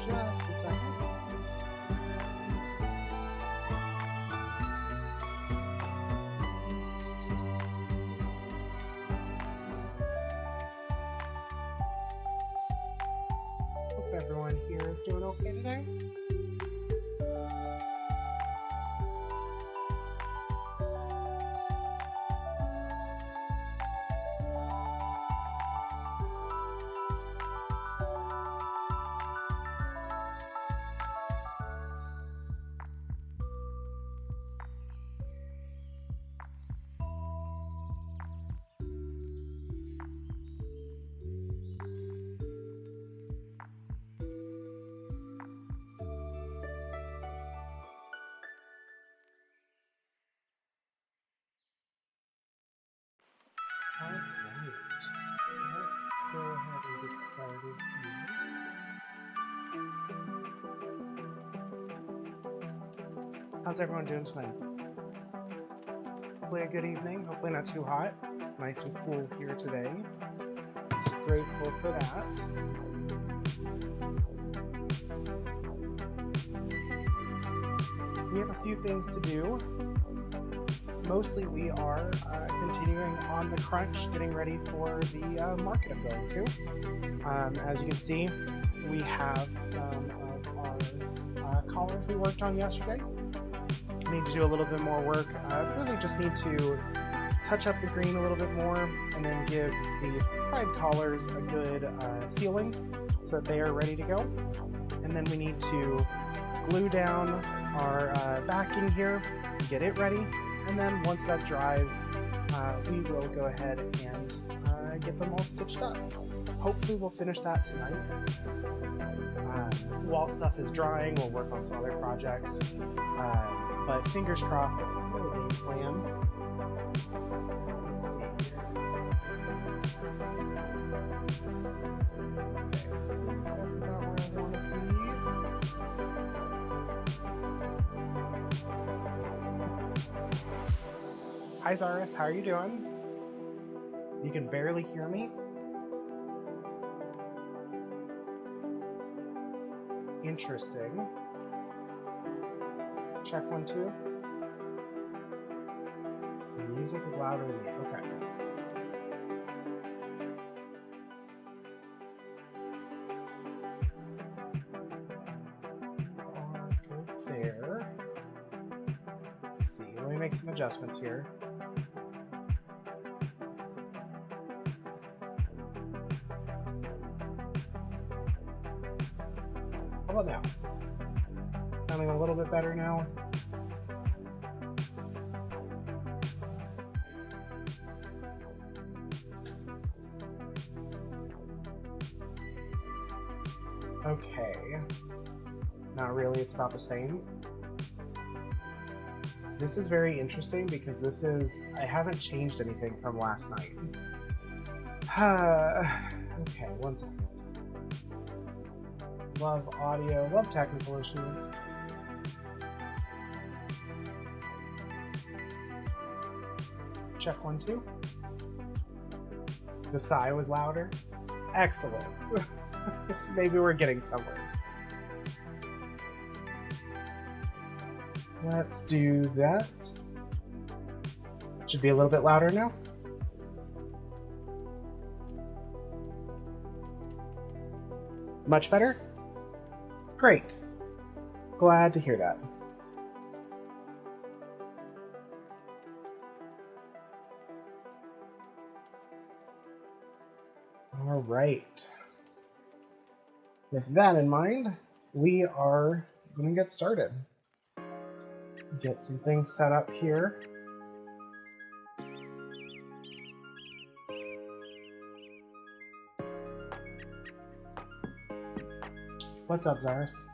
Just a second. Hope everyone here is doing okay today. Alright, let's go ahead and get started here. How's everyone doing tonight? Hopefully a good evening, hopefully not too hot. It's nice and cool here today. So grateful for that. We have a few things to do. Mostly we are continuing on the crunch, getting ready for the market I'm going to. As you can see, we have some of our collars we worked on yesterday. We need to do a little bit more work. Really just need to touch up the green a little bit more and then give the pride collars a good sealing so that they are ready to go. And then we need to glue down our backing here, get it ready. And then once that dries, we will go ahead and get them all stitched up. Hopefully we'll finish that tonight. While stuff is drying, we'll work on some other projects. But fingers crossed, that's kind of the game plan. Let's see. Hi Zaris, how are you doing? You can barely hear me? Interesting. Check 1, 2. The music is louder than me. Okay. Good there. Let's see. Let me make some adjustments here. How about now? Sounding a little bit better now. Okay. Not really, it's about the same. This is very interesting because I haven't changed anything from last night. Okay, 1 second. Love audio, love technical issues. Check 1, 2. The sigh was louder. Excellent. Maybe we're getting somewhere. Let's do that. Should be a little bit louder now. Much better? Great. Glad to hear that. All right. With that in mind, we are going to get started. Get some things set up here. What's up, Zaris?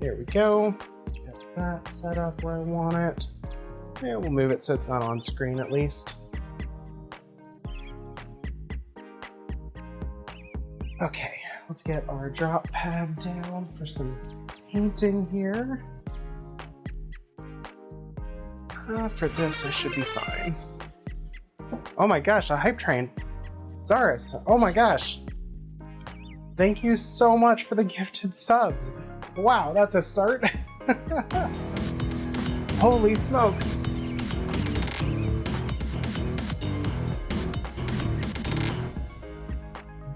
There we go. Get that set up where I want it. And we'll move it so it's not on screen at least. Okay, let's get our drop pad down for some painting here. For this, I should be fine. Oh my gosh, a hype train. Zaris, oh my gosh. Thank you so much for the gifted subs. Wow, that's a start. Holy smokes.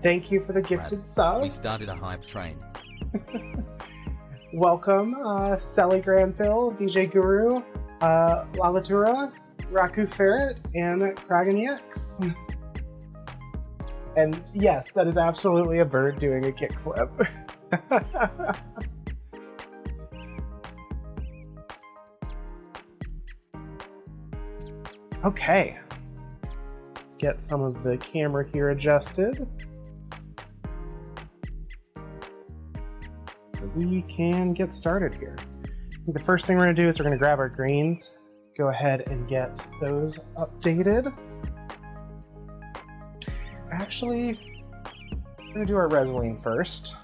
Thank you for the gifted subs. We started a hype train. Welcome, Sally Granville, DJ Guru, Lalatura, Raku Ferret, and Kragan EX. And yes, that is absolutely a bird doing a kickflip. Okay. Let's get some of the camera here adjusted. We can get started here. I think the first thing we're going to do is we're going to grab our greens, go ahead and get those updated. Actually, I'm going to do our Resolene first.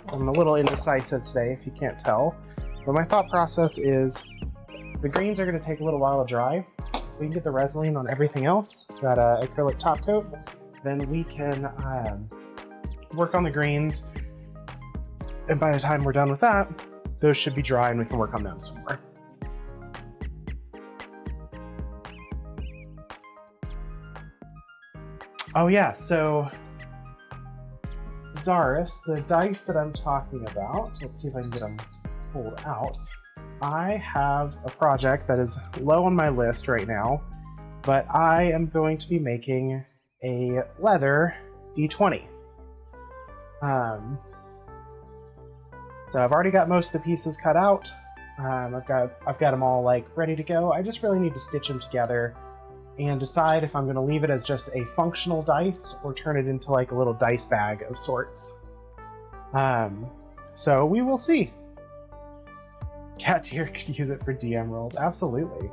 I'm a little indecisive today, if you can't tell, but my thought process is the greens are going to take a little while to dry. If we can get the Resolene on everything else, that acrylic top coat, then we can work on the greens. And by the time we're done with that, those should be dry and we can work on them some more. Oh yeah, so Zaris, the dice that I'm talking about, let's see if I can get them pulled out. I have a project that is low on my list right now, but I am going to be making a leather D20. So I've already got most of the pieces cut out. I've got them all like ready to go. I just really need to stitch them together and decide if I'm going to leave it as just a functional dice or turn it into like a little dice bag of sorts. So we will see. Cat tier could use it for DM rolls, absolutely.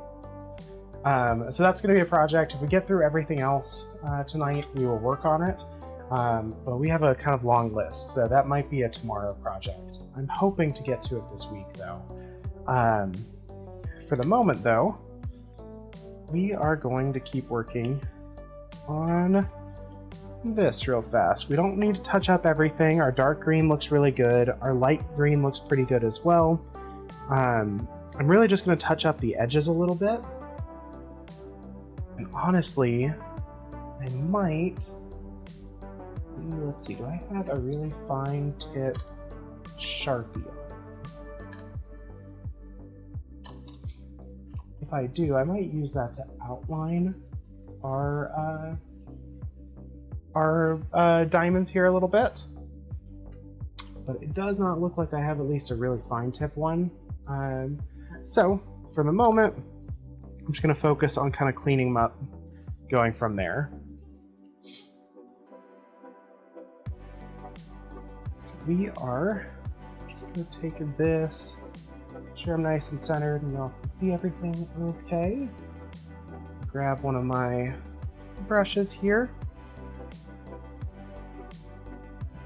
So that's going to be a project. If we get through everything else tonight, we will work on it. But we have a kind of long list, so that might be a tomorrow project. I'm hoping to get to it this week, though. For the moment, though, we are going to keep working on this real fast. We don't need to touch up everything. Our dark green looks really good. Our light green looks pretty good as well. I'm really just going to touch up the edges a little bit. And honestly, I might... Let's see, do I have a really fine tip Sharpie on it? If I do, I might use that to outline our diamonds here a little bit. But it does not look like I have at least a really fine tip one. So for the moment, I'm just going to focus on kind of cleaning them up, going from there. So we are just going to take this, make sure I'm nice and centered and y'all can see everything okay. Grab one of my brushes here.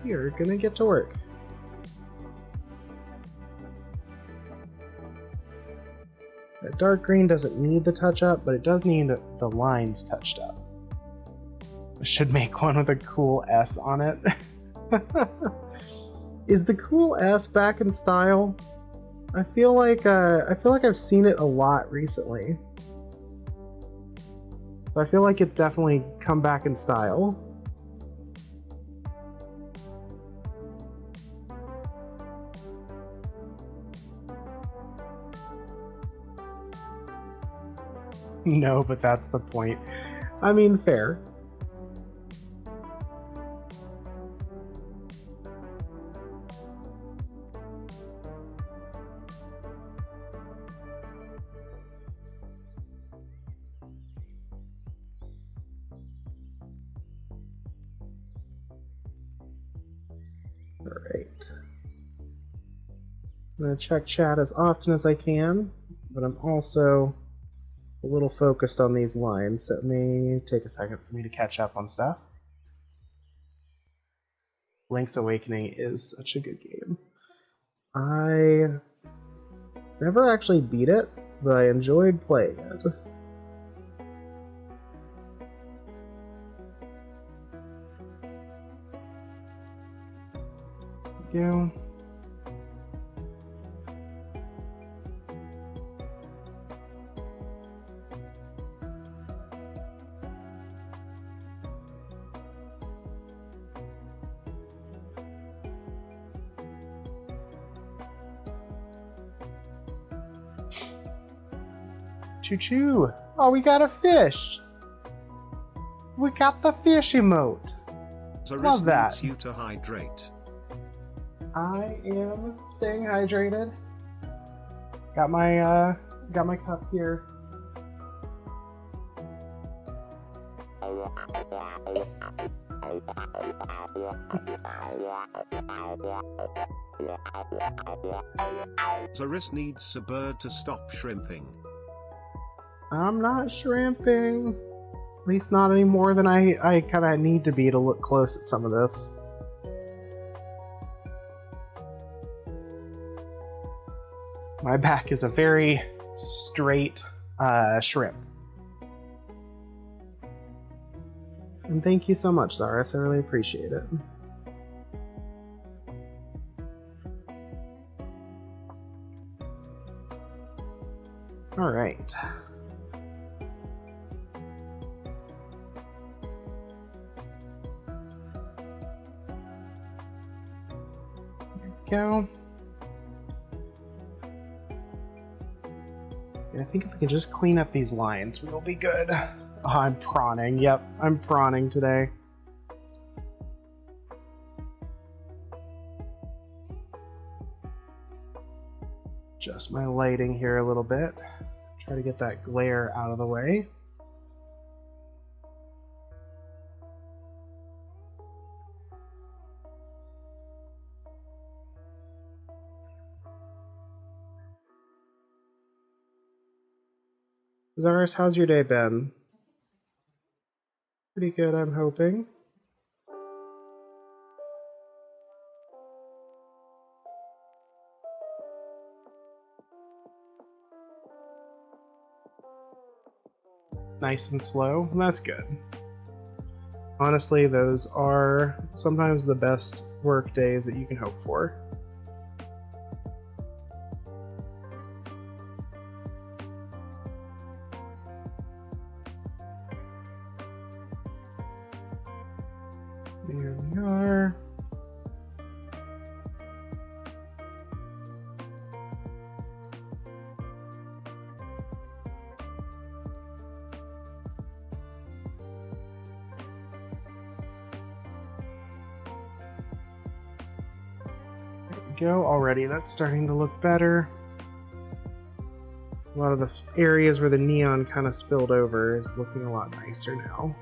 We're going to get to work. That dark green doesn't need the touch up, but it does need the lines touched up. I should make one with a cool S on it. Is the cool S back in style? I feel like I've seen it a lot recently. I feel like it's definitely come back in style. No, but that's the point. I mean, fair. Alright. I'm going to check chat as often as I can, but I'm also a little focused on these lines, so it may take a second for me to catch up on stuff. Link's Awakening is such a good game. I never actually beat it, but I enjoyed playing it. There we go. Choo-choo! Oh, we got a fish! We got the fish emote! Love that. Needs you to hydrate. I am staying hydrated. Got my cup here. Zaris needs a bird to stop shrimping. I'm not shrimping. At least not any more than I kind of need to be to look close at some of this. My back is a very straight shrimp. And thank you so much, Zaris. I really appreciate it. All right. There we go. And I think if we can just clean up these lines, we'll be good. Oh, I'm prawning. Yep, I'm prawning today. Adjust my lighting here a little bit. Try to get that glare out of the way. Zaris, how's your day been? Pretty good, I'm hoping. nice and slow. That's good. Honestly, those are sometimes the best work days that you can hope for. There we are. Go already. That's starting to look better. A lot of the areas where the neon kind of spilled over is looking a lot nicer now.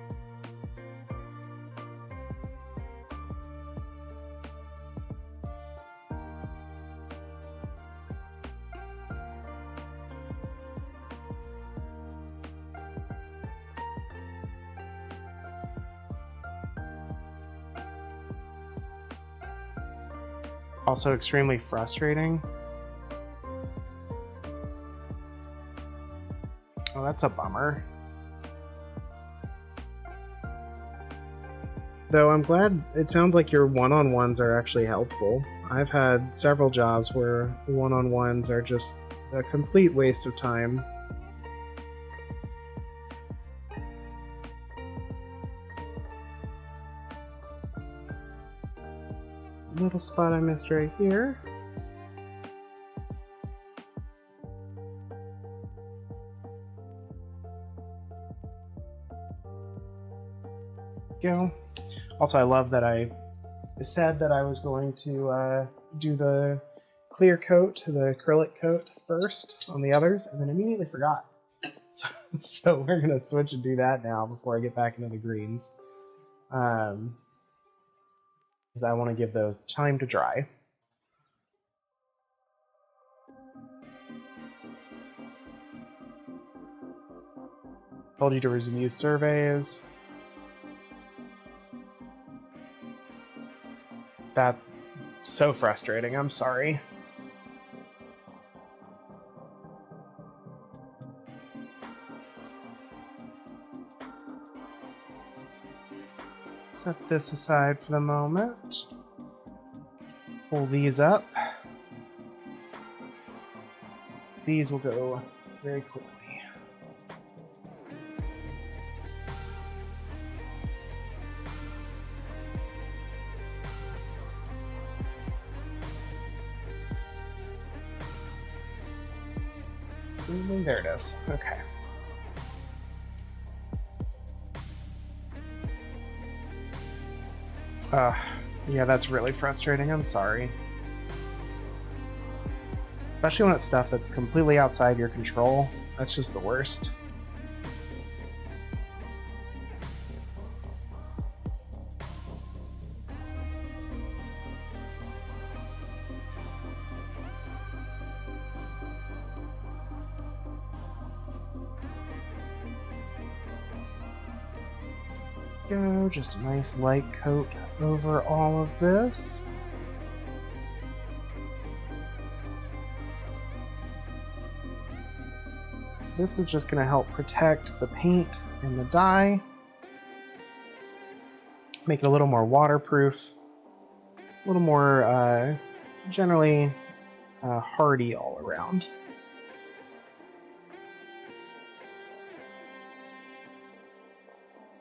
Also extremely frustrating. Oh, that's a bummer. Though I'm glad it sounds like your one-on-ones are actually helpful. I've had several jobs where one-on-ones are just a complete waste of time. Little spot I missed right here. Go. Also, I love that I said that I was going to do the clear coat, the acrylic coat first on the others, and then immediately forgot. So we're going to switch and do that now before I get back into the greens. Because I want to give those time to dry. Told you to review surveys. That's so frustrating. I'm sorry. Set this aside for the moment. Pull these up. These will go very quickly. There it is. Okay. Yeah, that's really frustrating. I'm sorry. Especially when it's stuff that's completely outside your control. That's just the worst. Go, just a nice light coat over all of this. This is just going to help protect the paint and the dye. Make it a little more waterproof, a little more generally hardy all around.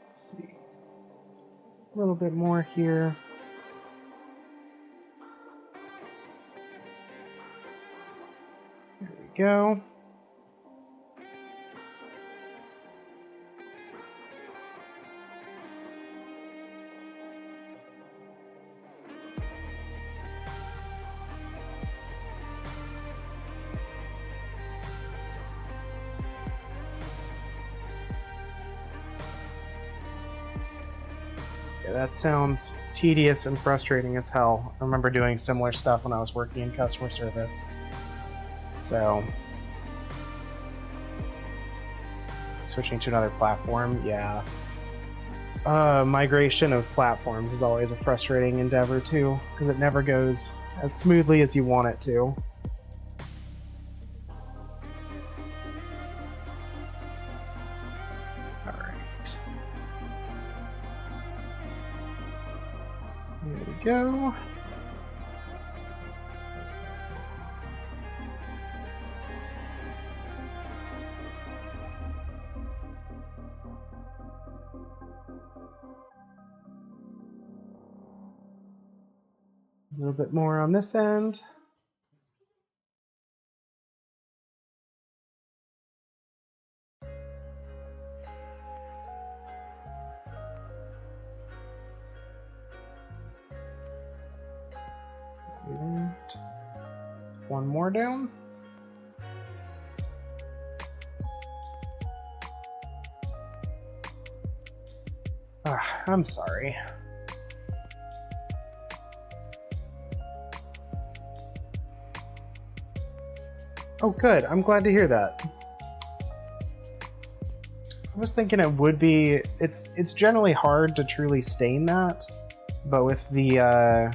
Let's see. A little bit more here. There we go. Yeah, that sounds tedious and frustrating as hell. I remember doing similar stuff when I was working in customer service. So, switching to another platform, yeah. Migration of platforms is always a frustrating endeavor too, because it never goes as smoothly as you want it to. go. A little bit more on this end. And one more down. I'm sorry. Oh, good. I'm glad to hear that. I was thinking it would be. It's generally hard to truly stain that, but with the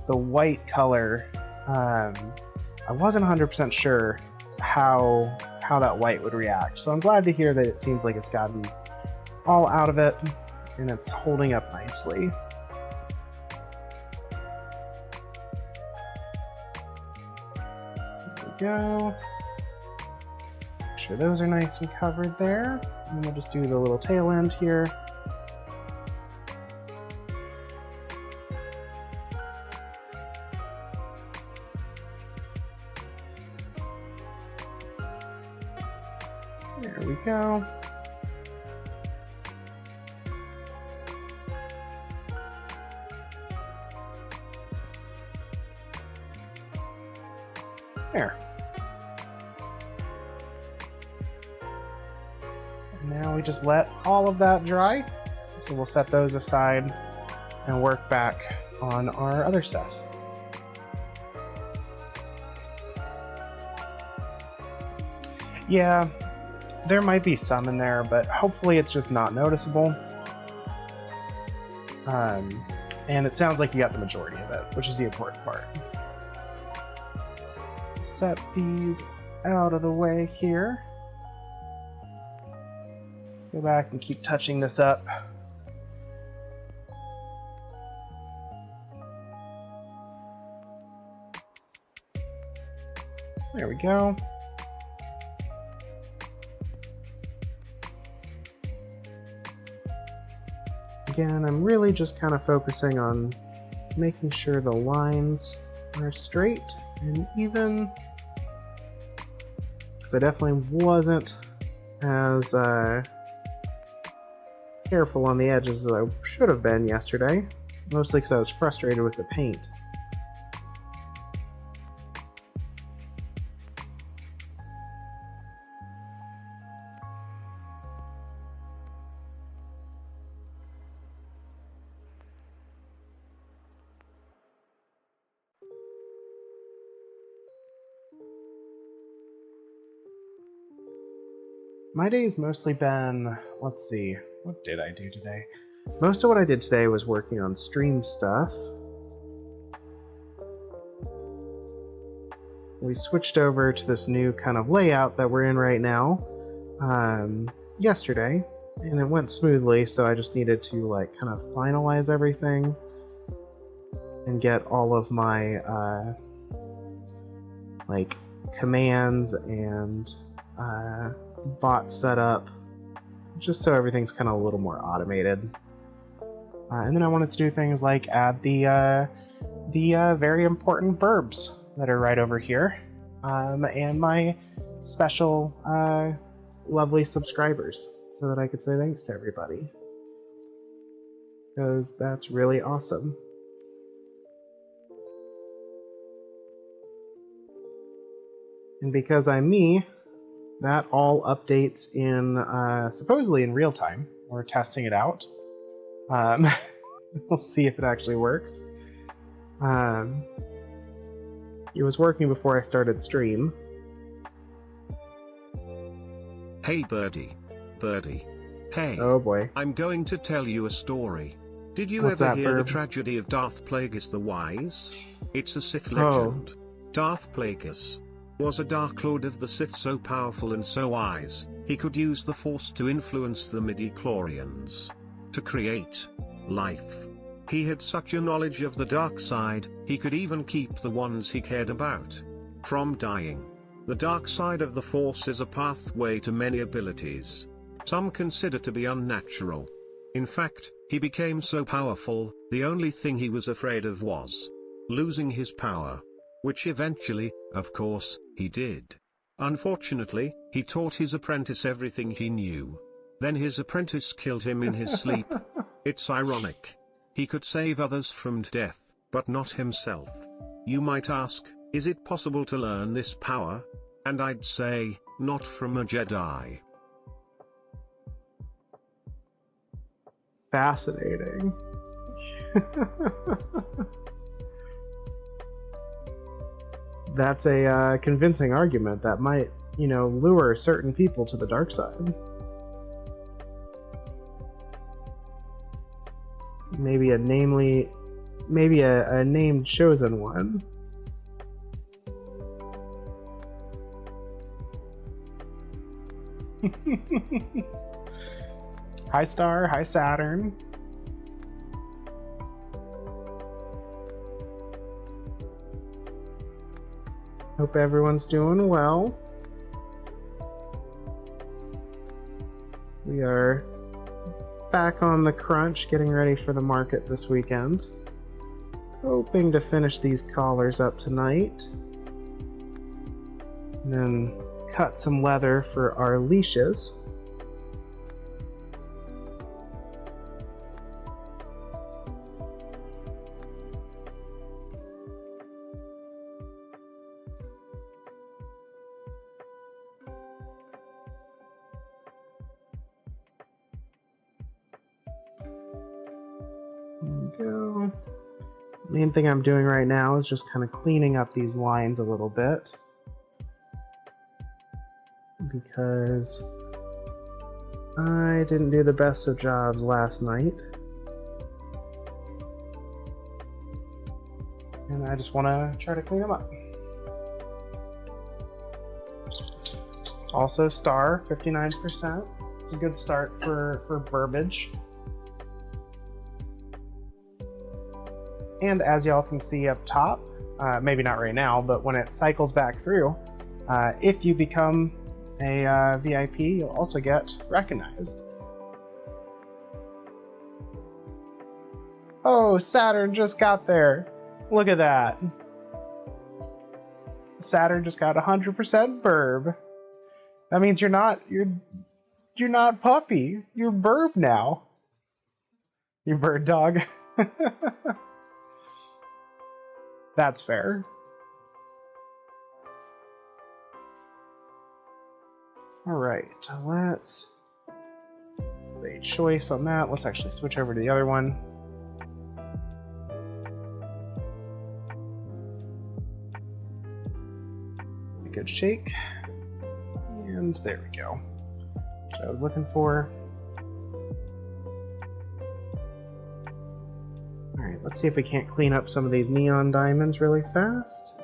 white color, I wasn't 100% sure how that white would react. So I'm glad to hear that it seems like it's gotten all out of it and it's holding up nicely. There we go. Make sure those are nice and covered there. And we'll just do the little tail end here. There we go. There. And now we just let all of that dry. So we'll set those aside and work back on our other stuff. Yeah, there might be some in there, but hopefully it's just not noticeable. And it sounds like you got the majority of it, which is the important part. Set these out of the way here. Go back and keep touching this up. There we go. Again, I'm really just kind of focusing on making sure the lines are straight and even, because I definitely wasn't as careful on the edges as I should have been yesterday, mostly because I was frustrated with the paint. My day's mostly been, let's see, what did I do today? Most of what I did today was working on stream stuff. We switched over to this new kind of layout that we're in right now yesterday, and it went smoothly, so I just needed to like kind of finalize everything and get all of my like commands and bot set up, just so everything's kind of a little more automated. And then I wanted to do things like add the very important verbs that are right over here, and my special lovely subscribers, so that I could say thanks to everybody, because that's really awesome. And because I'm me, that all updates in supposedly in real time. We're testing it out. We'll see if it actually works. It was working before I started stream. Hey Birdie. Birdie. Hey. Oh boy. I'm going to tell you a story. Did you What's ever that, hear the Burb? tragedy of Darth Plagueis the Wise? It's a Sith Oh. legend. Darth Plagueis was a Dark Lord of the Sith, so powerful and so wise, he could use the Force to influence the midi-chlorians to create life. He had such a knowledge of the dark side, he could even keep the ones he cared about from dying. The dark side of the Force is a pathway to many abilities some consider to be unnatural. In fact, he became so powerful, the only thing he was afraid of was losing his power. Which eventually, of course, he did. Unfortunately, he taught his apprentice everything he knew. Then his apprentice killed him in his sleep. It's ironic. He could save others from death, but not himself. You might ask, is it possible to learn this power? And I'd say, not from a Jedi. Fascinating. That's a convincing argument that might, lure certain people to the dark side. Maybe a named chosen one. Hi Star, hi Saturn. Hope everyone's doing well. We are back on the crunch, getting ready for the market this weekend. Hoping to finish these collars up tonight. And then cut some leather for our leashes. Go. Main thing I'm doing right now is just kind of cleaning up these lines a little bit, because I didn't do the best of jobs last night, and I just want to try to clean them up. Also, Star 59%. It's a good start for burbage. And as y'all can see up top, maybe not right now, but when it cycles back through, if you become a VIP, you'll also get recognized. Oh, Saturn just got there. Look at that. Saturn just got 100% burb. That means you're not puppy. You're burb now. You bird dog. That's fair. All right, let's a choice on that. Let's actually switch over to the other one. A good shake. And there we go. That's what I was looking for. All right, let's see if we can't clean up some of these neon diamonds really fast.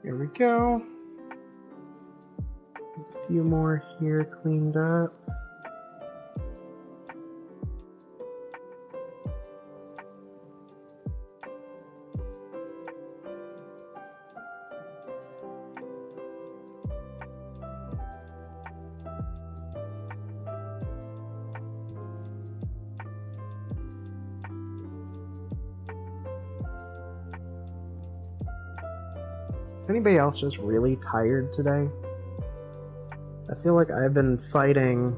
Here we go. A few more here cleaned up. Is anybody else just really tired today? I feel like I've been fighting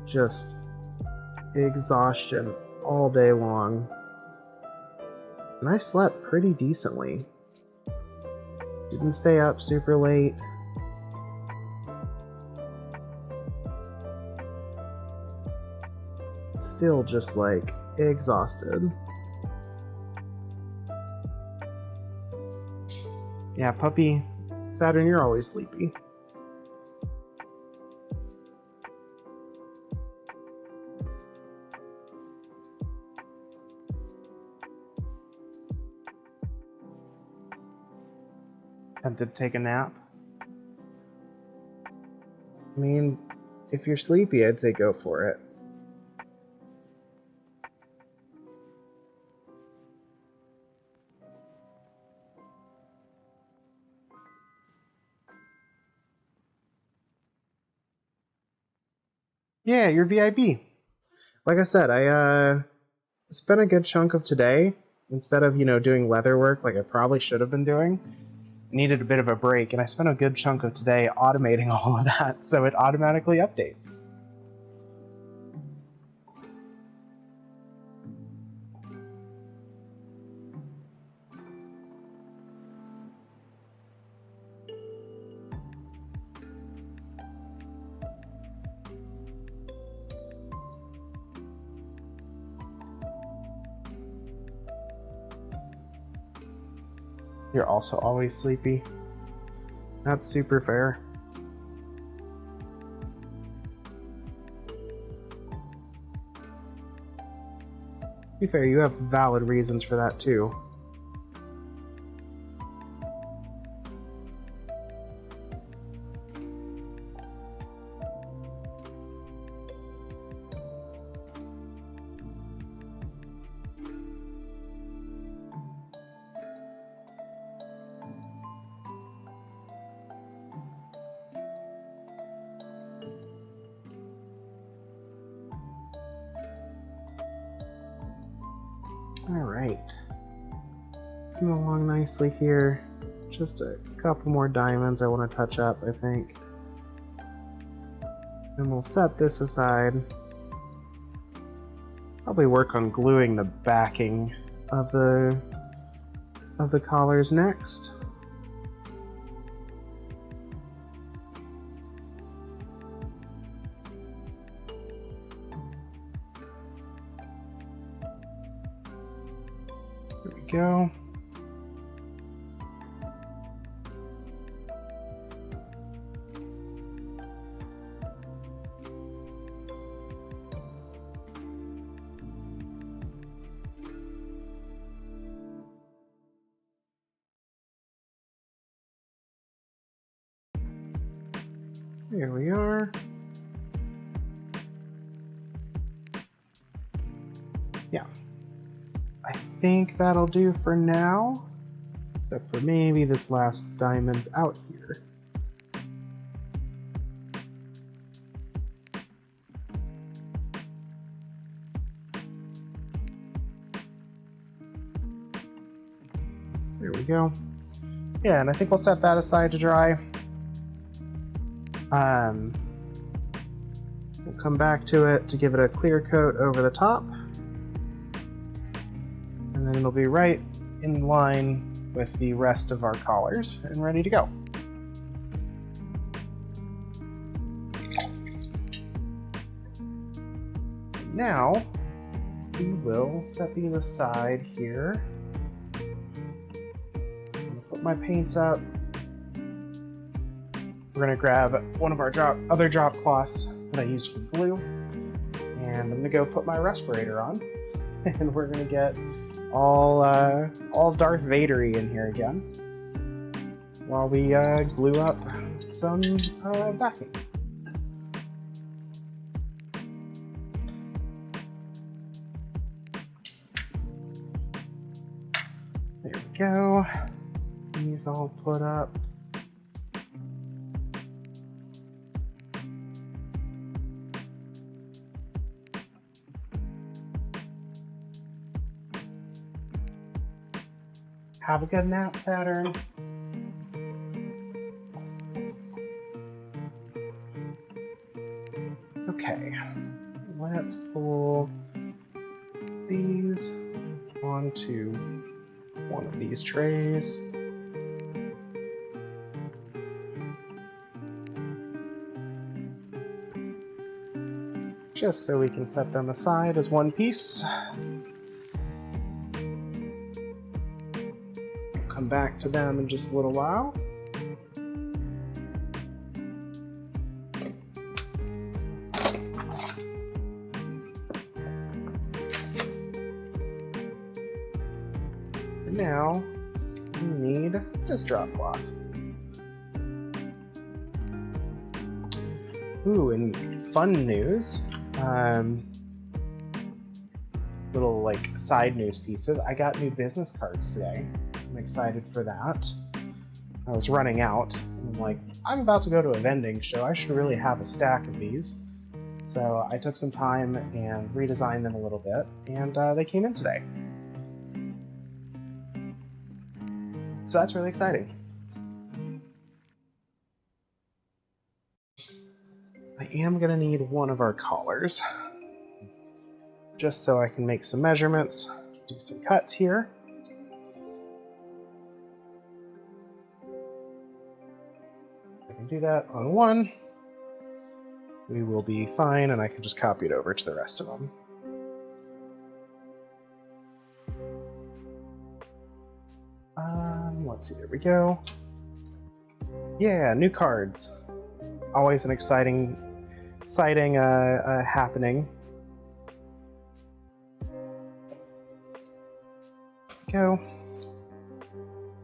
just exhaustion all day long. And I slept pretty decently. Didn't stay up super late. Still just like exhausted. Yeah, puppy. Saturn, you're always sleepy. Tempted to take a nap? I mean, if you're sleepy, I'd say go for it. Yeah, you're VIB. Like I said, I spent a good chunk of today, instead of, doing leather work like I probably should have been doing, needed a bit of a break, and I spent a good chunk of today automating all of that so it automatically updates. You're also always sleepy. That's super fair. To be fair, you have valid reasons for that too. Alright. Moving along nicely here. Just a couple more diamonds I want to touch up, I think. And we'll set this aside. Probably work on gluing the backing of the collars next. There we go. Here we are. Yeah. I think that'll do for now. Except for maybe this last diamond out here. There we go. Yeah, and I think we'll set that aside to dry. We'll come back to it to give it a clear coat over the top. And then it'll be right in line with the rest of our collars and ready to go. Now, we will set these aside here. I'm gonna put my paints up. We're gonna grab one of our other drop cloths that I use for glue, and I'm gonna go put my respirator on, and we're gonna get all Darth Vader-y in here again while we glue up some backing. There we go. These all put up. Have a good nap, Saturn. Okay, let's pull these onto one of these trays. Just so we can set them aside as one piece. Come back to them in just a little while. And now we need this drop cloth. Ooh, and fun news. Little like side news pieces. I got new business cards today. I'm excited for that. I was running out. And I'm like, I'm about to go to a vending show. I should really have a stack of these. So I took some time and redesigned them a little bit, and they came in today. So that's really exciting. I am going to need one of our collars, just so I can make some measurements, do some cuts here. I can do that on one. We will be fine, and I can just copy it over to the rest of them. Let's see, there we go. Yeah, new cards. Always an exciting happening. Go.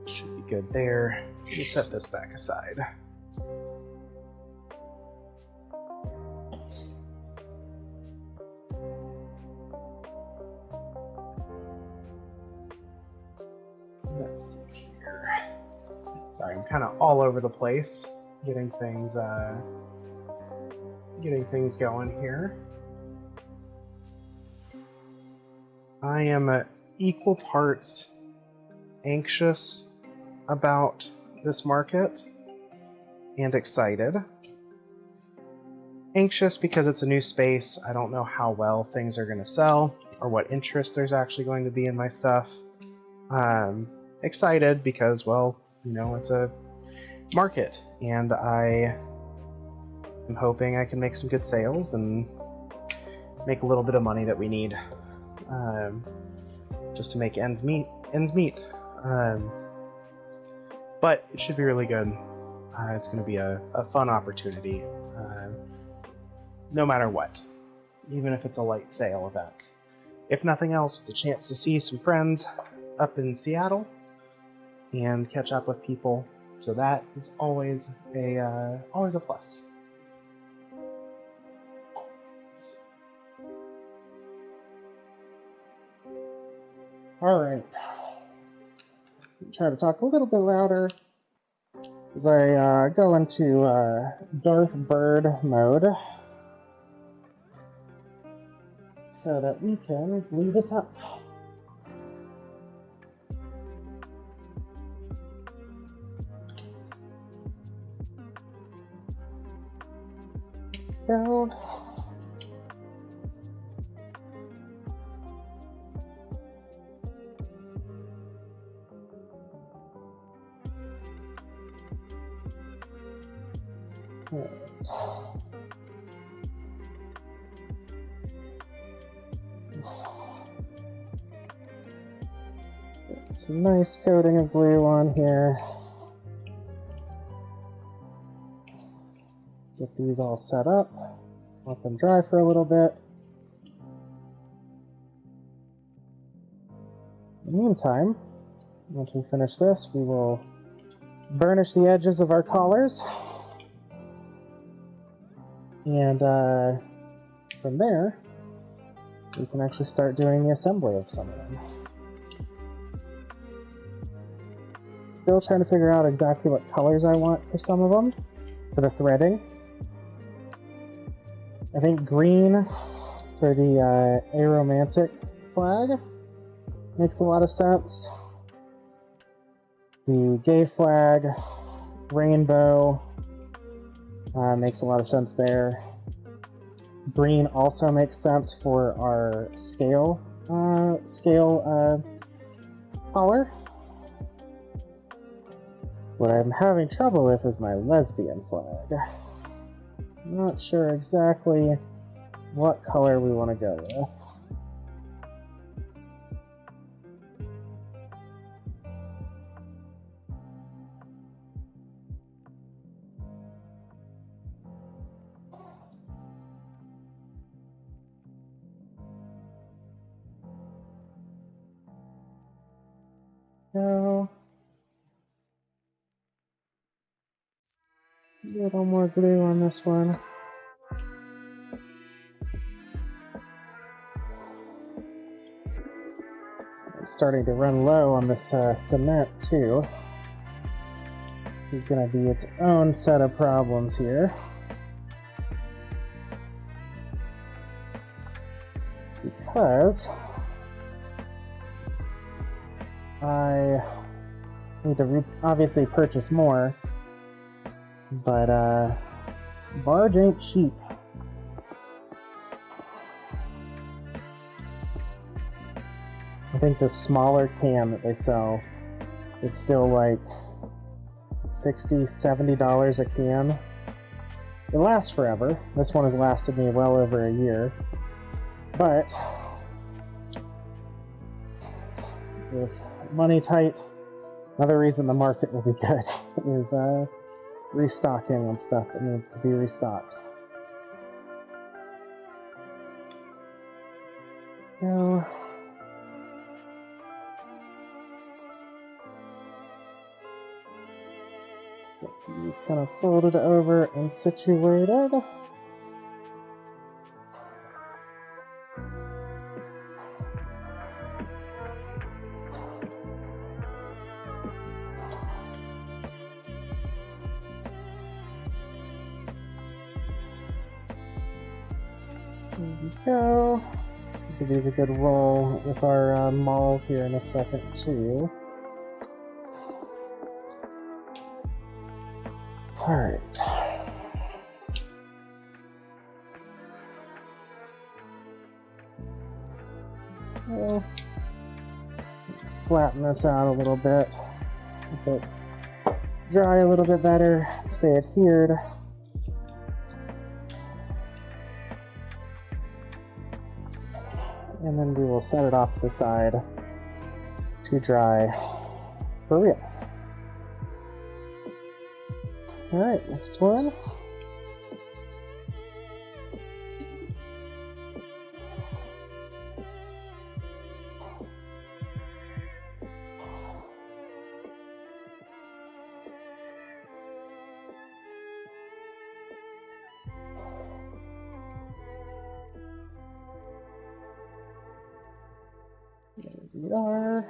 Should be good there. Let me set this back aside. Let's see here. Sorry, I'm kind of all over the place, getting things going here. I am equal parts anxious about this market and excited. Anxious because it's a new space. I don't know how well things are going to sell or what interest there's actually going to be in my stuff. Excited because, well, you know, it's a market, and I am hoping I can make some good sales and make a little bit of money that we need, just to make ends meet. But it should be really good. It's going to be a fun opportunity, no matter what, even if it's a light sale event. If nothing else, it's a chance to see some friends up in Seattle and catch up with people. So that is always a plus. All right. Try to talk a little bit louder as I go into Darth Bird mode so that we can glue this up. Go. Some nice coating of glue on here. Get these all set up. Let them dry for a little bit. In the meantime, once we finish this, we will burnish the edges of our collars. And from there, we can actually start doing the assembly of some of them. Still trying to figure out exactly what colors I want for some of them, for the threading. I think green for the aromantic flag makes a lot of sense. The gay flag, rainbow, makes a lot of sense there. Green also makes sense for our scale color. What I'm having trouble with is my lesbian flag. I'm not sure exactly what color we want to go with. So, a little more glue on this one. I'm starting to run low on this cement too. It's going to be its own set of problems here. Because I need to obviously purchase more, but barge ain't cheap. I think the smaller can that they sell is still like $60–70 a can. It lasts forever. This one has lasted me well over a year. But with money tight, another reason the market will be good is restocking on stuff that needs to be restocked. So, get these kind of folded over and situated. There we go. Give these a good roll with our mold here in a second too. Alright. Well, flatten this out a little bit. Make it dry a little bit better, stay adhered. And then we will set it off to the side to dry for real. Alright, next one. There we are.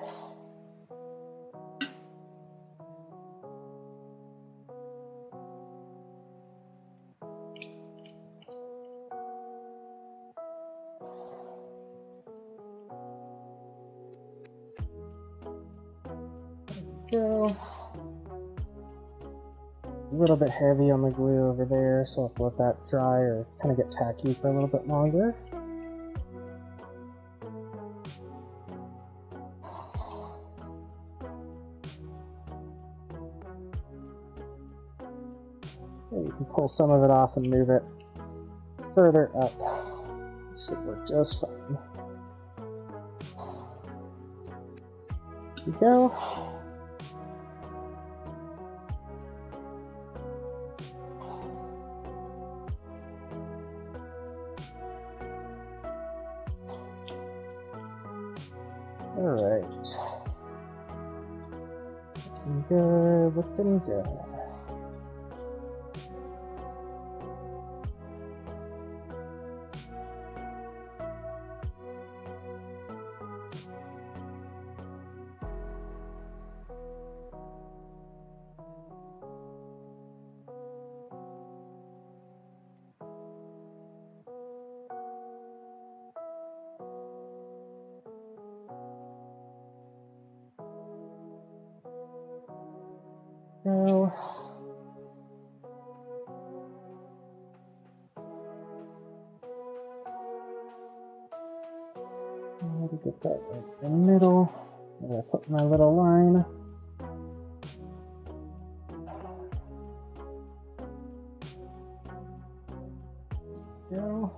Go. A little bit heavy on the glue over there, so I'll have to let that dry or kind of get tacky for a little bit longer. And you can pull some of it off and move it further up. Should work just fine. There we go. Alright. Looking good, looking good. Go. Try to get that right in the middle. I'm gonna put my little line. Go.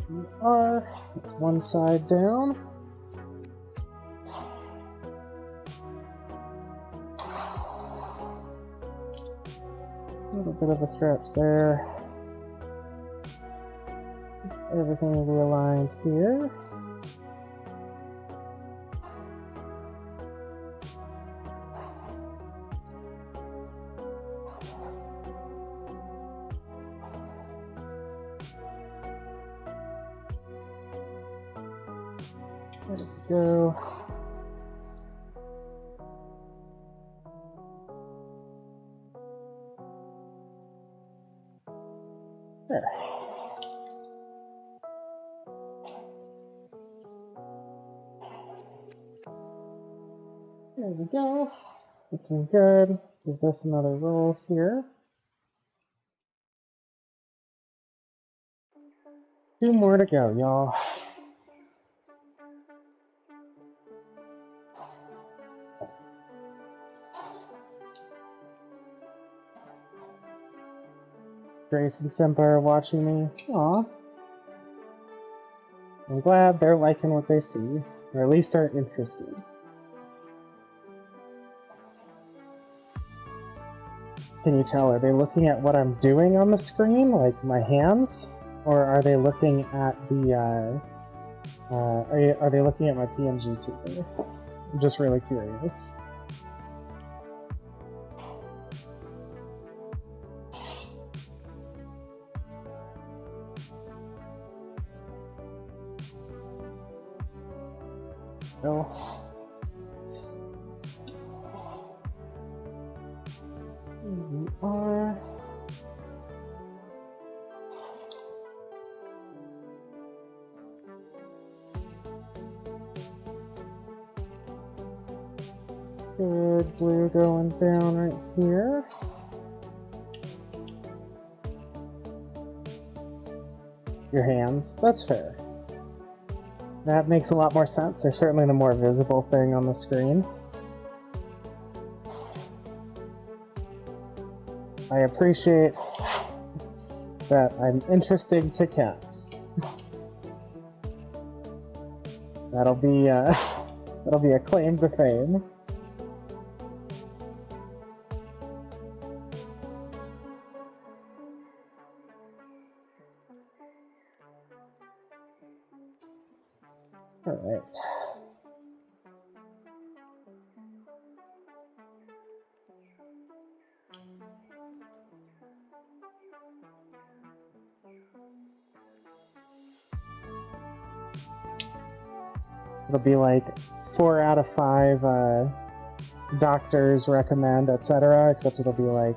There we are. It's one side down. A little bit of a stretch there. Everything realigned here. There we go. There. There we go. Looking good. Give this another roll here. 2 more to go, y'all. Grace and Simba are watching me. Aw. I'm glad they're liking what they see, or at least are interested. Can you tell, are they looking at what I'm doing on the screen, like my hands? Or are they looking at the, are they looking at my PNG too? I'm just really curious. Oh. Here we are. Good blue going down right here. Your hands, that's fair. That makes a lot more sense. They're certainly the more visible thing on the screen. I appreciate that I'm interesting to cats. That'll be a claim to fame. All right. It'll be like 4 out of 5 doctors recommend, etc. Except it'll be like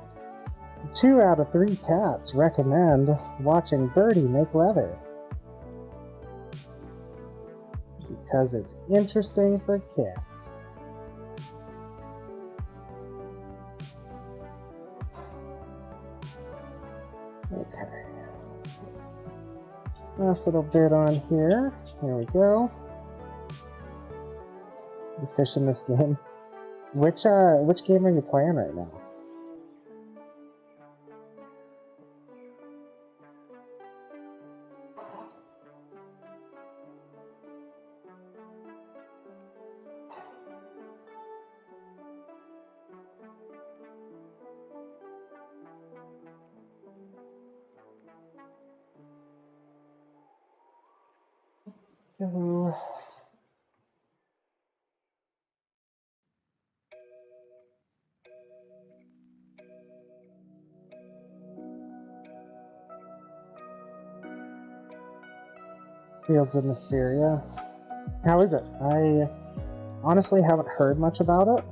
2 out of 3 cats recommend watching Birdie make leather. Because it's interesting for cats. Okay. Last little bit on here. There we go. The fish in this game. Which game are you playing right now? Go. Fields of Mysteria. How is it? I honestly haven't heard much about it.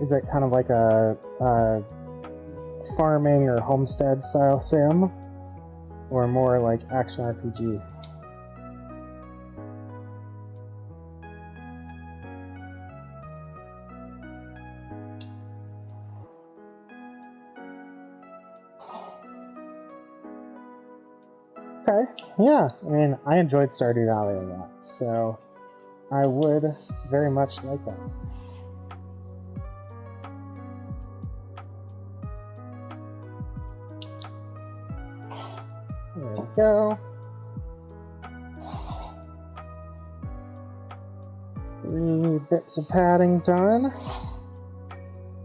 Is it kind of like a farming or homestead style sim, or more like action RPG? Okay, yeah, I mean, I enjoyed Stardew Valley a lot, so I would very much like that. There we go. 3 bits of padding done.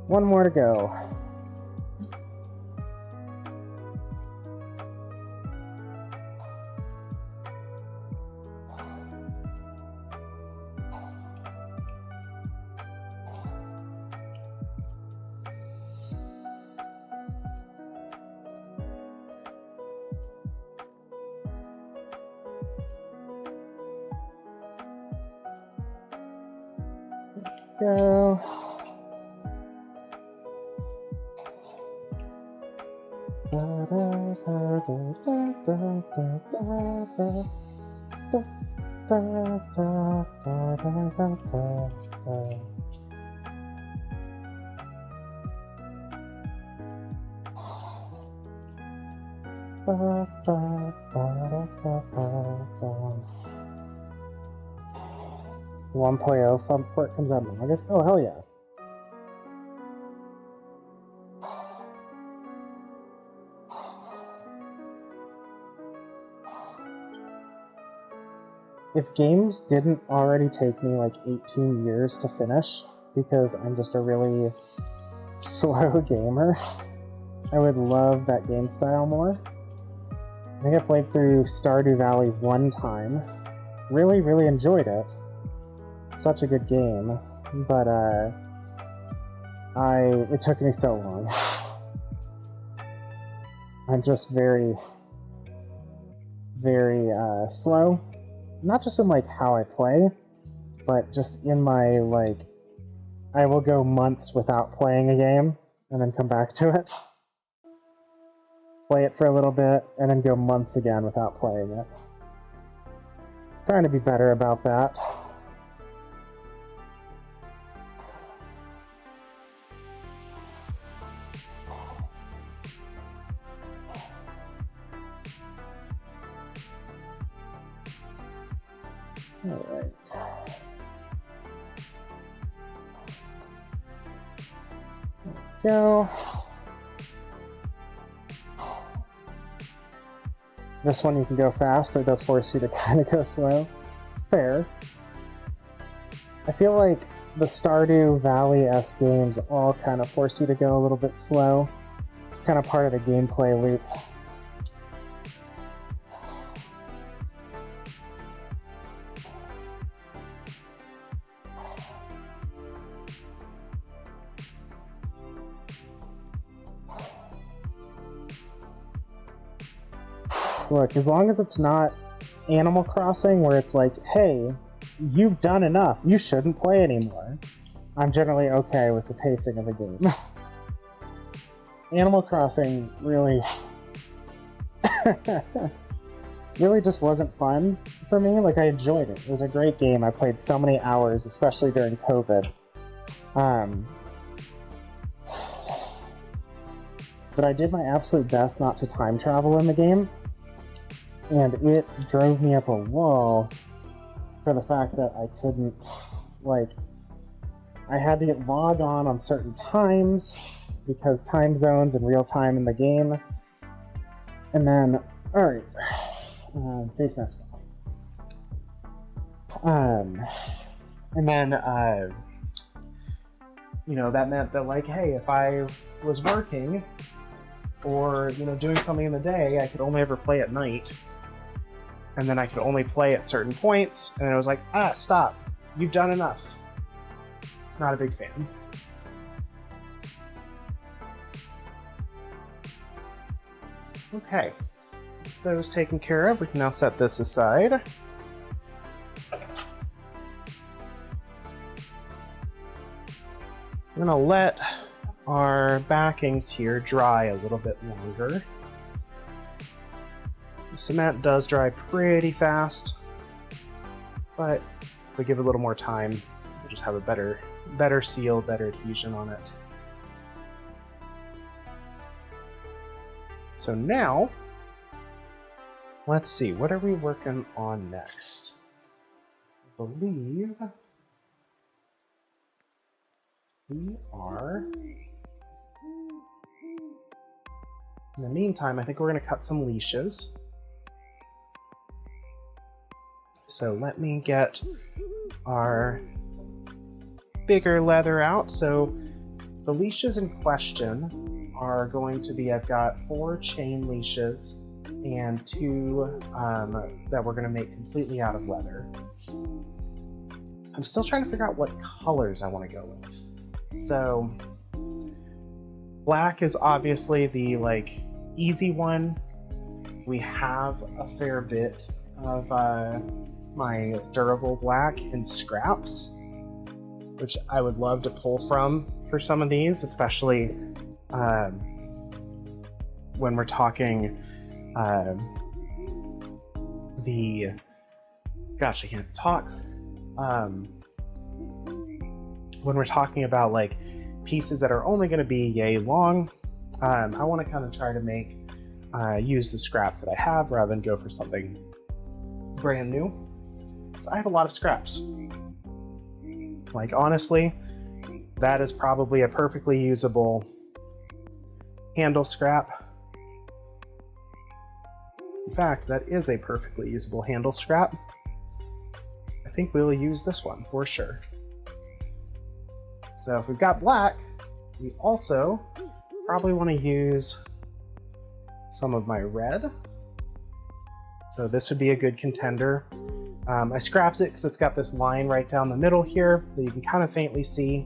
1 more to go. Go. One point oh Fun Port comes out in August. Oh hell yeah! If games didn't already take me like 18 years to finish, because I'm just a really slow gamer, I would love that game style more. I think I played through Stardew Valley 1 time. Really enjoyed it. Such a good game, but it took me so long. I'm just very slow. Not just in like how I play, but just in my like, I will go months without playing a game and then come back to it. Play it for a little bit and then go months again without playing it. Trying to be better about that. Alright. Go. This one you can go fast, but it does force you to kind of go slow. Fair. I feel like the Stardew Valley-esque games all kind of force you to go a little bit slow. It's kind of part of the gameplay loop. Look, as long as it's not Animal Crossing where it's like, hey, you've done enough, you shouldn't play anymore, I'm generally okay with the pacing of the game. Animal Crossing really really just wasn't fun for me. Like, I enjoyed it. It was a great game. I played so many hours, especially during COVID. But I did my absolute best not to time travel in the game. And it drove me up a wall for the fact that I couldn't, like, I had to get logged on certain times because time zones and real time in the game. And then, alright, face mask off. And then, you know, that meant that, like, hey, if I was working or, you know, doing something in the day, I could only ever play at night. And then I could only play at certain points, and I was like, stop. You've done enough. Not a big fan. Okay. Those taken care of. We can now set this aside. I'm gonna let our backings here dry a little bit longer. The cement does dry pretty fast, but if we give it a little more time, we'll just have a better seal, better adhesion on it. So now, let's see, what are we working on next? I believe we are... In the meantime, I think we're going to cut some leashes. So let me get our bigger leather out. So the leashes in question are going to be, I've got 4 chain leashes and 2 that we're going to make completely out of leather. I'm still trying to figure out what colors I want to go with. So black is obviously the easy one. We have a fair bit of my durable black in scraps, which I would love to pull from for some of these, especially when we're talking gosh, I can't talk. When we're talking about pieces that are only going to be yay long, I want to kind of try to make use the scraps that I have rather than go for something brand new. Because I have a lot of scraps. Honestly, that is probably a perfectly usable handle scrap. In fact, that is a perfectly usable handle scrap. I think we'll use this one for sure. So if we've got black, we also probably want to use some of my red. So this would be a good contender. I scrapped it because it's got this line right down the middle here that you can kind of faintly see.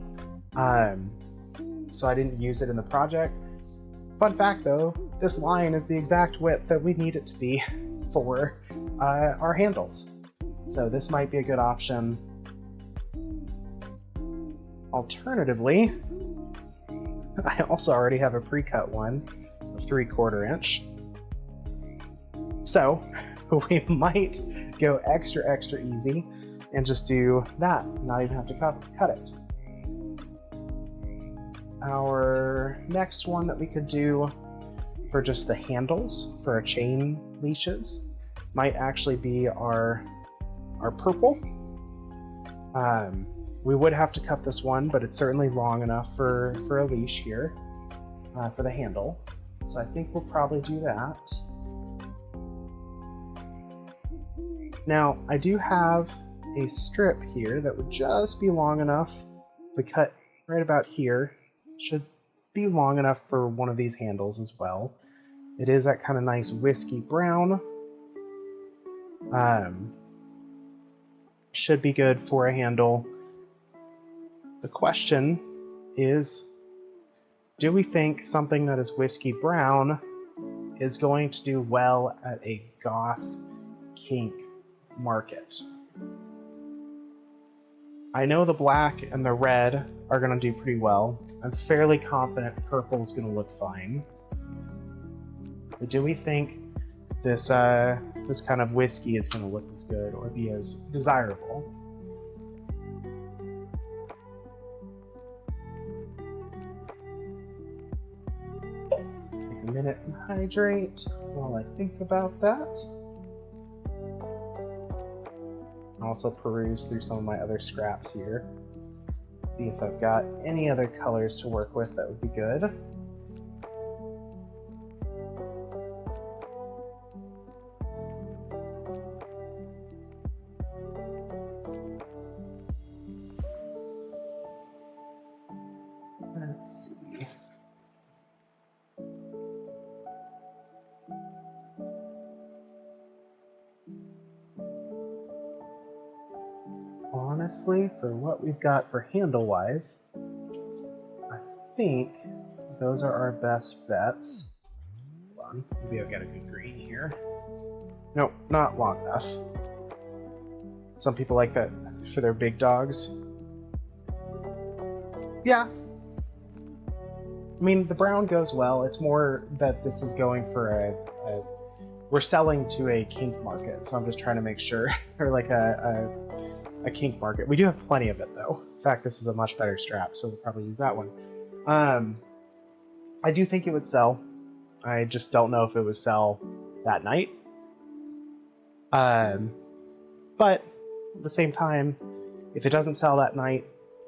So I didn't use it in the project. Fun fact though, this line is the exact width that we need it to be for our handles. So this might be a good option. Alternatively, I also already have a pre-cut one of 3/4 inch. So we might go extra easy and just do that, not even have to cut it. Our next one that we could do for just the handles for our chain leashes might actually be our purple. We would have to cut this one, but it's certainly long enough for a leash here for the handle. So I think we'll probably do that. Now, I do have a strip here that would just be long enough. We cut right about here. Should be long enough for one of these handles as well. It is that kind of nice whiskey brown. Should be good for a handle. The question is, do we think something that is whiskey brown is going to do well at a goth kink market? I know the black and the red are going to do pretty well. I'm fairly confident purple is going to look fine. But do we think this this kind of whiskey is going to look as good or be as desirable? Take a minute and hydrate while I think about that. Also peruse through some of my other scraps here. See if I've got any other colors to work with that would be good. Let's see. Honestly, for what we've got for handle-wise, I think those are our best bets. Hold on, maybe I've got a good green here. Nope, not long enough. Some people like that for their big dogs. Yeah, I mean, the brown goes well. It's more that this is going for we're selling to a kink market, so I'm just trying to make sure, or like a kink market. We do have plenty of it though. In fact, this is a much better strap, so we'll probably use that one. I do think it would sell. I just don't know if it would sell that night. But at the same time, if it doesn't sell that night,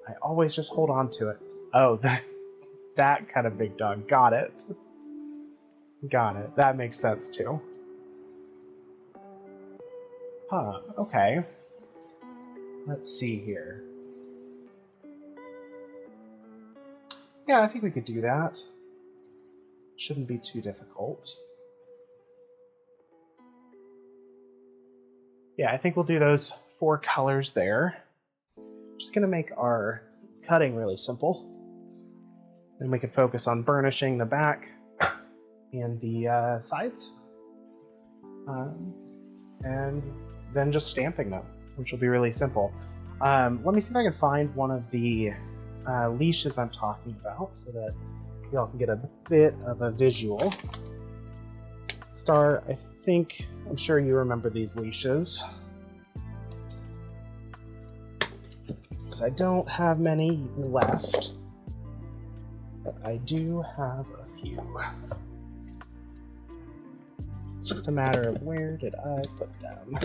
I always just hold on to it. Oh, that kind of big dog. Got it. Got it. That makes sense too. Huh, okay. Let's see here. Yeah, I think we could do that. Shouldn't be too difficult. Yeah, I think we'll do those 4 colors there. Just gonna make our cutting really simple. Then we can focus on burnishing the back and the sides. And then just stamping them, which will be really simple. Let me see if I can find one of the leashes I'm talking about so that y'all can get a bit of a visual. Star, I'm sure you remember these leashes. Because I don't have many left, but I do have a few. It's just a matter of where did I put them.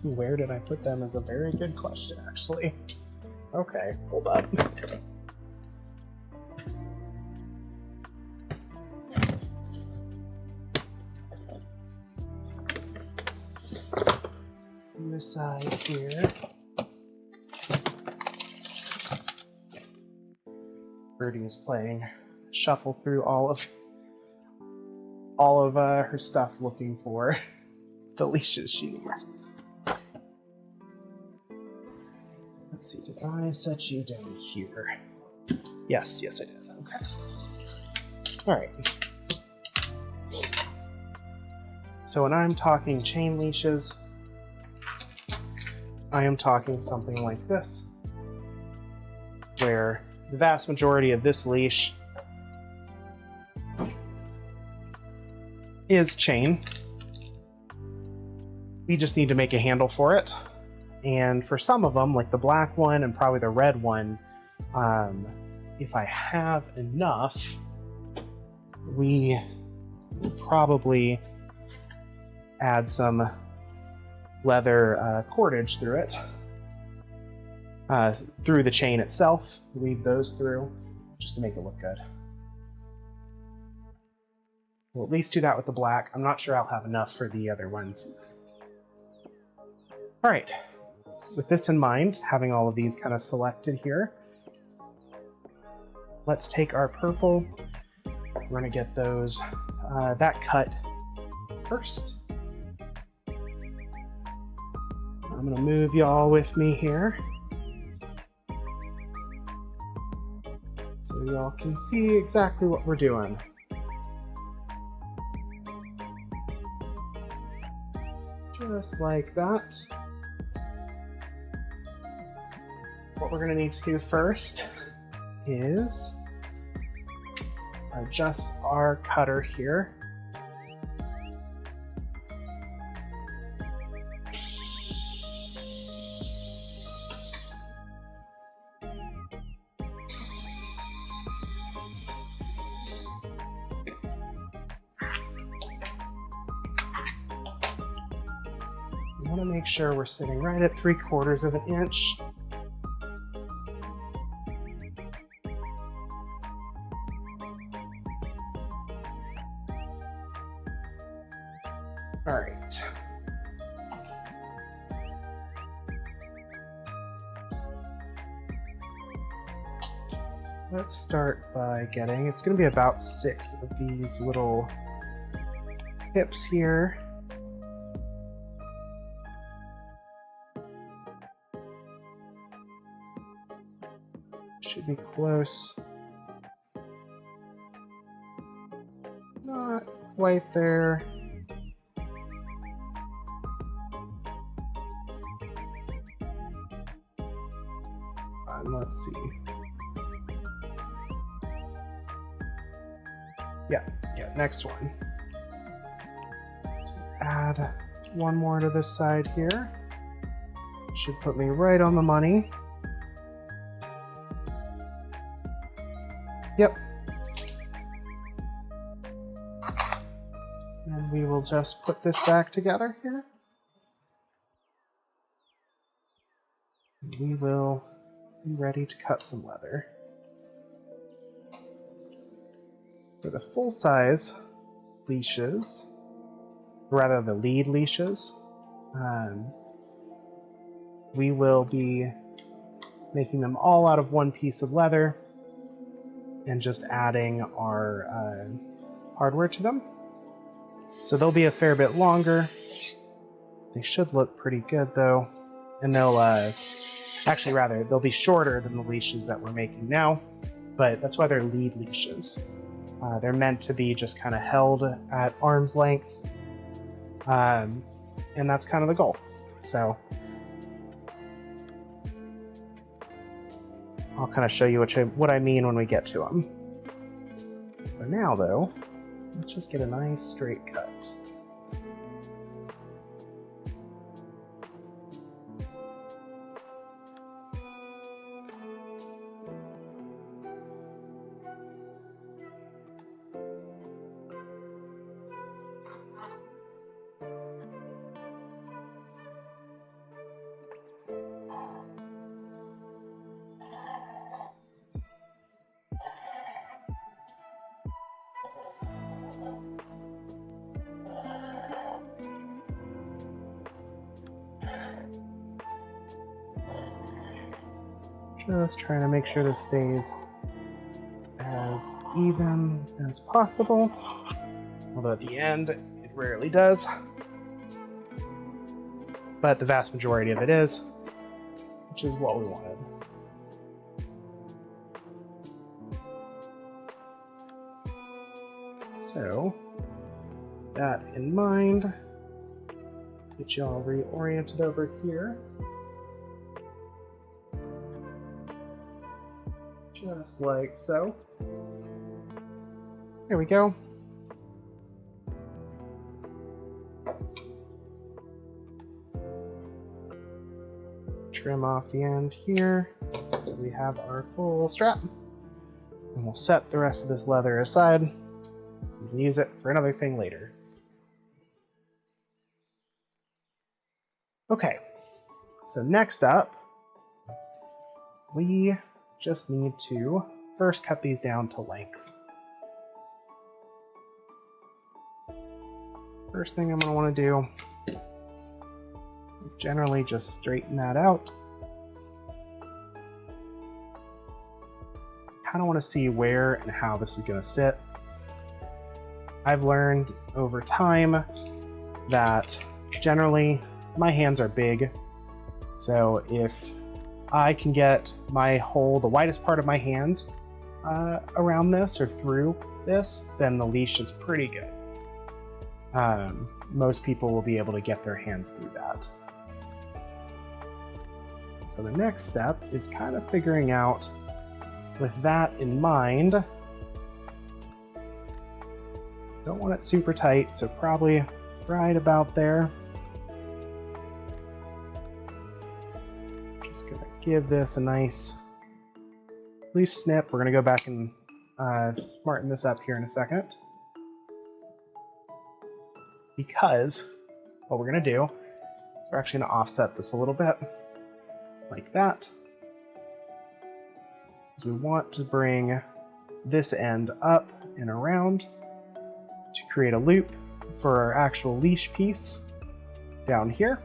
Where did I put them is a very good question, actually. Okay, hold up. On this side here. Birdie is playing shuffle through all of her stuff looking for the leashes she needs. Let's see, did I set you down here? Yes, I did. Okay. Alright. So when I'm talking chain leashes, I am talking something like this, where the vast majority of this leash is chain. We just need to make a handle for it. And for some of them, like the black one and probably the red one, if I have enough, we will probably add some leather cordage through it, through the chain itself. Weave those through just to make it look good. We'll at least do that with the black. I'm not sure I'll have enough for the other ones. All right. With this in mind, having all of these kind of selected here, let's take our purple. We're going to get those, that cut first. I'm going to move y'all with me here so y'all can see exactly what we're doing. Just like that. What we're going to need to do first is adjust our cutter here. We want to make sure we're sitting right at 3/4 of an inch. All right. Let's start by getting, it's going to be about 6 of these little hips here. be close. Not quite there. Let's see. Yeah, next one. So add one more to this side here. Should put me right on the money. Yep. And we will just put this back together here. We will be ready to cut some leather. For the full-size leashes, rather the lead leashes, we will be making them all out of one piece of leather and just adding our hardware to them. So they'll be a fair bit longer. They should look pretty good though. And they'll, actually rather, they'll be shorter than the leashes that we're making now, but that's why they're lead leashes. They're meant to be just kind of held at arm's length, and that's kind of the goal. So I'll kind of show you what I mean when we get to them. For now, though, let's just get a nice straight cut. Just trying to make sure this stays as even as possible, although at the end it rarely does, but the vast majority of it is, which is what we wanted. So, that in mind, get you all reoriented over here. Just like so. There we go. Trim off the end here so we have our full strap. And we'll set the rest of this leather aside so we can use it for another thing later. Okay, so next up, we just need to first cut these down to length. First thing I'm going to want to do is generally just straighten that out. Kind of want to see where and how this is going to sit. I've learned over time that generally my hands are big, so if I can get the widest part of my hand around this or through this, then the leash is pretty good. Most people will be able to get their hands through that. So the next step is kind of figuring out, with that in mind, don't want it super tight, so probably right about there. Just gonna give this a nice loose snip. We're gonna go back and smarten this up here in a second, because what we're gonna do, we're actually gonna offset this a little bit like that, because we want to bring this end up and around to create a loop for our actual leash piece down here.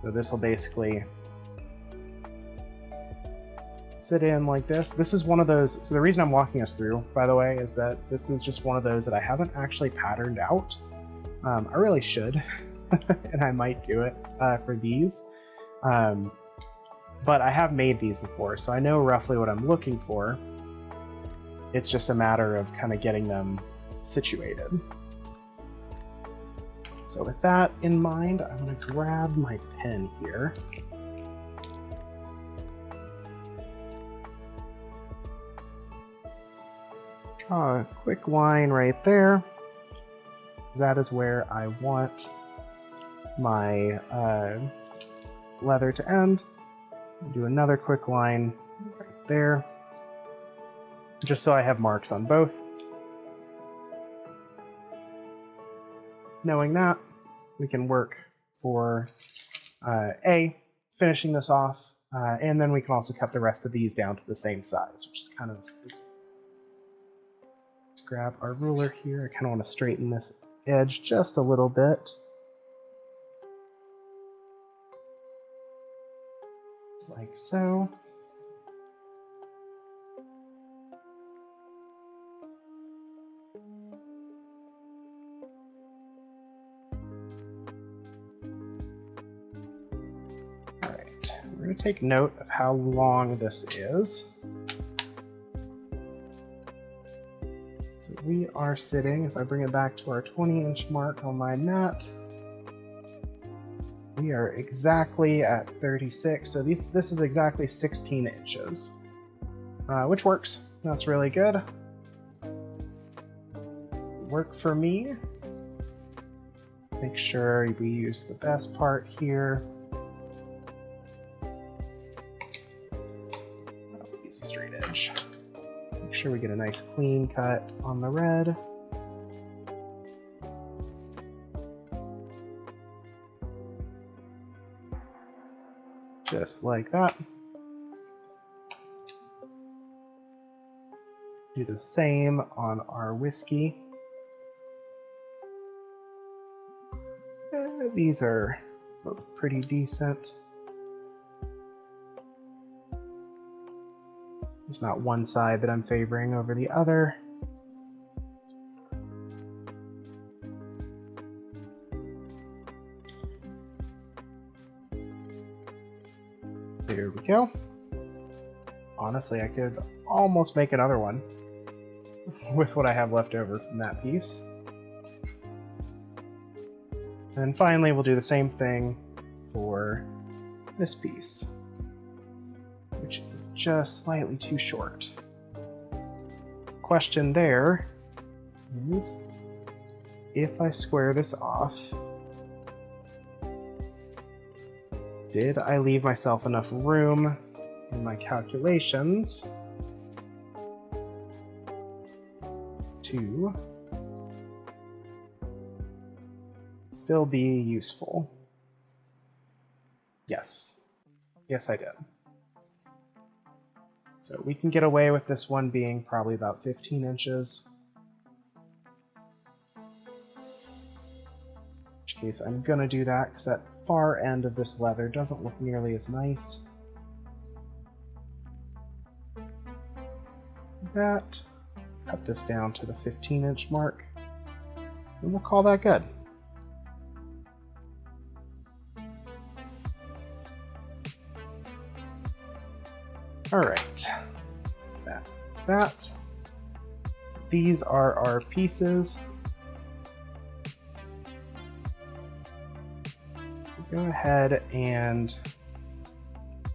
So this will basically sit in like this. This is one of those, so the reason I'm walking us through, by the way, is that this is just one of those that I haven't actually patterned out. I really should, and I might do it for these. but I have made these before, so I know roughly what I'm looking for. It's just a matter of kind of getting them situated. So with that in mind, I'm going to grab my pen here. Draw a quick line right there, because that is where I want my leather to end. Do another quick line right there, just so I have marks on both. Knowing that, we can work for finishing this off, and then we can also cut the rest of these down to the same size, which is kind of... Let's grab our ruler here. I kind of want to straighten this edge just a little bit. Like so. Alright, we're going to take note of how long this is. So we are sitting, if I bring it back to our 20-inch mark on my mat, we are exactly at 36, so this is exactly 16 inches, which works. That's really good. Work for me. Make sure we use the best part here. I'll use the straight edge. Make sure we get a nice clean cut on the red. Just like that. Do the same on our whiskey. These are both pretty decent. There's not one side that I'm favoring over the other. There we go. Honestly, I could almost make another one with what I have left over from that piece. And finally, we'll do the same thing for this piece, which is just slightly too short. Question there is, if I square this off, did I leave myself enough room in my calculations to still be useful? Yes. Yes, I did. So we can get away with this one being probably about 15 inches. In which case I'm gonna do that because that far end of this leather doesn't look nearly as nice. That. Cut this down to the 15-inch mark. And we'll call that good. Alright, that's that. So these are our pieces. Go ahead and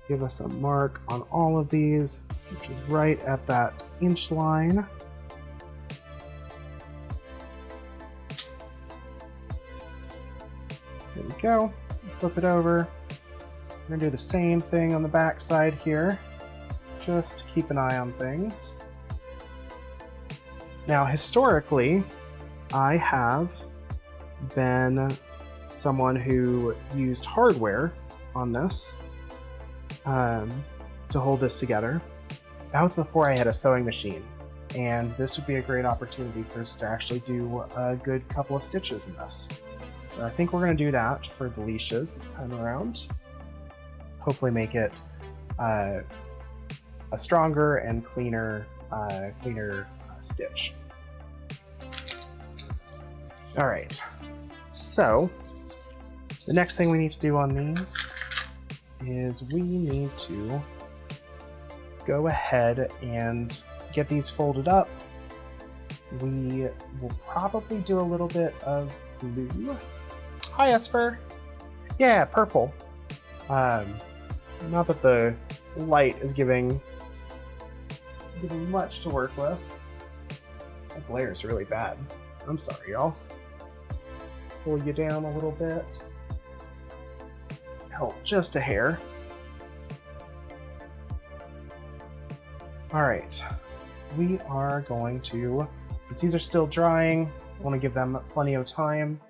give us a mark on all of these, which is right at that inch line. There we go. Flip it over. We're going to do the same thing on the back side here. Just to keep an eye on things. Now, historically, I have been someone who used hardware on this to hold this together. That was before I had a sewing machine, and this would be a great opportunity for us to actually do a good couple of stitches in this. So I think we're going to do that for the leashes this time around. Hopefully make it a stronger and cleaner stitch. All right, so the next thing we need to do on these is we need to go ahead and get these folded up. We will probably do a little bit of blue. Hi, Esper. Yeah, purple. Not that the light is giving much to work with. That glare is really bad. I'm sorry, y'all. Pull you down a little bit. Help just a hair. All right, we are going to, since these are still drying, I want to give them plenty of time.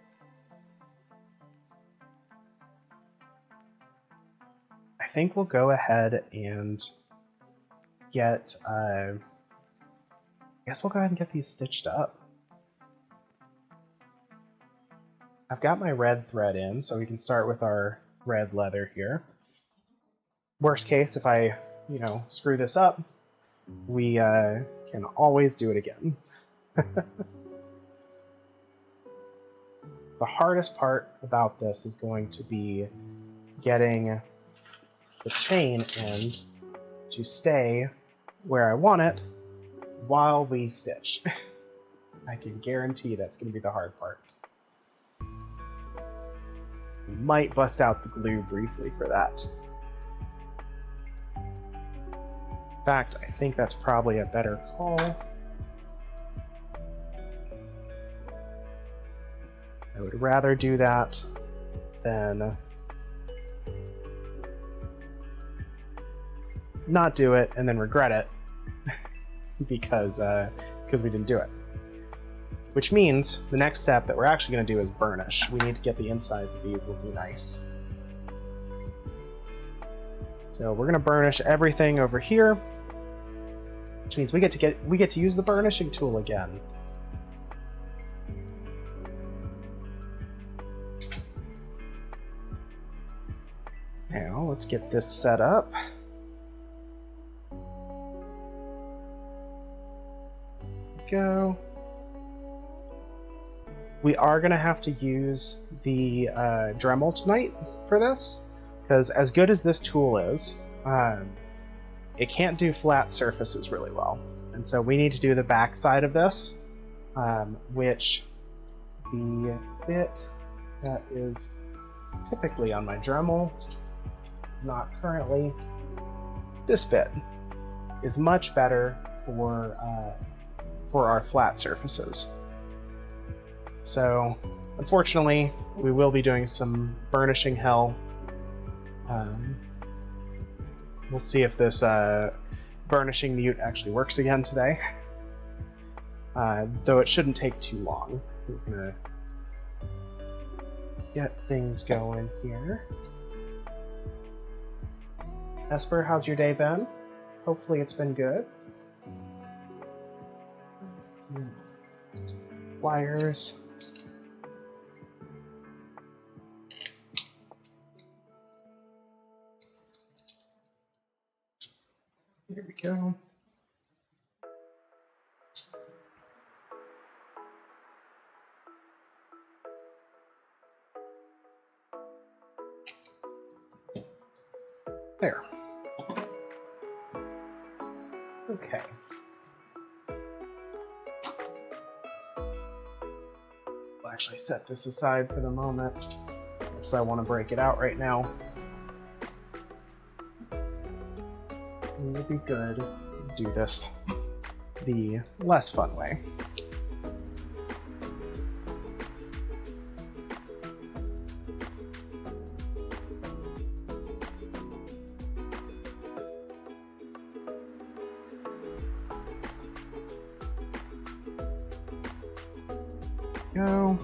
I think we'll go ahead and get, I guess we'll go ahead and get these stitched up. I've got my red thread in, so we can start with our red leather here. Worst case, if I, screw this up, we can always do it again. The hardest part about this is going to be getting the chain end to stay where I want it while we stitch. I can guarantee that's going to be the hard part. We might bust out the glue briefly for that. In fact, I think that's probably a better call. I would rather do that than not do it and then regret it because we didn't do it. Which means the next step that we're actually going to do is burnish. We need to get the insides of these looking nice. So we're going to burnish everything over here, which means we get to use the burnishing tool again. Now let's get this set up. Go. We are going to have to use the Dremel tonight for this, because as good as this tool is, it can't do flat surfaces really well. And so we need to do the back side of this, which the bit that is typically on my Dremel, not currently, this bit is much better for our flat surfaces. So, unfortunately, we will be doing some burnishing hell. We'll see if this burnishing mute actually works again today. Though it shouldn't take too long. We're gonna get things going here. Esper, how's your day been? Hopefully it's been good. Pliers. Here we go. There. Okay. I'll actually set this aside for the moment, because I want to break it out right now. It would be good to do this the less fun way. Go.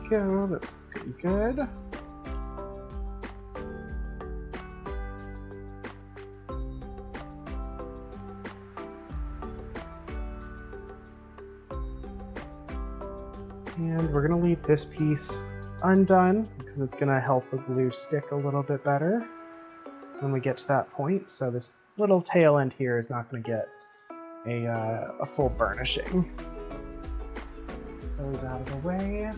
Go, that's pretty good. And we're going to leave this piece undone because it's going to help the glue stick a little bit better when we get to that point. So this little tail end here is not going to get a full burnishing. Those out of the way.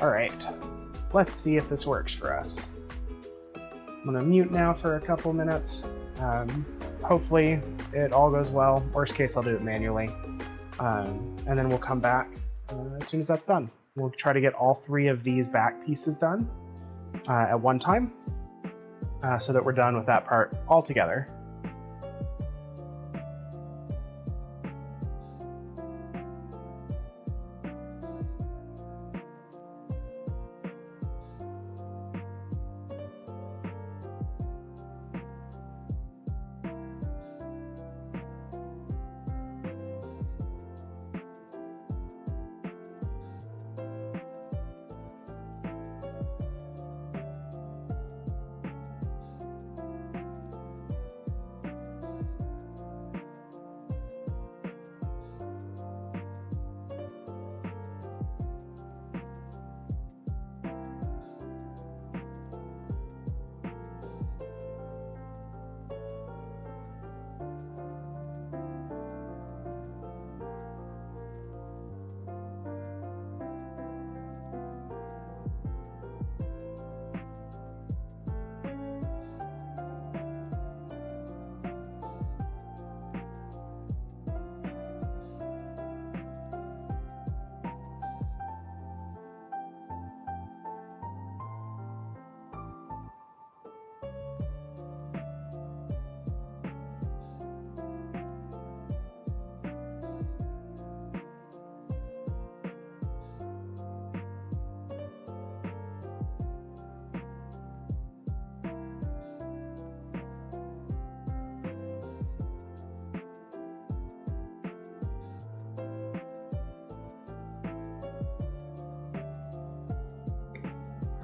All right, let's see if this works for us. I'm going to mute now for a couple minutes. Hopefully it all goes well. Worst case, I'll do it manually. And then we'll come back as soon as that's done. We'll try to get all 3 of these back pieces done at one time so that we're done with that part all together.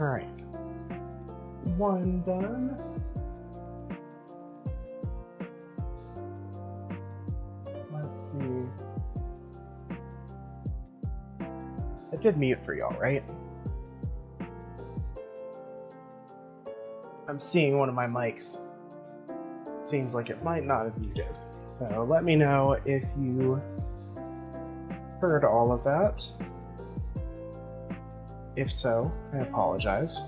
All right, 1 done. Let's see. I did mute for y'all, right? I'm seeing one of my mics. It seems like it might not have muted. So let me know if you heard all of that. If so, I apologize.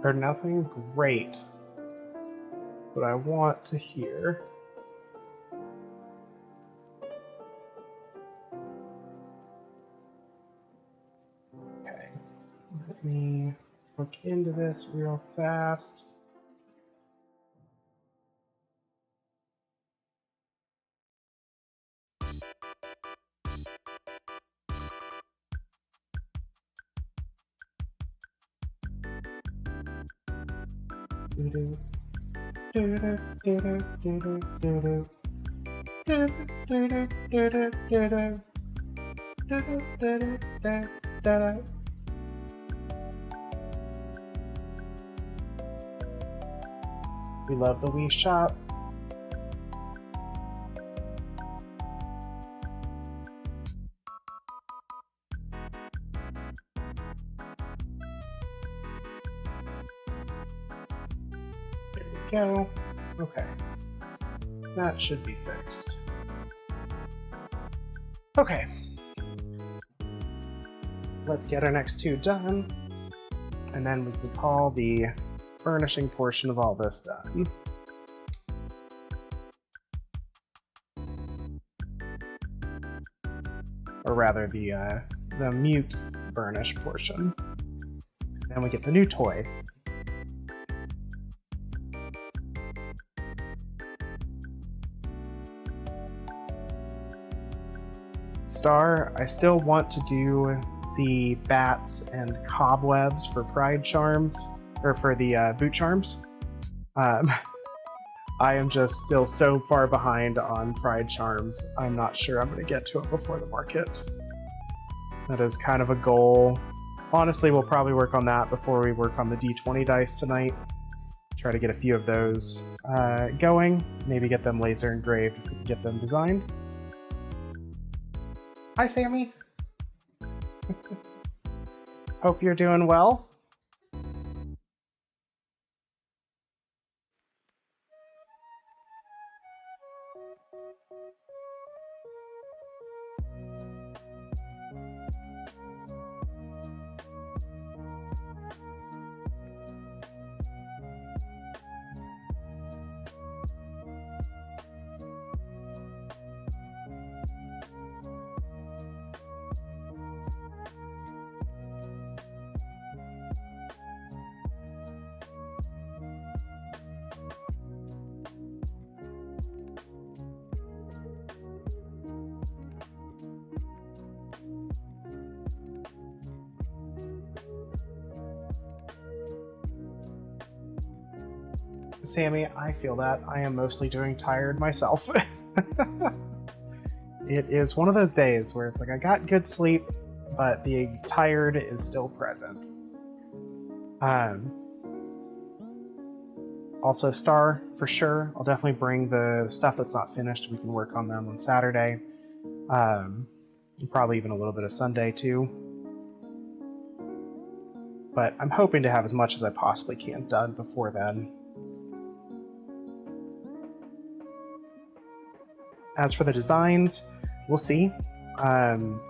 Heard nothing? Great. But I want to hear. Let me look into this real fast. We love the Wii Shop. There we go. Okay. That should be fixed. Okay. Let's get our next 2 done. And then we can call the furnishing portion of all this done. Or rather, the mute burnish portion. Because then we get the new toy. Star, I still want to do the bats and cobwebs for pride charms, or for the boot charms. I am just still so far behind on Pride Charms. I'm not sure I'm going to get to it before the market. That is kind of a goal. Honestly, we'll probably work on that before we work on the D20 dice tonight. Try to get a few of those going. Maybe get them laser engraved if we can get them designed. Hi, Sammy. Hope you're doing well. Sammy, I feel that. I am mostly doing tired myself. It is one of those days where it's like I got good sleep, but the tired is still present. Also, Star, for sure. I'll definitely bring the stuff that's not finished. We can work on them on Saturday. Probably even a little bit of Sunday, too. But I'm hoping to have as much as I possibly can done before then. As for the designs, we'll see. I'm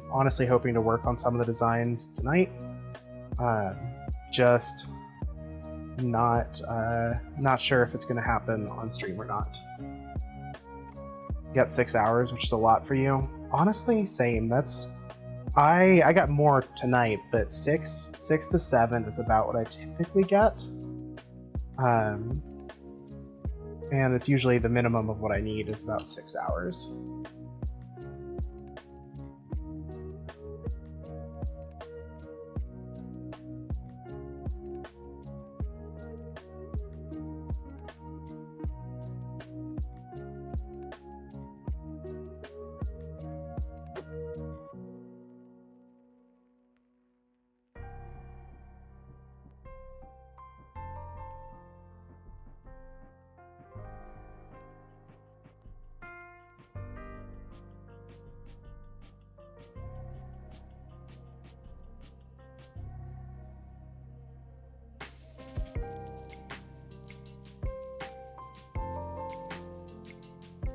honestly hoping to work on some of the designs tonight. Just not sure if it's going to happen on stream or not. You got 6 hours, which is a lot for you. Honestly, same. I got more tonight, but 6 to 7 is about what I typically get. And it's usually the minimum of what I need is about 6 hours.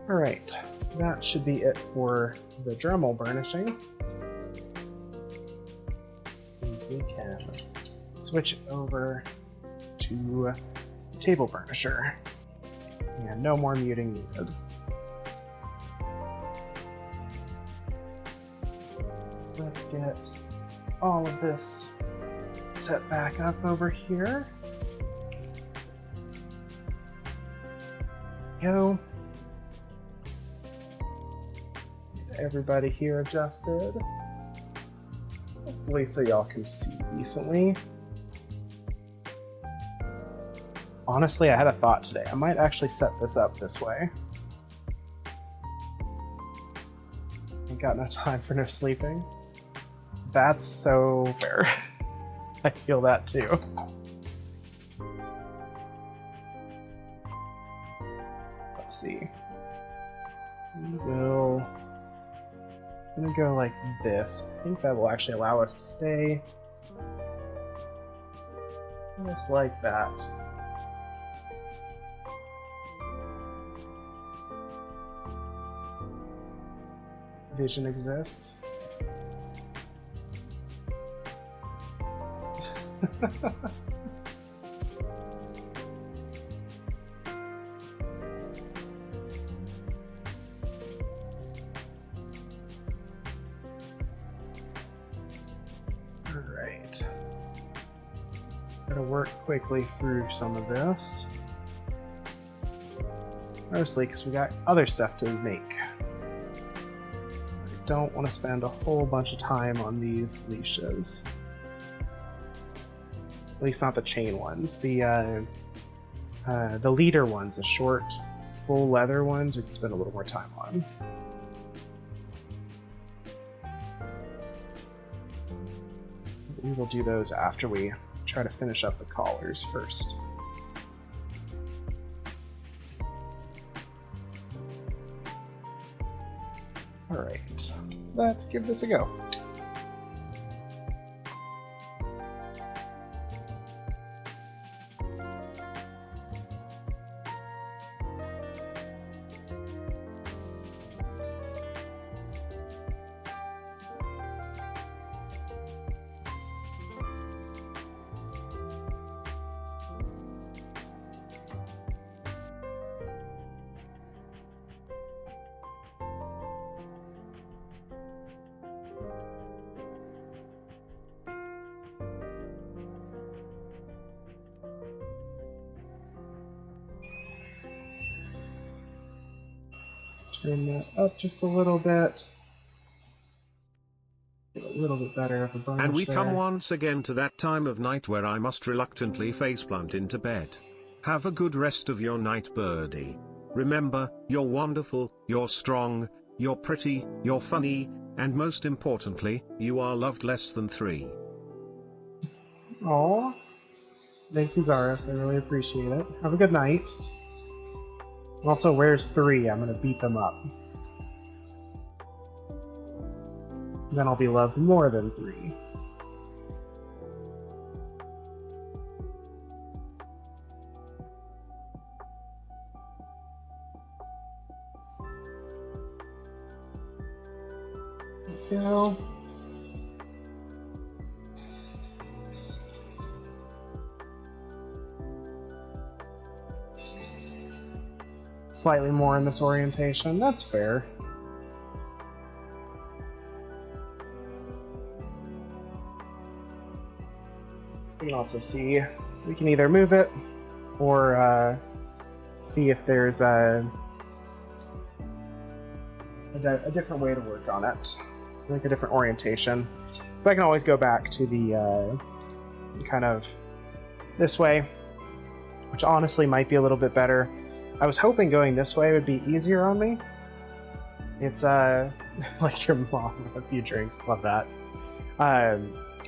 Alright, that should be it for the Dremel burnishing. And we can switch over to the table burnisher. And no more muting needed. Let's get all of this set back up over here. Go. Everybody here adjusted. Hopefully so y'all can see decently. Honestly, I had a thought today. I might actually set this up this way. I've got no time for no sleeping. That's so fair. I feel that too. Let's see. I'm gonna go like this. I think that will actually allow us to stay just like that. Vision exists. Alright. Gotta work quickly through some of this. Mostly because we got other stuff to make. I don't want to spend a whole bunch of time on these leashes. At least not the chain ones. The The leader ones, the short, full leather ones, we can spend a little more time on. We will do those after we try to finish up the collars first. Alright, let's give this a go. Turn that up just a little bit. Get a little bit better of a burnish And we there. come once again to that time of night where I must reluctantly faceplant into bed. Have a good rest of your night, birdie. Remember, you're wonderful, you're strong, you're pretty, you're funny, and most importantly, you are loved less than 3. Aw. Thank you, Zaris. I really appreciate it. Have a good night. Also, where's 3? I'm gonna beat them up. Then I'll be loved more than 3. There we go. Slightly more in this orientation. That's fair. We can also see, we can either move it or see if there's a different way to work on it, like a different orientation. So I can always go back to the kind of this way, which honestly might be a little bit better. I was hoping going this way would be easier on me. It's like your mom, a few drinks, love that.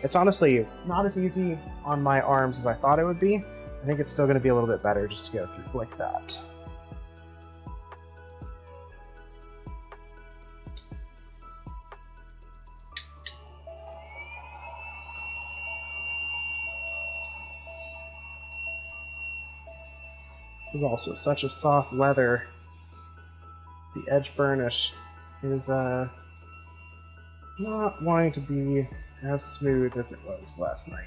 It's honestly not as easy on my arms as I thought it would be. I think it's still going to be a little bit better just to go through like that. This is also such a soft leather. The edge burnish is not wanting to be as smooth as it was last night.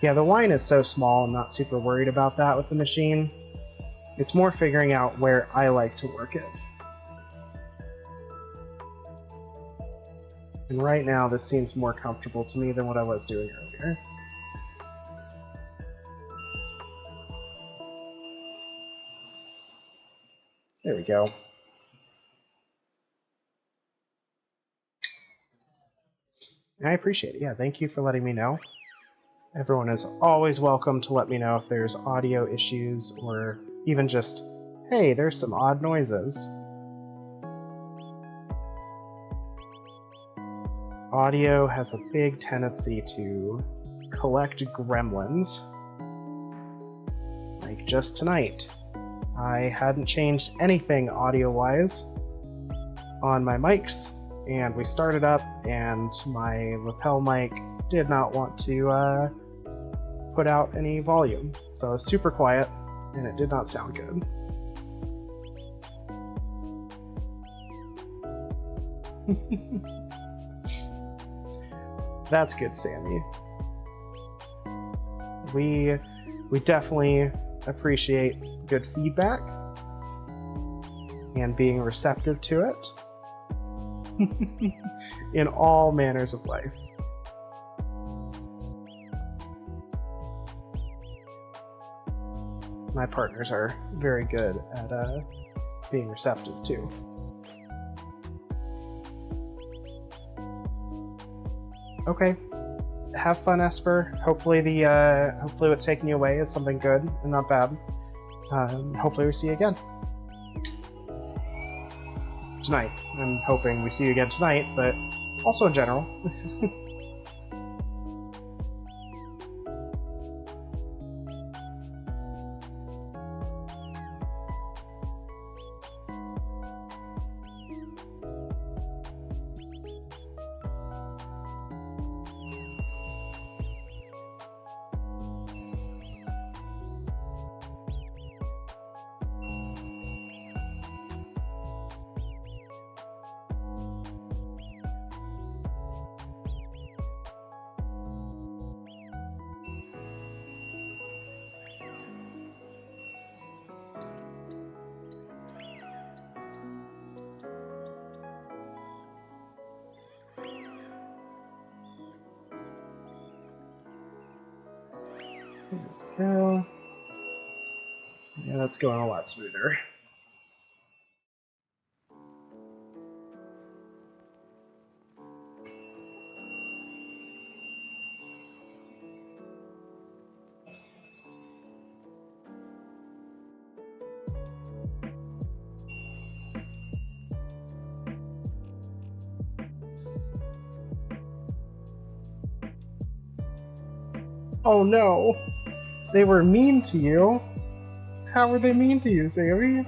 Yeah, the line is so small, I'm not super worried about that with the machine. It's more figuring out where I like to work it. And right now, this seems more comfortable to me than what I was doing earlier. There we go. I appreciate it. Yeah, thank you for letting me know. Everyone is always welcome to let me know if there's audio issues or even just, hey, there's some odd noises. Audio has a big tendency to collect gremlins. Like just tonight. I hadn't changed anything audio-wise on my mics, and we started up, and my lapel mic did not want to put out any volume. So it was super quiet, and it did not sound good. That's good, Sammy. We definitely appreciate good feedback and being receptive to it in all manners of life. My partners are very good at being receptive too. Okay. Have fun, Esper. Hopefully hopefully what's taking you away is something good and not bad. Hopefully we see you again tonight. I'm hoping we see you again tonight, but also in general. So, yeah, that's going a lot smoother. Oh no! They were mean to you? How were they mean to you, Sammy?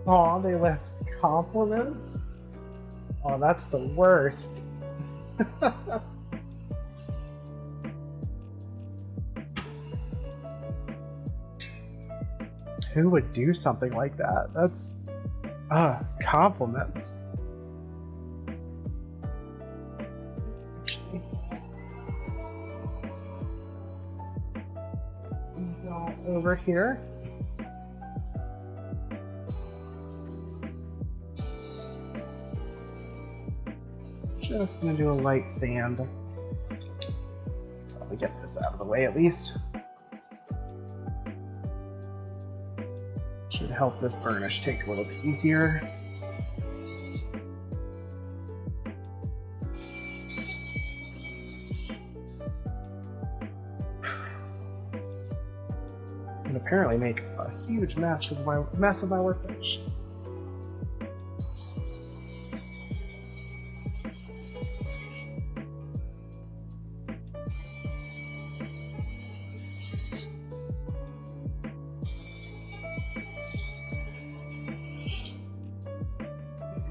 Aw, they left compliments? Oh, that's the worst. Who would do something like that? That's compliments. Go over here. Just gonna do a light sand. Probably get this out of the way at least. Should help this burnish take a little bit easier. And apparently make a huge mess of my workbench.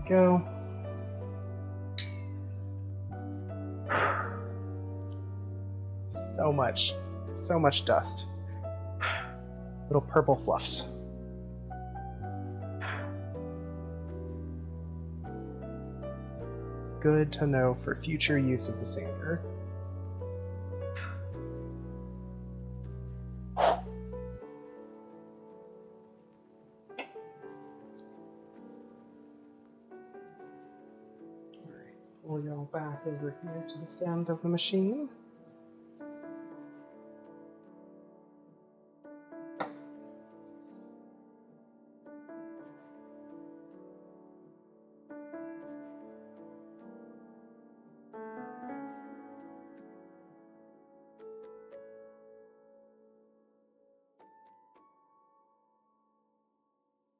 Go. So much dust. Little purple fluffs. Good to know for future use of the sander. We'll go back over here to the sand of the machine.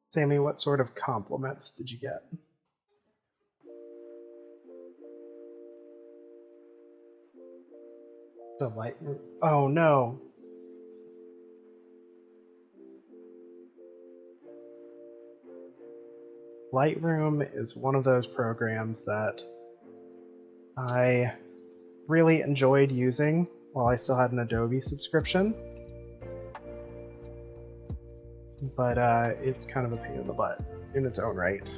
Sammy, what sort of compliments did you get? The light. Oh no. Lightroom is one of those programs that I really enjoyed using while I still had an Adobe subscription. But it's kind of a pain in the butt in its own right.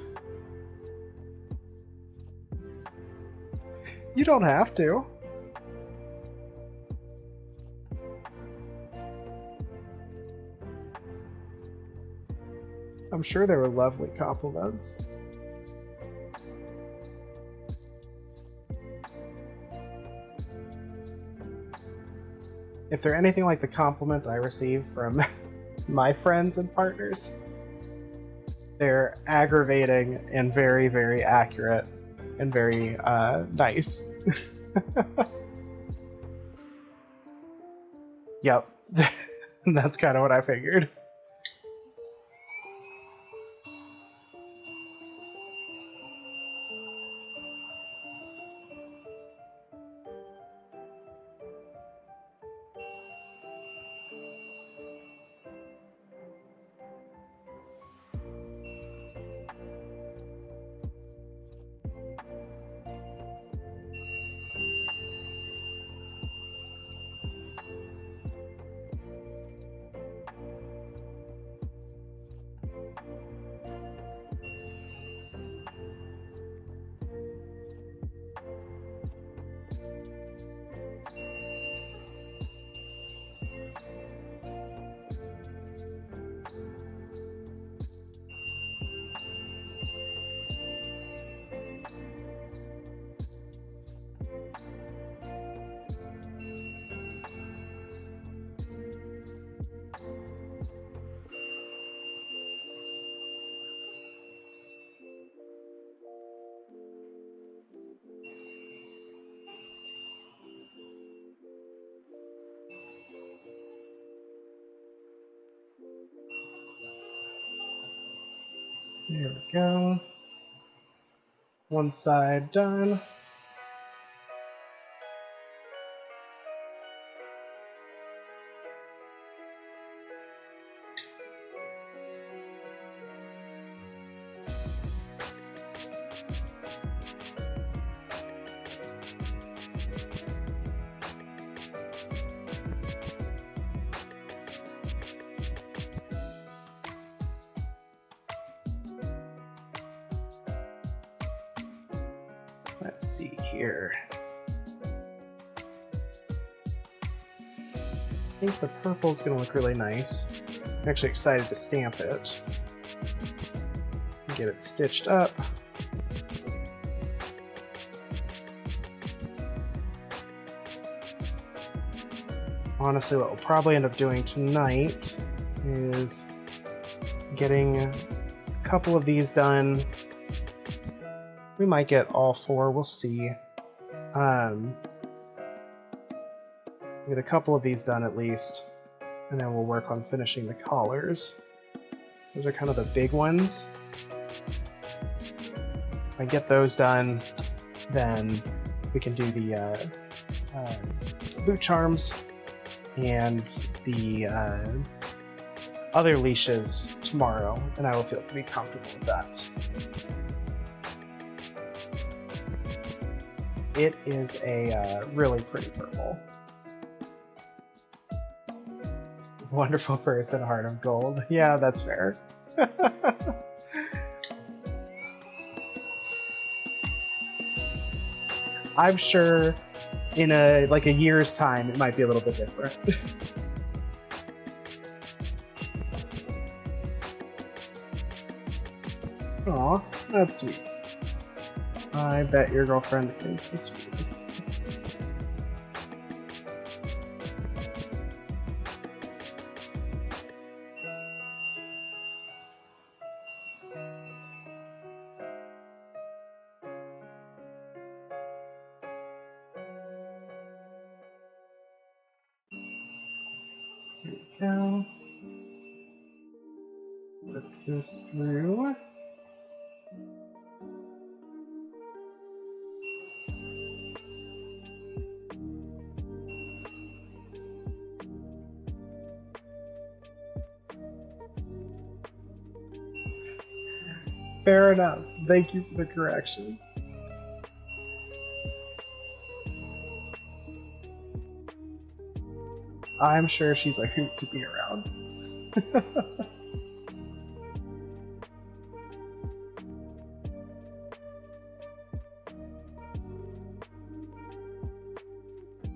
You don't have to. I'm sure they were lovely compliments. if they're anything like the compliments I receive from my friends and partners, they're aggravating and very, very accurate and very nice. Yep. That's kind of what I figured. There we go. One side done. Let's see here. I think the purple's going to look really nice. I'm actually excited to stamp it. Get it stitched up. Honestly, what we'll probably end up doing tonight is getting a couple of these done. We might get all four, we'll see. Get a couple of these done at least, and then we'll work on finishing the collars. Those are kind of the big ones. If I get those done, then we can do the boot charms and the other leashes tomorrow, and I will feel pretty comfortable with that. It is a really pretty purple. Wonderful person, heart of gold. Yeah, that's fair. I'm sure in a year's time it might be a little bit different. Aw, that's sweet. I bet your girlfriend is the sweetest. Here we go. Work this through. Fair enough. Thank you for the correction. I'm sure she's a hoot to be around.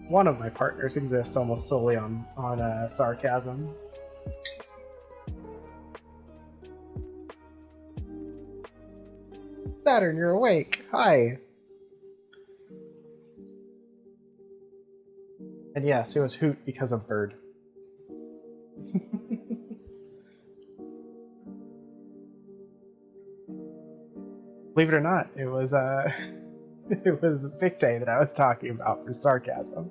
One of my partners exists almost solely on sarcasm. Saturn, you're awake. Hi. I And yes, it was hoot because of bird. Believe it or not, it was it was Vic Day that I was talking about for sarcasm.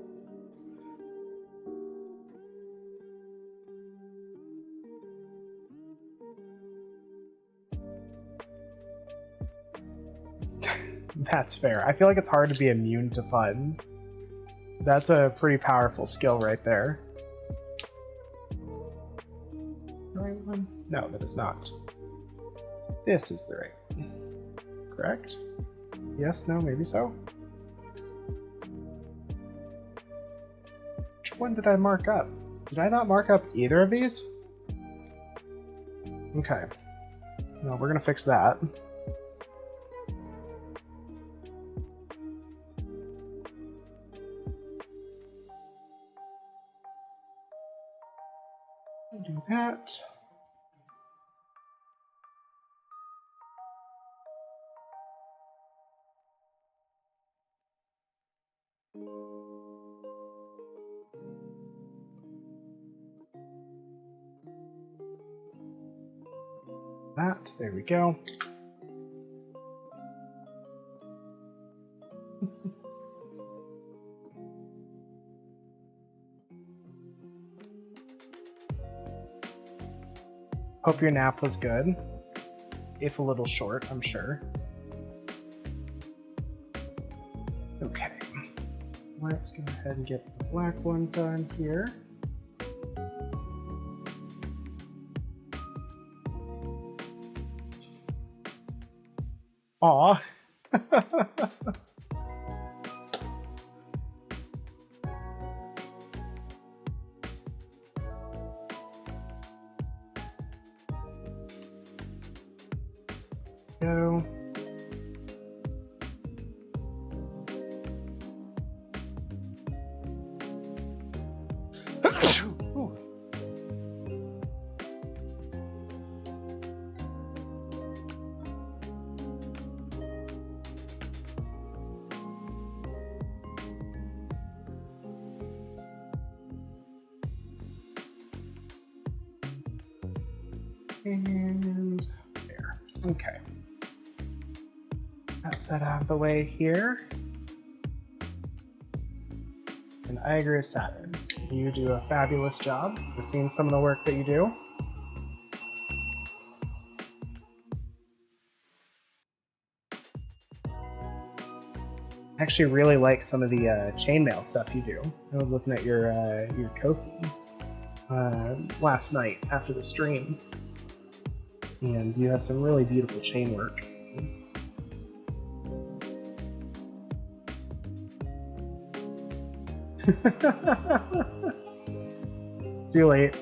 That's fair. I feel like it's hard to be immune to puns. That's a pretty powerful skill right there. The right one? No, that is not. This is the right one. Correct? Yes, no, maybe so. Which one did I mark up? Did I not mark up either of these? Okay. No, we're gonna fix that. Do that. That. There we go. Hope your nap was good. If a little short, I'm sure. Okay. Let's go ahead and get the black one done here. Aw. Go. And there. Okay. That's that out of the way here. And I agree with Saturn. You do a fabulous job. I've seen some of the work that you do. I actually really like some of the chainmail stuff you do. I was looking at your Ko-fi last night after the stream, and you have some really beautiful chain work. Too late.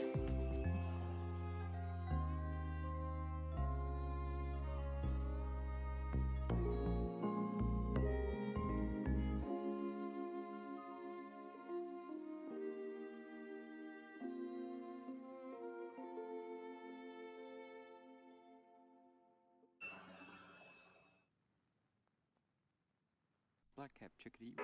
Black cap chickadee.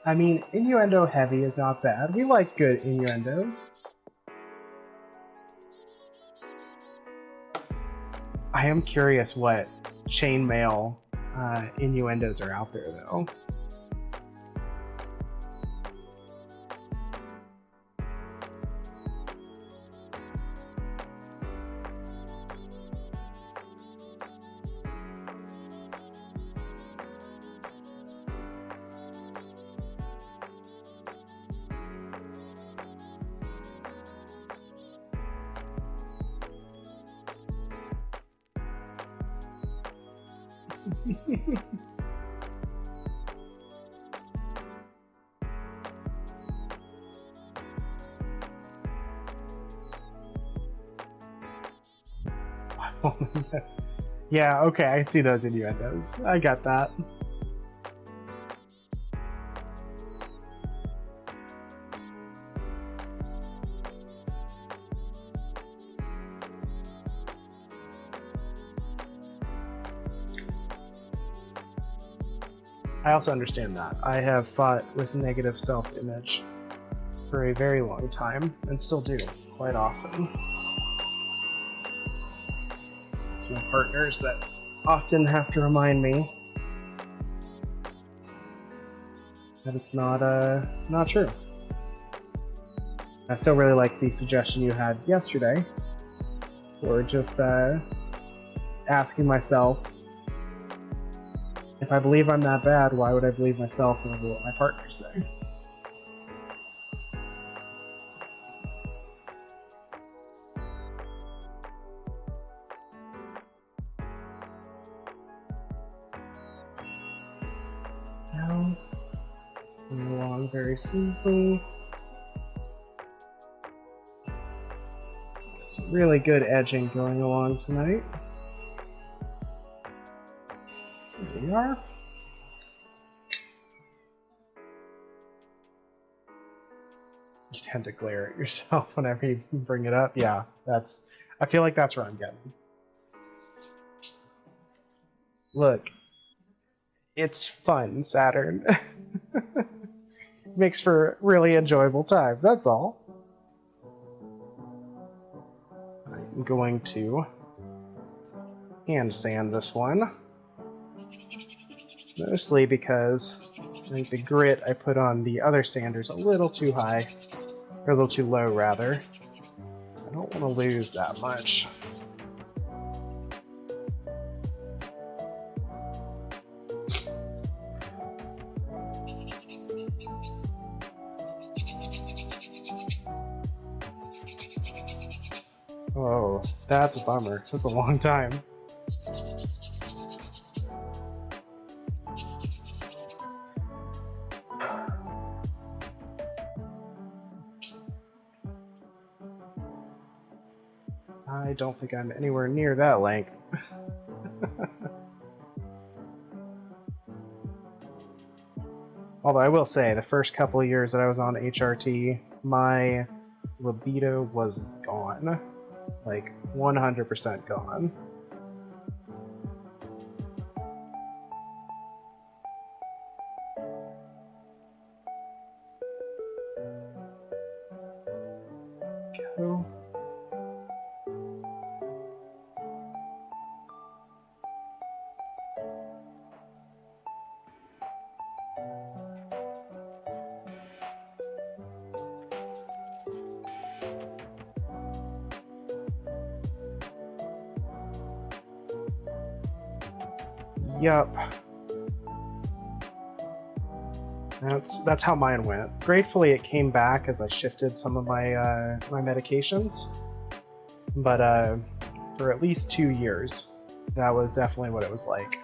I mean, innuendo heavy is not bad. We like good innuendos. I am curious what chainmail innuendos are out there, though. Yeah, okay, I see those innuendos. I got that. I also understand that. I have fought with negative self-image for a very long time, and still do, quite often. It's my partners that often have to remind me that it's not true. I still really like the suggestion you had yesterday, or just asking myself, if I believe I'm that bad, why would I believe myself over what my partners say? Now, moving along very smoothly. Got some really good edging going along tonight. There we are. You tend to glare at yourself whenever you bring it up. Yeah, I feel like that's where I'm getting. Look, it's fun, Saturn. Makes for really enjoyable time, that's all. I'm going to hand sand this one. Mostly because I think the grit I put on the other sander's a little too high. Or a little too low, rather. I don't want to lose that much. Oh, that's a bummer. That's a long time. I don't think I'm anywhere near that length. Although I will say, the first couple of years that I was on HRT, my libido was gone. Like, 100% gone. Go. Yup. That's how mine went. Gratefully, it came back as I shifted some of my my medications, but for at least 2 years, that was definitely what it was like.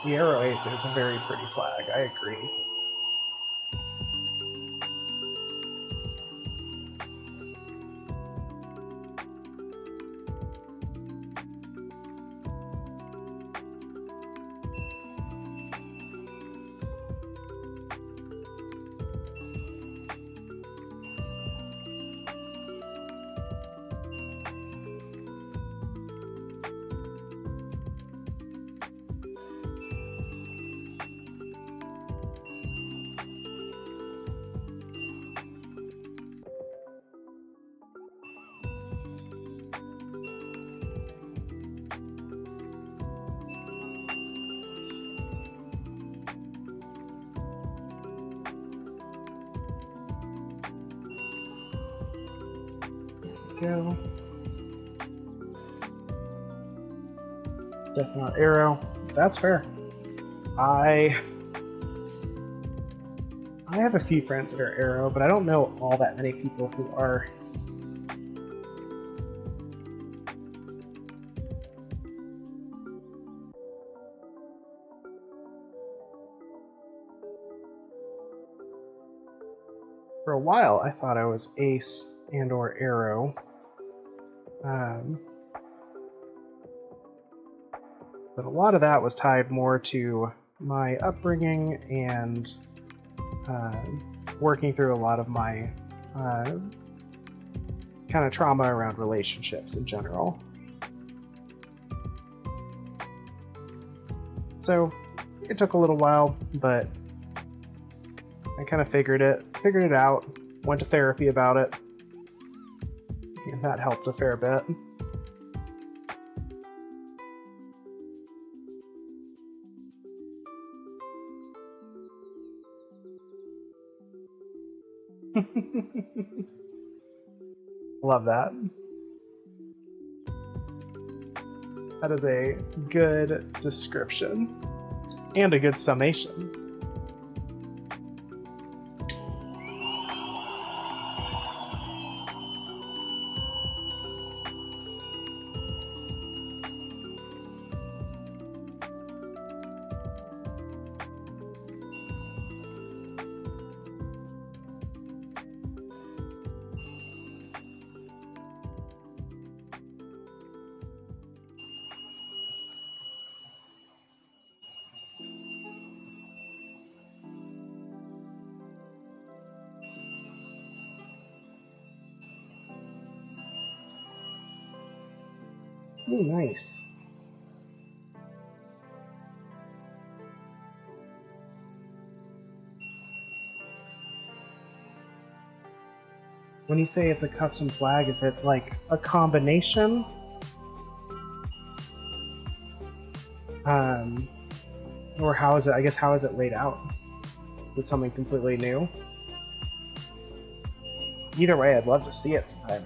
The Arrow Ace is a very pretty flag. I agree. Go. Definitely not Arrow. That's fair. I have a few friends that are Arrow, but I don't know all that many people who are. For a while, I thought I was ace and or arrow. But a lot of that was tied more to my upbringing and working through a lot of my kind of trauma around relationships in general. So it took a little while, but I kind of figured it out, went to therapy about it, and that helped a fair bit. Love that. That is a good description and a good summation. Ooh, nice. When you say it's a custom flag, is it like a combination? Or how is it, I guess, how is it laid out? Is it something completely new? Either way, I'd love to see it sometime.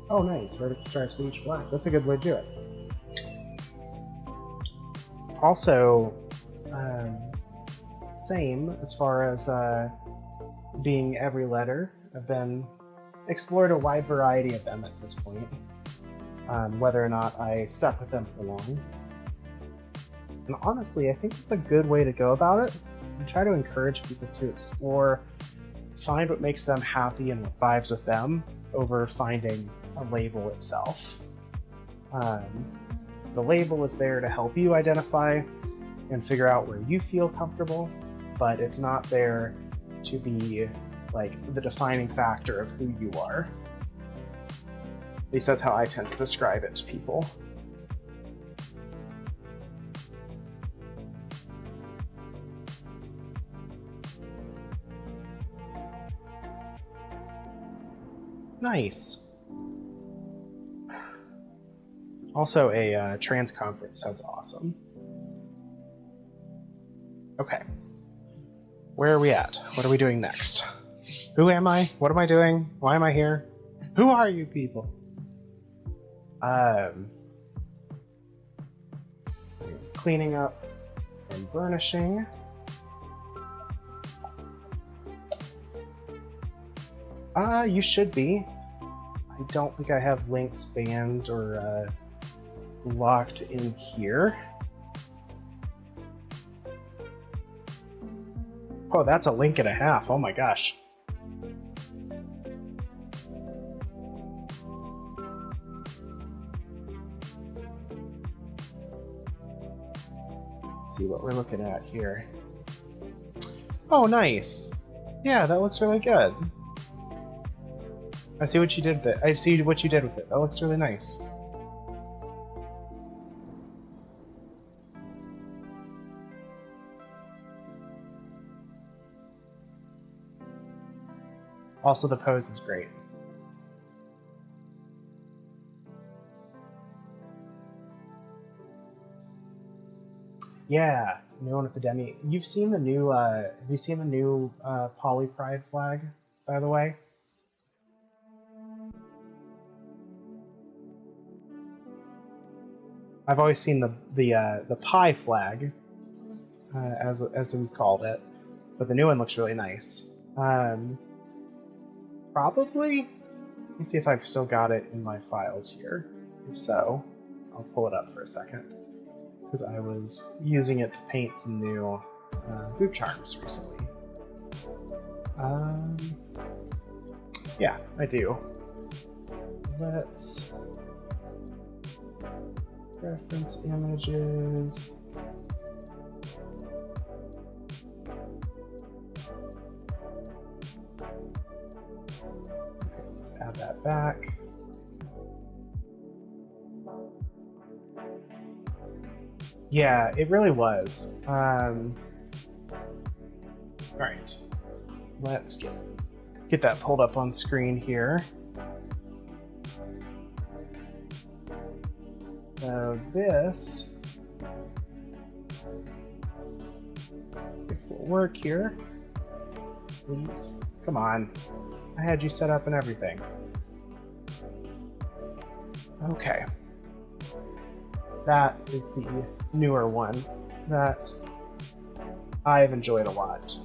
Oh, nice. Vertical stripes to each flag. That's a good way to do it. Also, same as far as being every letter. I've been explored a wide variety of them at this point, whether or not I stuck with them for long. And honestly, I think it's a good way to go about it. I try to encourage people to explore, find what makes them happy and what vibes with them over finding a label itself. The label is there to help you identify and figure out where you feel comfortable, but it's not there to be like the defining factor of who you are. At least that's how I tend to describe it to people. Nice. Also, a trans conference sounds awesome. Okay. Where are we at? What are we doing next? Who am I? What am I doing? Why am I here? Who are you people? Cleaning up and burnishing. You should be. I don't think I have links banned or locked in here. Oh, that's a link and a half. Oh my gosh. Let's see what we're looking at here. Oh, nice. Yeah, that looks really good. I see what you did with it. I see what you did with it. That looks really nice. Also, the pose is great. Yeah, new one with the demi. You've seen the new. Have you seen the new Poly Pride flag? By the way. I've always seen the pie flag, as we called it, but the new one looks really nice. Probably. Let me see if I've still got it in my files here. If so, I'll pull it up for a second because I was using it to paint some new boot charms recently. Yeah, I do. Let's reference images. Okay, let's add that back. Yeah, it really was. All right, let's get that pulled up on screen here. So this, if will work here, please. Come on, I had you set up and everything. Okay, that is the newer one that I've enjoyed a lot.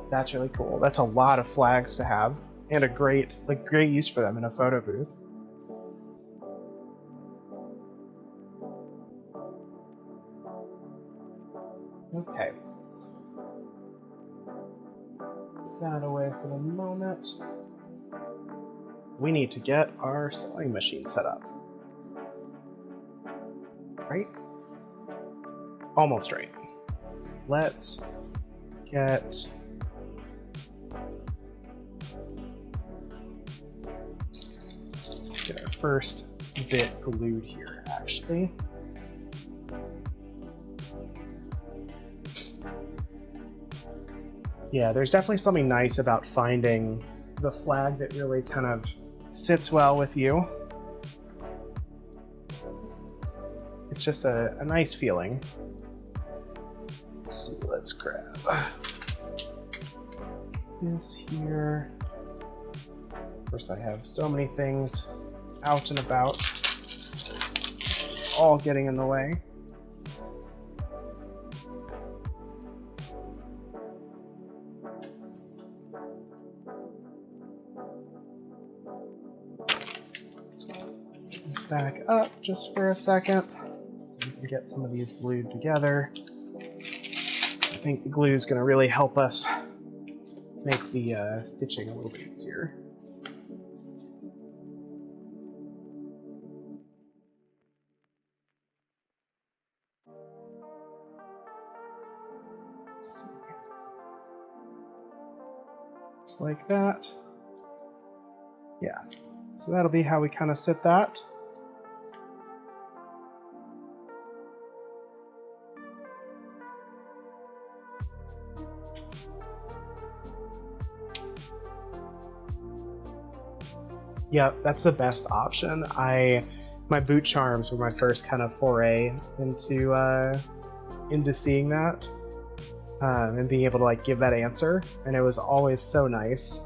That's really cool. That's a lot of flags to have, and a great use for them in a photo booth. Okay. Put that away for the moment. We need to get our sewing machine set up. Right? Almost right. Let's get our first bit glued here, actually. Yeah, there's definitely something nice about finding the flag that really kind of sits well with you. It's just a nice feeling. Let's see, let's grab this here. Of course, I have so many things out and about. It's all getting in the way. Let's back up just for a second so we can get some of these glued together. I think the glue is going to really help us make the stitching a little bit easier. Let's see. Just like that. Yeah. So that'll be how we kind of sit that. Yeah, that's the best option. My boot charms were my first kind of foray into seeing that and being able to like give that answer, and it was always so nice.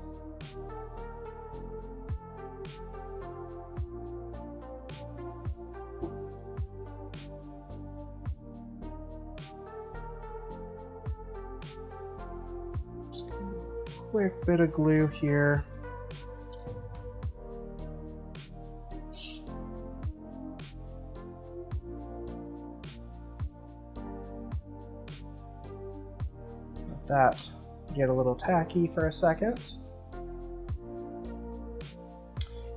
Just a quick bit of glue here. That get a little tacky for a second.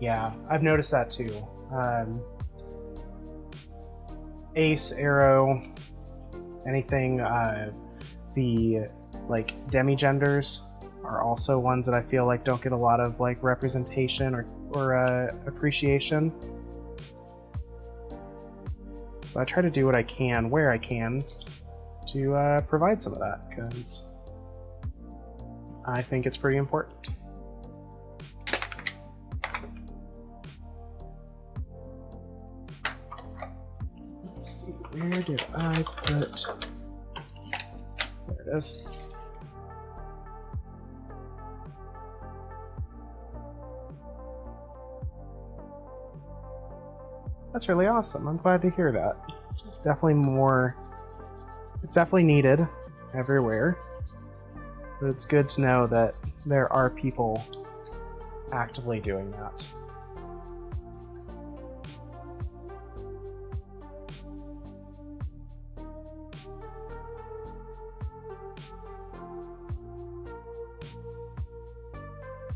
Yeah, I've noticed that too. Ace, arrow, anything, the like demi-genders are also ones that I feel like don't get a lot of like representation or appreciation. So I try to do what I can where I can to provide some of that, because I think it's pretty important. Let's see, where did I put... There it is. That's really awesome. I'm glad to hear that. It's definitely more It's definitely needed everywhere, but it's good to know that there are people actively doing that.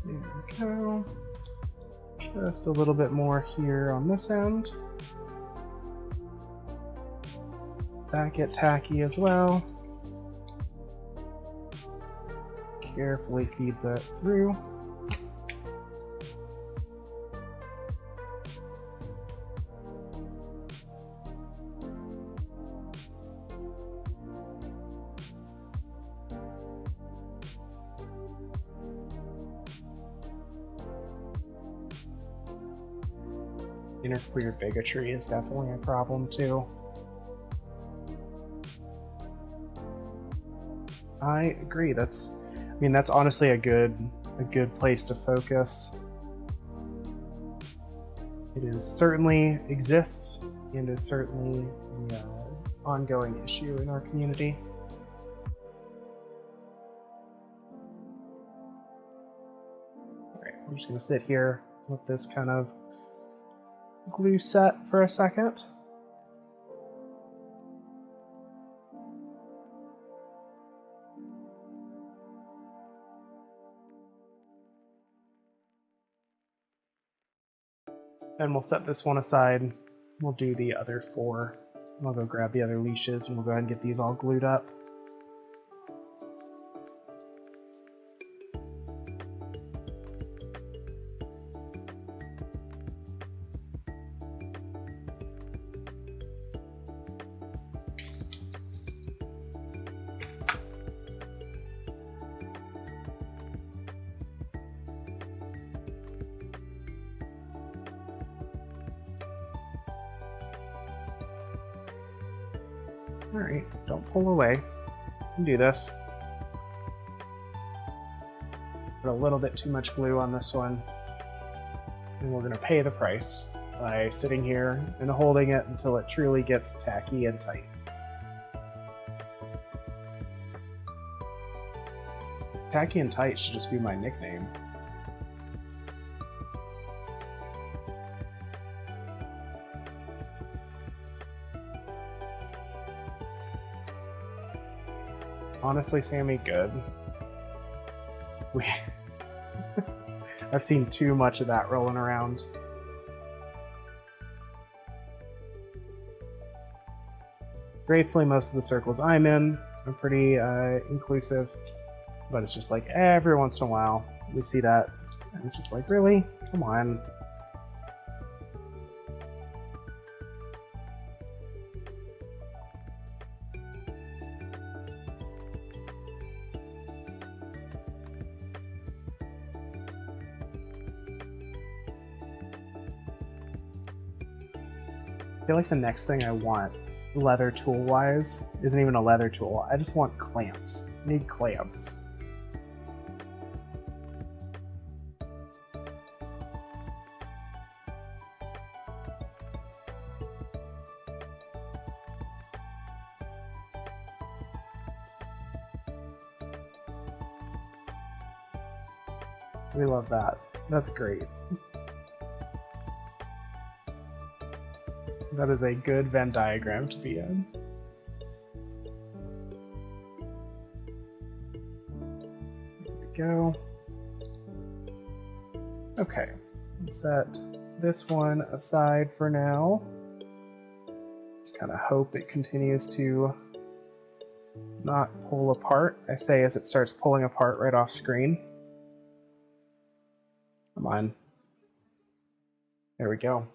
There we go. Just a little bit more here on this end. That get tacky as well. Carefully feed that through. Interqueer bigotry is definitely a problem too. I agree. That's honestly a good place to focus. It is certainly exists and is certainly an ongoing issue in our community. All right, I'm just going to sit here with this kind of glue set for a second. And we'll set this one aside. We'll do the other 4. I'll go grab the other leashes and we'll go ahead and get these all glued up. Alright, don't pull away. You can do this. Put a little bit too much glue on this one. And we're going to pay the price by sitting here and holding it until it truly gets tacky and tight. Tacky and tight should just be my nickname. Honestly, Sammy, good. I've seen too much of that rolling around. Gratefully, most of the circles I'm in are pretty inclusive, but it's just like every once in a while we see that, and it's just like, really? Come on. I feel like the next thing I want, leather tool-wise, isn't even a leather tool. I just want clamps. I need clamps. We love that. That's great. That is a good Venn diagram to be in. There we go. Okay, set this one aside for now. Just kind of hope it continues to not pull apart. I say as it starts pulling apart right off screen. Come on. There we go.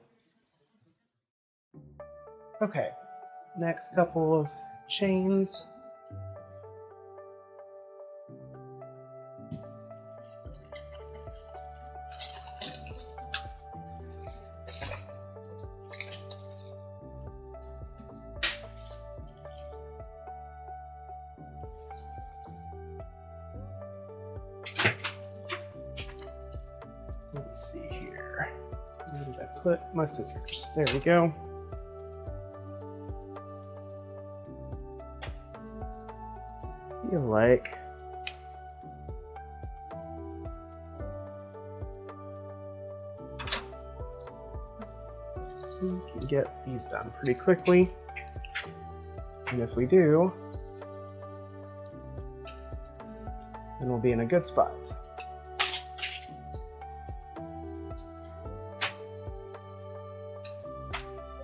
Okay, next couple of chains. Let's see here. Where did I put my scissors? There we go. feel like we can get these done pretty quickly. And if we do, then we'll be in a good spot.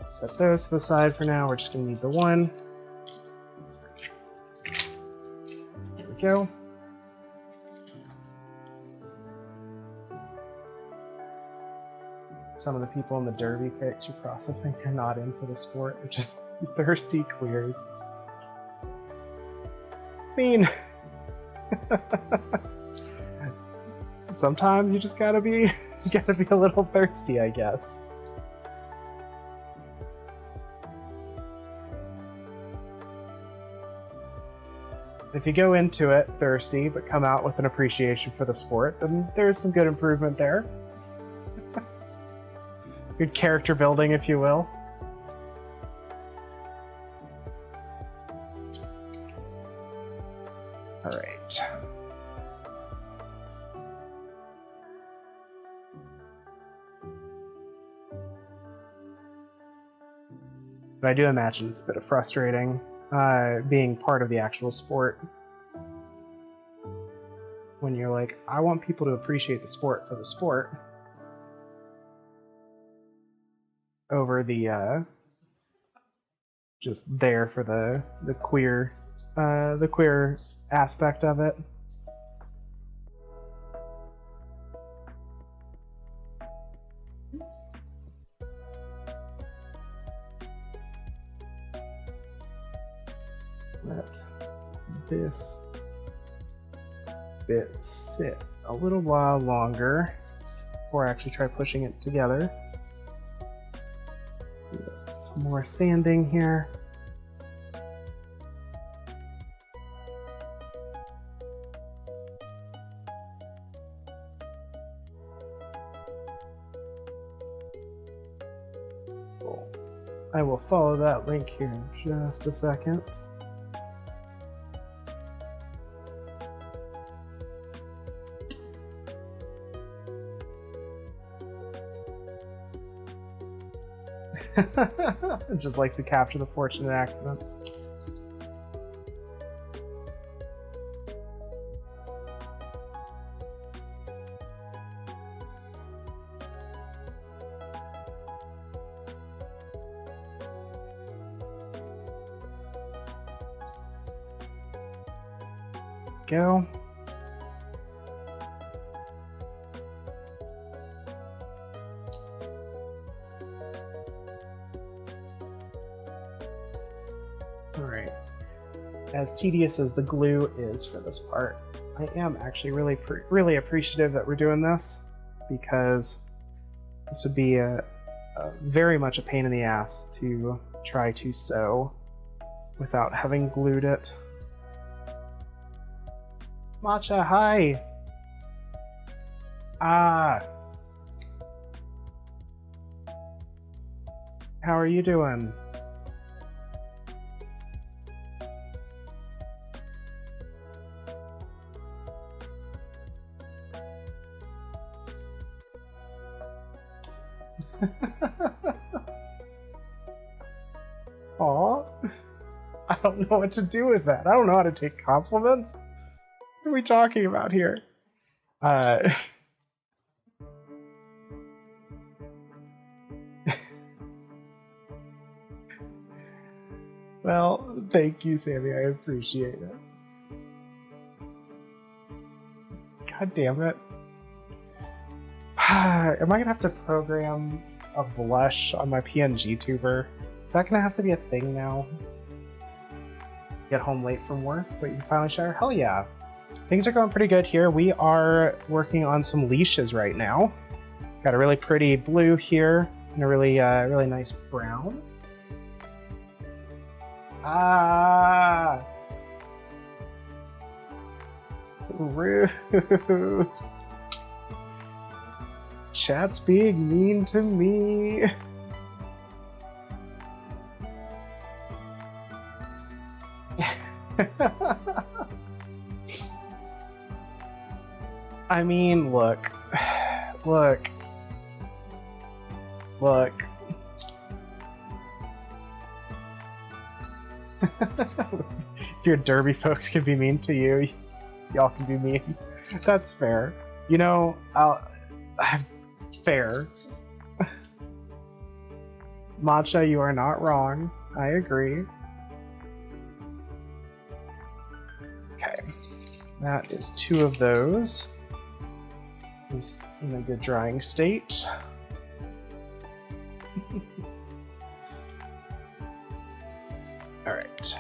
Set those to the side for now. We're just going to need the one. There we go. Some of the people in the derby picture processing are not in for the sport. They're just thirsty queers. I mean, sometimes you just gotta be a little thirsty, I guess. If you go into it thirsty but come out with an appreciation for the sport, then there's some good improvement there. Good character building, if you will. All right. But I do imagine it's a bit of frustrating being part of the actual sport. When you're like, I want people to appreciate the sport for the sport over the just there for the queer aspect of it. Let this bit sit a little while longer before I actually try pushing it together. Some more sanding here. Cool. I will follow that link here in just a second. It just likes to capture the fortunate accidents. Go. Alright. As tedious as the glue is for this part, I am actually really appreciative that we're doing this, because this would be a very much a pain in the ass to try to sew without having glued it. Matcha, hi! Ah! How are you doing? Aw, I don't know what to do with that. I don't know how to take compliments. What are we talking about here? Well, thank you, Sammy. I appreciate it. God damn it. Am I gonna have to program a blush on my PNG tuber? Is that gonna have to be a thing now? Get home late from work, but you can finally shower? Hell yeah. Things are going pretty good here. We are working on some leashes right now. Got a really pretty blue here and a really nice brown. Ah! Rude. Chat's being mean to me. I mean, look. Look. Look. If your derby folks can be mean to you, y'all can be mean. That's fair. You know, fair. Matcha, you are not wrong. I agree. Okay. That is 2 of those. He's in a good drying state. Alright.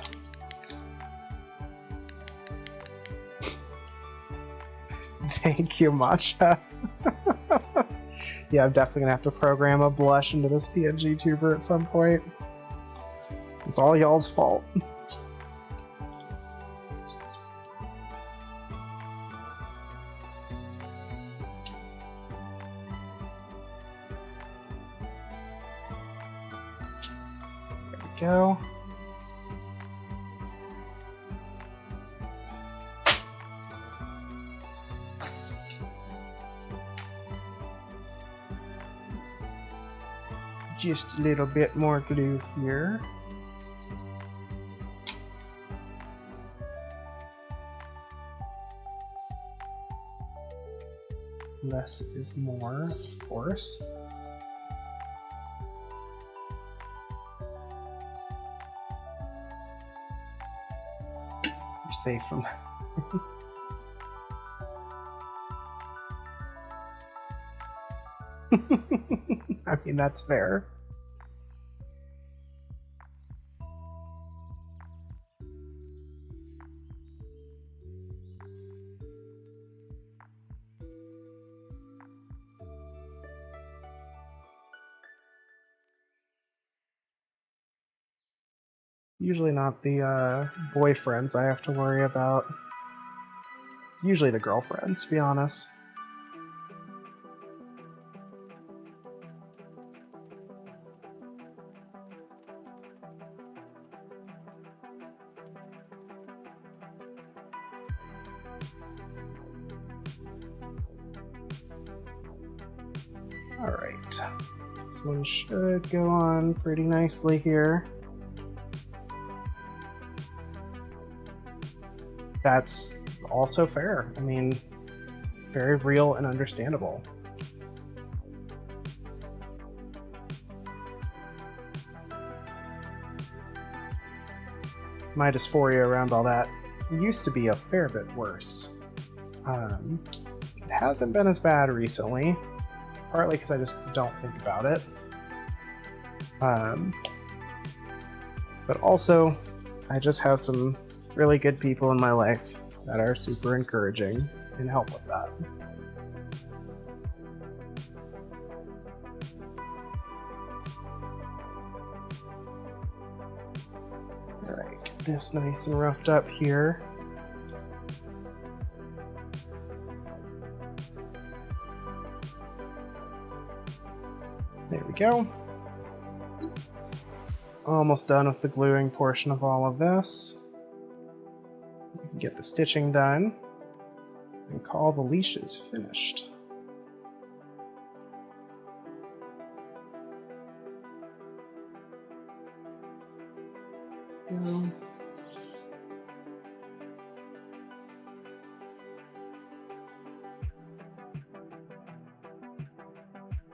Thank you, Matcha. Yeah, I'm definitely gonna have to program a blush into this PNG tuber at some point. It's all y'all's fault. There we go. Just a little bit more glue here. Less is more, of course. You're safe from I mean, that's fair. Usually not the boyfriends I have to worry about. It's usually the girlfriends, to be honest. Alright. This one should go on pretty nicely here. That's also fair. I mean, very real and understandable. My dysphoria around all that used to be a fair bit worse. It hasn't been as bad recently, partly because I just don't think about it. But also, I just have some really good people in my life that are super encouraging and help with that. Alright, get this nice and roughed up here. There we go. Almost done with the gluing portion of all of this. We can get the stitching done and call the leashes finished.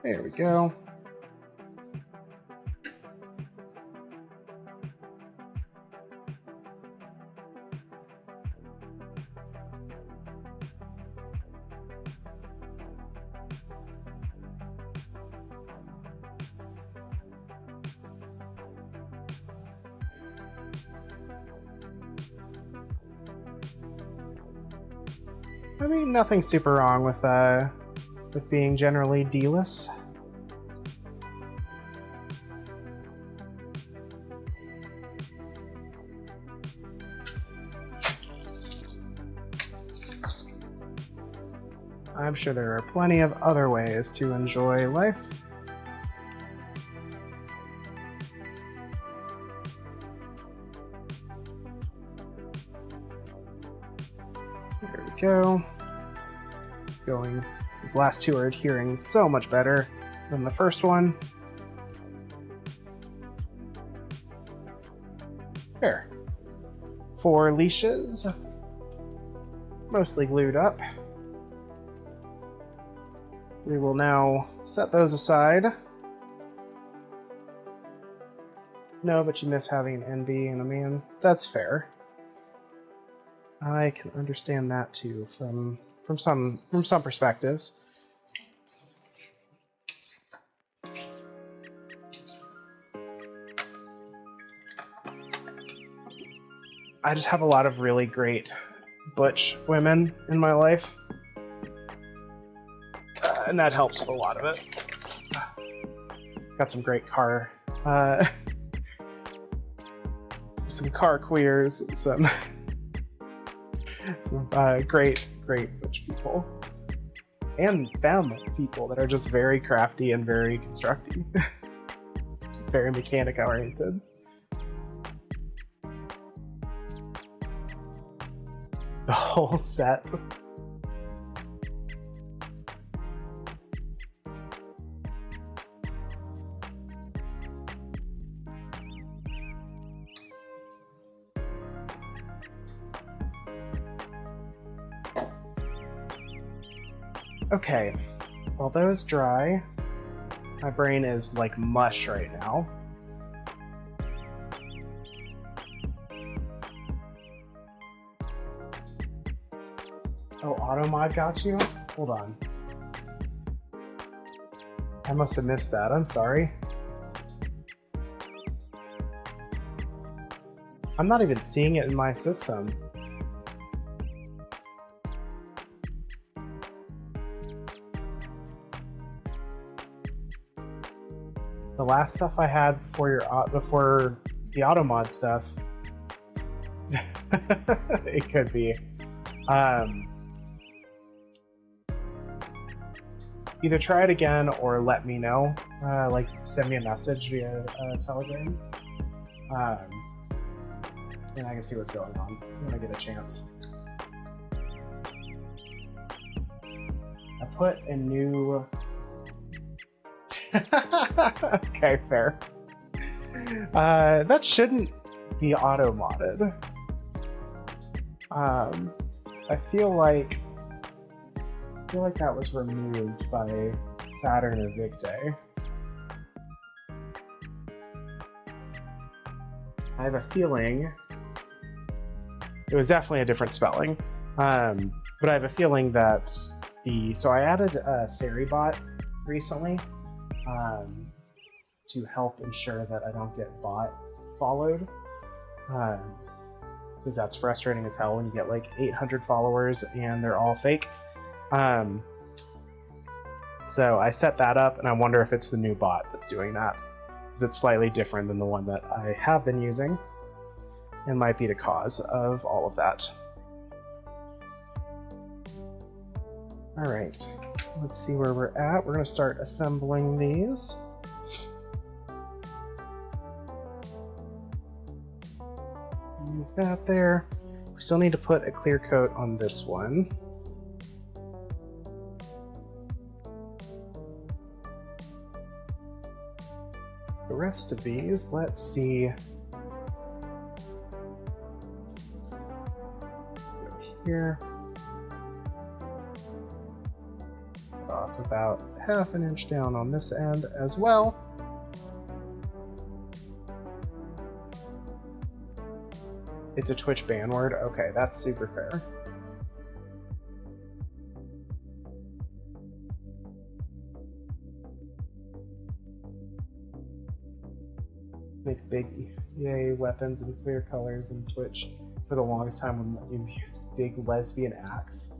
There we go. I mean, nothing super wrong with being generally D-less. I'm sure there are plenty of other ways to enjoy life. There we go. going. These last two are adhering so much better than the first one. There. 4 leashes, mostly glued up. We will now set those aside. No, but you miss having an NB and a man. That's fair. I can understand that too from some perspectives. I just have a lot of really great butch women in my life, and that helps with a lot of it. Got some great some car queers, some great butch people, and femme people that are just very crafty and very constructive, very mechanic oriented. The whole set. Okay, while those dry, my brain is like mush right now. Oh, Automod got you? Hold on. I must have missed that. I'm sorry. I'm not even seeing it in my system. The last stuff I had before the Automod stuff, it could be. Either try it again or let me know. Like send me a message via Telegram, and I can see what's going on when I get a chance. I put a new. Okay, fair. That shouldn't be auto-modded. I feel like that was removed by Saturn or Vicday. I have a feeling it was definitely a different spelling, but I have a feeling that so I added a Seribot recently to help ensure that I don't get bot followed, because that's frustrating as hell when you get like 800 followers and they're all fake. So I set that up, and I wonder if it's the new bot that's doing that, because it's slightly different than the one that I have been using, and might be the cause of all of that. All right, let's see where we're at. We're going to start assembling these. Move that there. We still need to put a clear coat on this one. The rest of these, let's see. Go here. Off about half an inch down on this end as well. It's a Twitch ban word? Okay, that's super fair. Make big yay weapons and clear colors in Twitch for the longest time when you use big lesbian axe.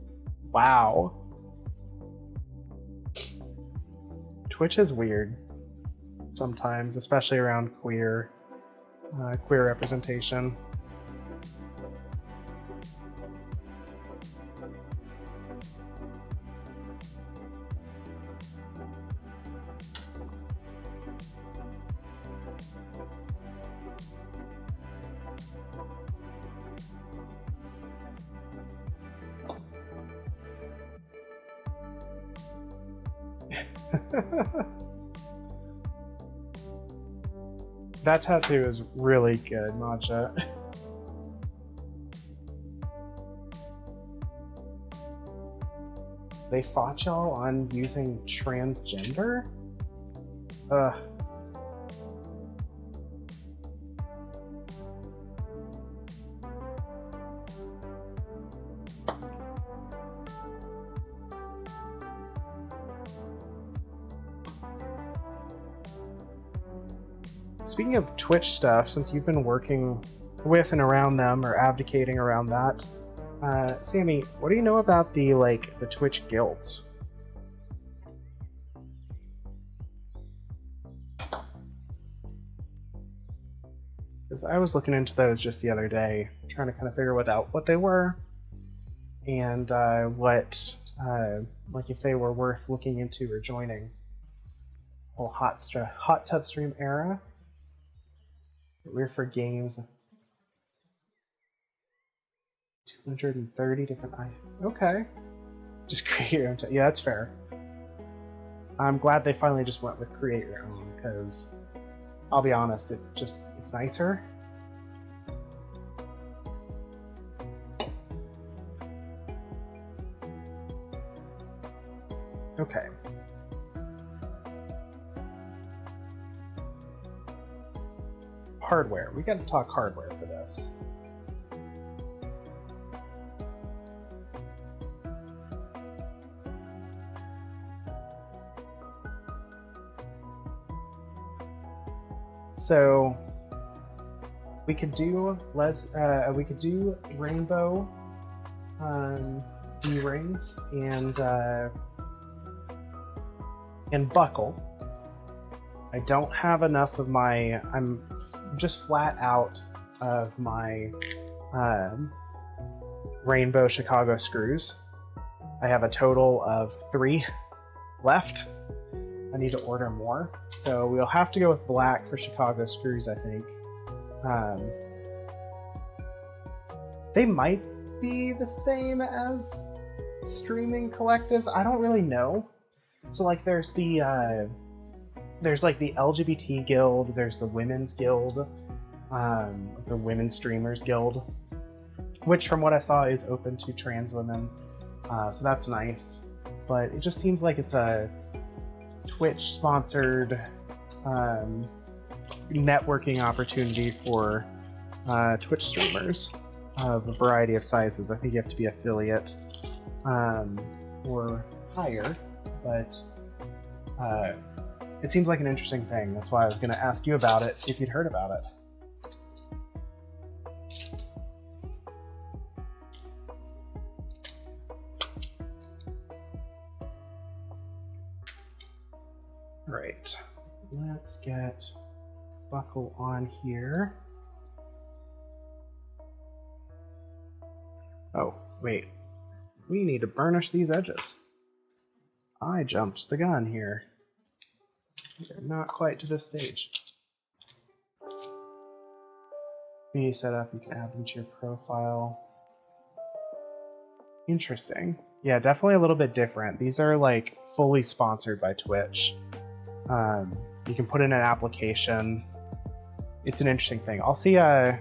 Wow. Twitch is weird sometimes, especially around queer representation. That tattoo is really good, Matcha. They fought y'all on using transgender? Ugh. Speaking of Twitch stuff, since you've been working with and around them or advocating around that, Sammy, what do you know about the Twitch guilds? Because I was looking into those just the other day, trying to kind of figure out what they were, and if they were worth looking into or joining. Whole hot tub stream era. We're for games. 230 different okay. Just create your own. Yeah, that's fair. I'm glad they finally just went with create your own, because I'll be honest, it's nicer. Okay. Hardware. We got to talk hardware for this. So we could do rainbow D-rings and buckle. I don't have enough of my. I'm just flat out of my rainbow Chicago screws. I have a total of 3 left. I need to order more, so we'll have to go with black for Chicago screws, I think. They might be the same as streaming collectives. I don't really know. So there's the LGBT guild, there's the women's guild, the women streamers guild, which from what I saw is open to trans women. So that's nice, but it just seems like it's a Twitch-sponsored networking opportunity for Twitch streamers of a variety of sizes. I think you have to be affiliate or higher, but it seems like an interesting thing. That's why I was going to ask you about it, see if you'd heard about it. Right, let's get buckle on here. Oh, wait. We need to burnish these edges. I jumped the gun here. We're not quite to this stage. When you set up, you can add them to your profile. Interesting. Yeah, definitely a little bit different. These are fully sponsored by Twitch. You can put in an application. It's an interesting thing. I'll see. Oh,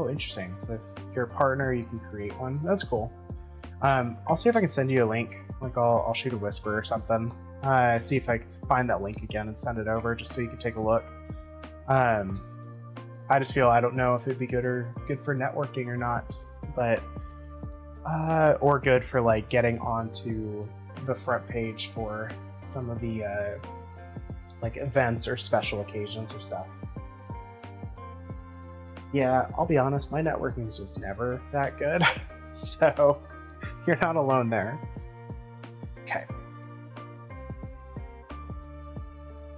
interesting. So if you're a partner, you can create one. That's cool. I'll see if I can send you a link. I'll shoot a whisper or something. See if I can find that link again and send it over just so you can take a look. I just feel I don't know if it'd be good for networking or not, but or good for getting onto the front page for some of the events or special occasions or stuff. Yeah, I'll be honest, my networking is just never that good, so you're not alone there. Okay.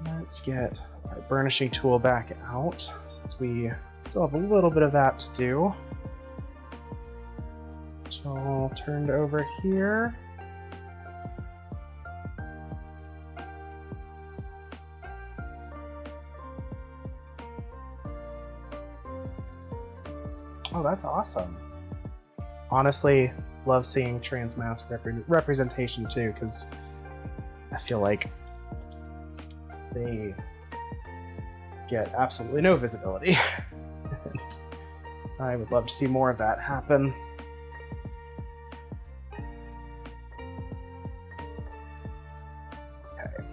Let's get our burnishing tool back out, since we still have a little bit of that to do. It's all turned over here. Oh, that's awesome. Honestly, love seeing trans mask representation too, because I feel like they get absolutely no visibility. And I would love to see more of that happen. Okay.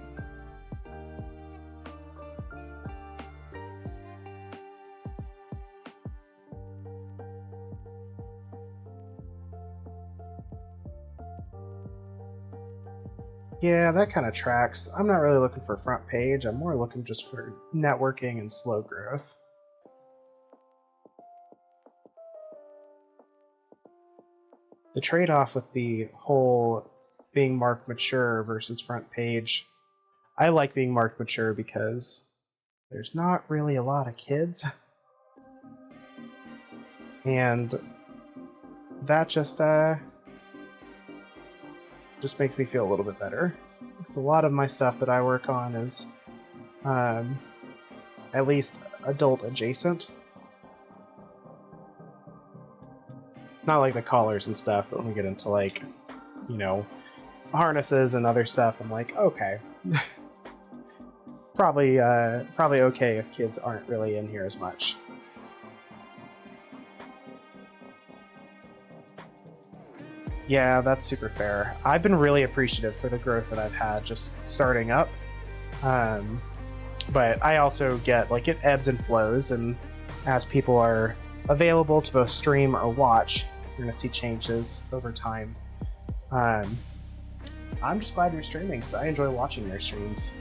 Yeah, that kind of tracks. I'm not really looking for front page. I'm more looking just for networking and slow growth. The trade-off with the whole being marked mature versus front page, I like being marked mature because there's not really a lot of kids, and that just makes me feel a little bit better, because a lot of my stuff that I work on is at least adult adjacent. Not like the collars and stuff, but when we get into, like, you know, harnesses and other stuff, I'm like, okay. probably okay if kids aren't really in here as much. Yeah, that's super fair. I've been really appreciative for the growth that I've had just starting up. But I also get, like, it ebbs and flows, and as people are available to both stream or watch, you're going to see changes over time. I'm just glad you're streaming, because I enjoy watching your streams.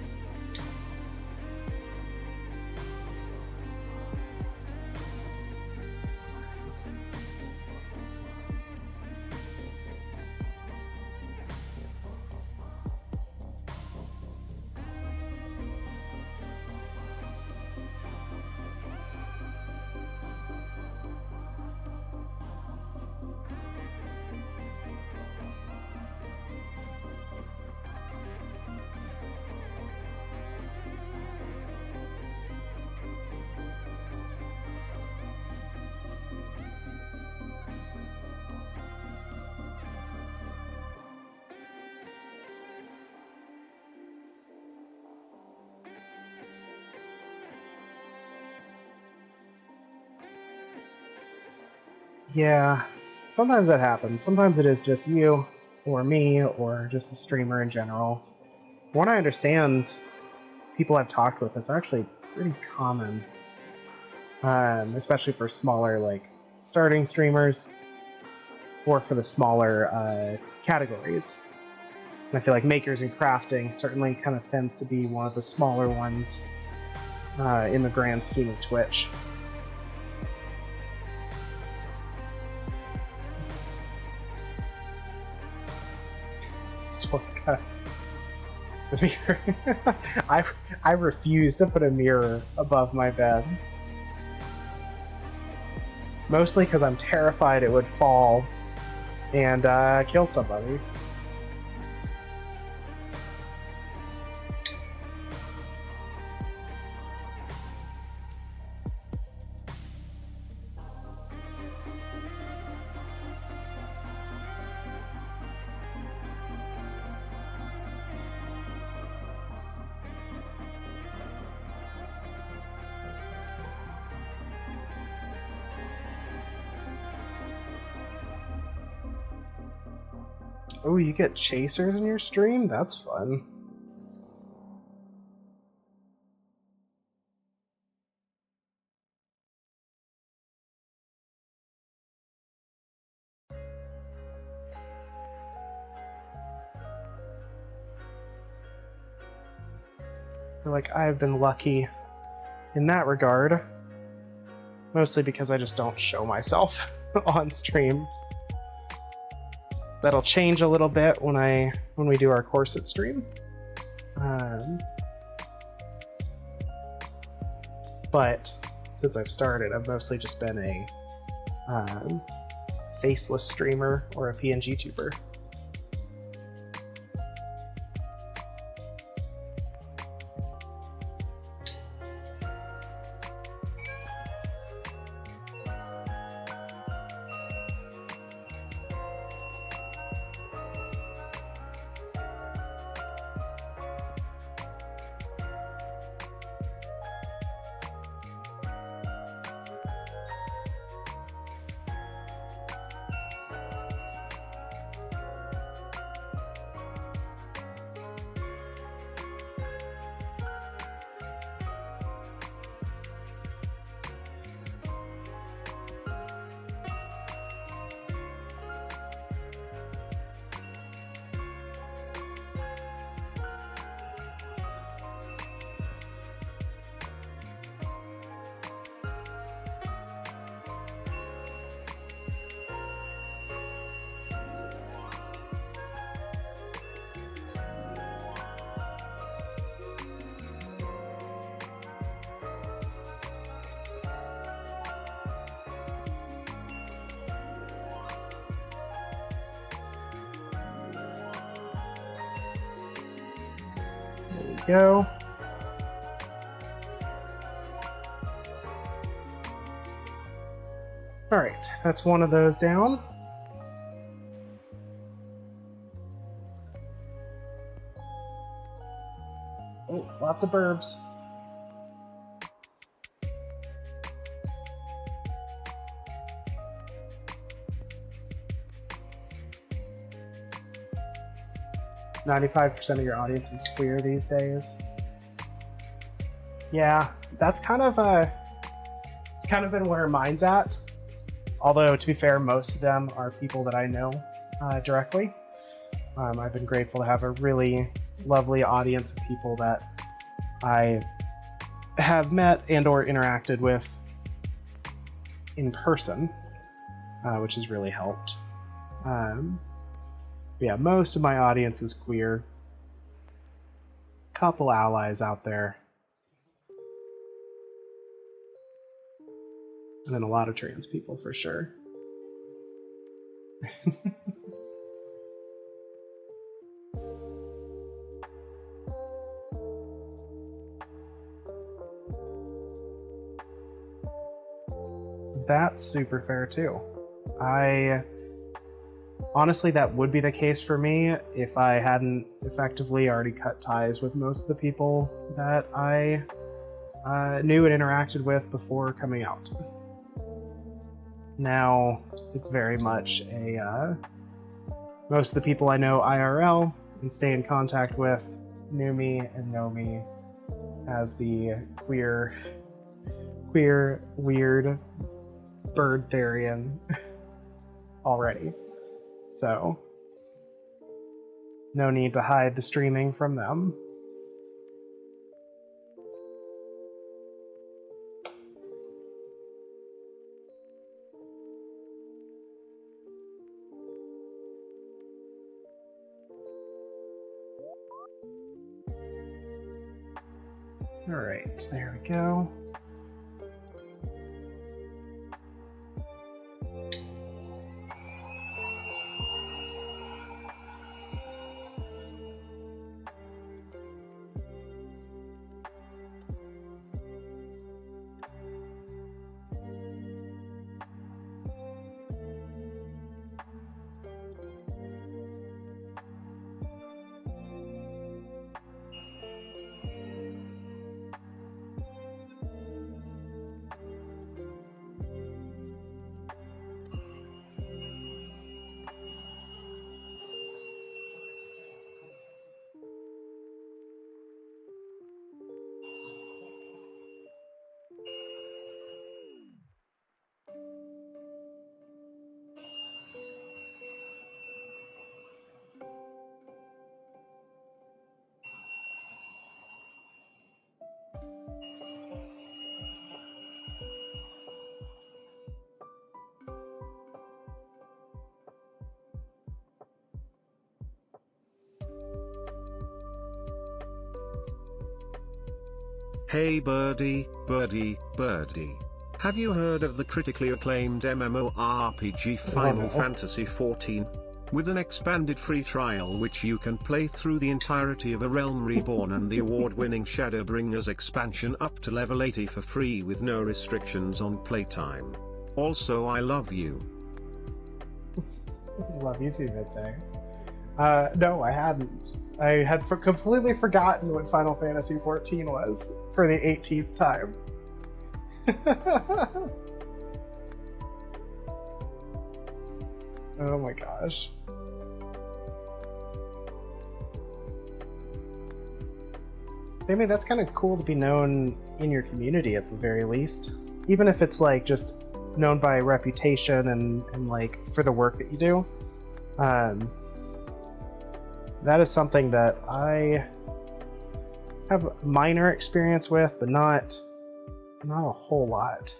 Yeah, sometimes that happens. Sometimes it is just you, or me, or just the streamer in general. When I understand people I've talked with, it's actually pretty common, especially for smaller, like, starting streamers, or for the smaller categories. And I feel like makers and crafting certainly kind of tends to be one of the smaller ones in the grand scheme of Twitch. Sorka. The mirror. I refuse to put a mirror above my bed. Mostly because I'm terrified it would fall and kill somebody. Oh, you get chasers in your stream? That's fun. I feel like I've been lucky in that regard. Mostly because I just don't show myself on stream. That'll change a little bit when we do our corset stream. But since I've started, I've mostly just been a faceless streamer or a PNG tuber. go. All right, that's one of those down. Oh, lots of burbs. "95% of your audience is queer these days." Yeah, that's kind of it's kind of been where mine's at. Although, to be fair, most of them are people that I know directly. I've been grateful to have a really lovely audience of people that I have met and or interacted with in person, which has really helped. Yeah, most of my audience is queer. Couple allies out there. And then a lot of trans people for sure. That's super fair too. Honestly, that would be the case for me if I hadn't effectively already cut ties with most of the people that I knew and interacted with before coming out. Now, it's very much a most of the people I know IRL and stay in contact with knew me and know me as the queer, weird bird therian already. So, no need to hide the streaming from them. All right, there we go. Hey birdie, birdie, birdie. Have you heard of the critically acclaimed MMORPG Final Fantasy XIV? With an expanded free trial which you can play through the entirety of A Realm Reborn and the award-winning Shadowbringers expansion up to level 80 for free with no restrictions on playtime. Also, I love you. Love you too, Midday. No, I hadn't. I had completely forgotten what Final Fantasy XIV was for the 18th time. Oh my gosh. I mean, that's kind of cool to be known in your community at the very least. Even if it's like just known by reputation and like for the work that you do. That is something that I have minor experience with, but not a whole lot.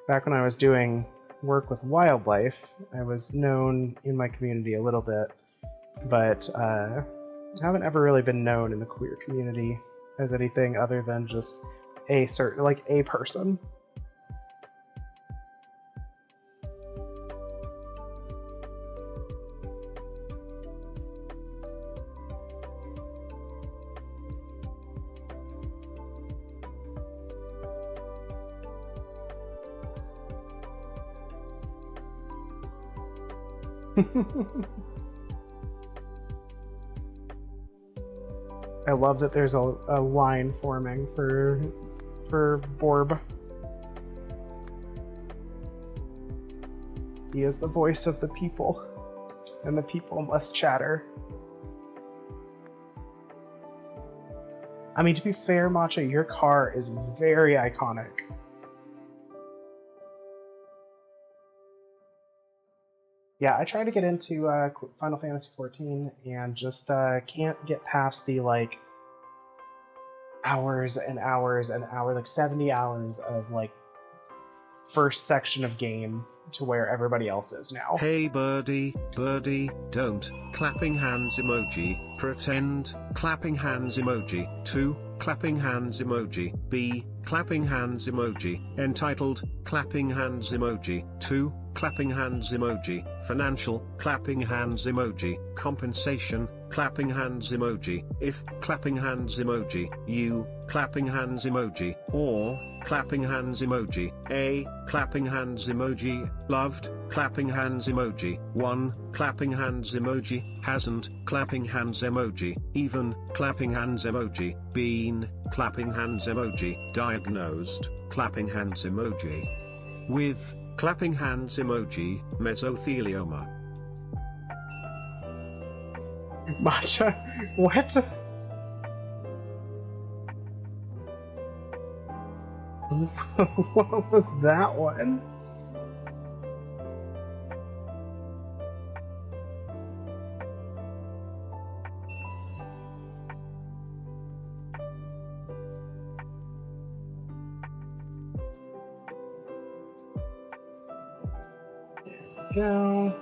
Back when I was doing work with wildlife, I was known in my community a little bit, but I haven't ever really been known in the queer community as anything other than just a certain, like, a person. I love that there's a line forming for Borb. He is the voice of the people, and the people must chatter. I mean, to be fair, Matcha, your car is very iconic. Yeah, I tried to get into Final Fantasy XIV and just can't get past the like hours and hours and hours, like 70 hours of like first section of game to where everybody else is now. Hey birdie, birdie, don't, clapping hands emoji, pretend, clapping hands emoji, 2, clapping hands emoji, B, clapping hands emoji, entitled, clapping hands emoji, 2, clapping hands emoji, financial, clapping hands emoji, compensation, clapping hands emoji, if, clapping hands emoji, you, clapping hands emoji, or, clapping hands emoji, A, clapping hands emoji, loved, clapping hands emoji, 1, clapping hands emoji, hasn't, clapping hands emoji, even, clapping hands emoji, been, clapping hands emoji, diagnosed, clapping hands emoji. With, clapping hands emoji, mesothelioma. Matcha, what? What was that one? Go.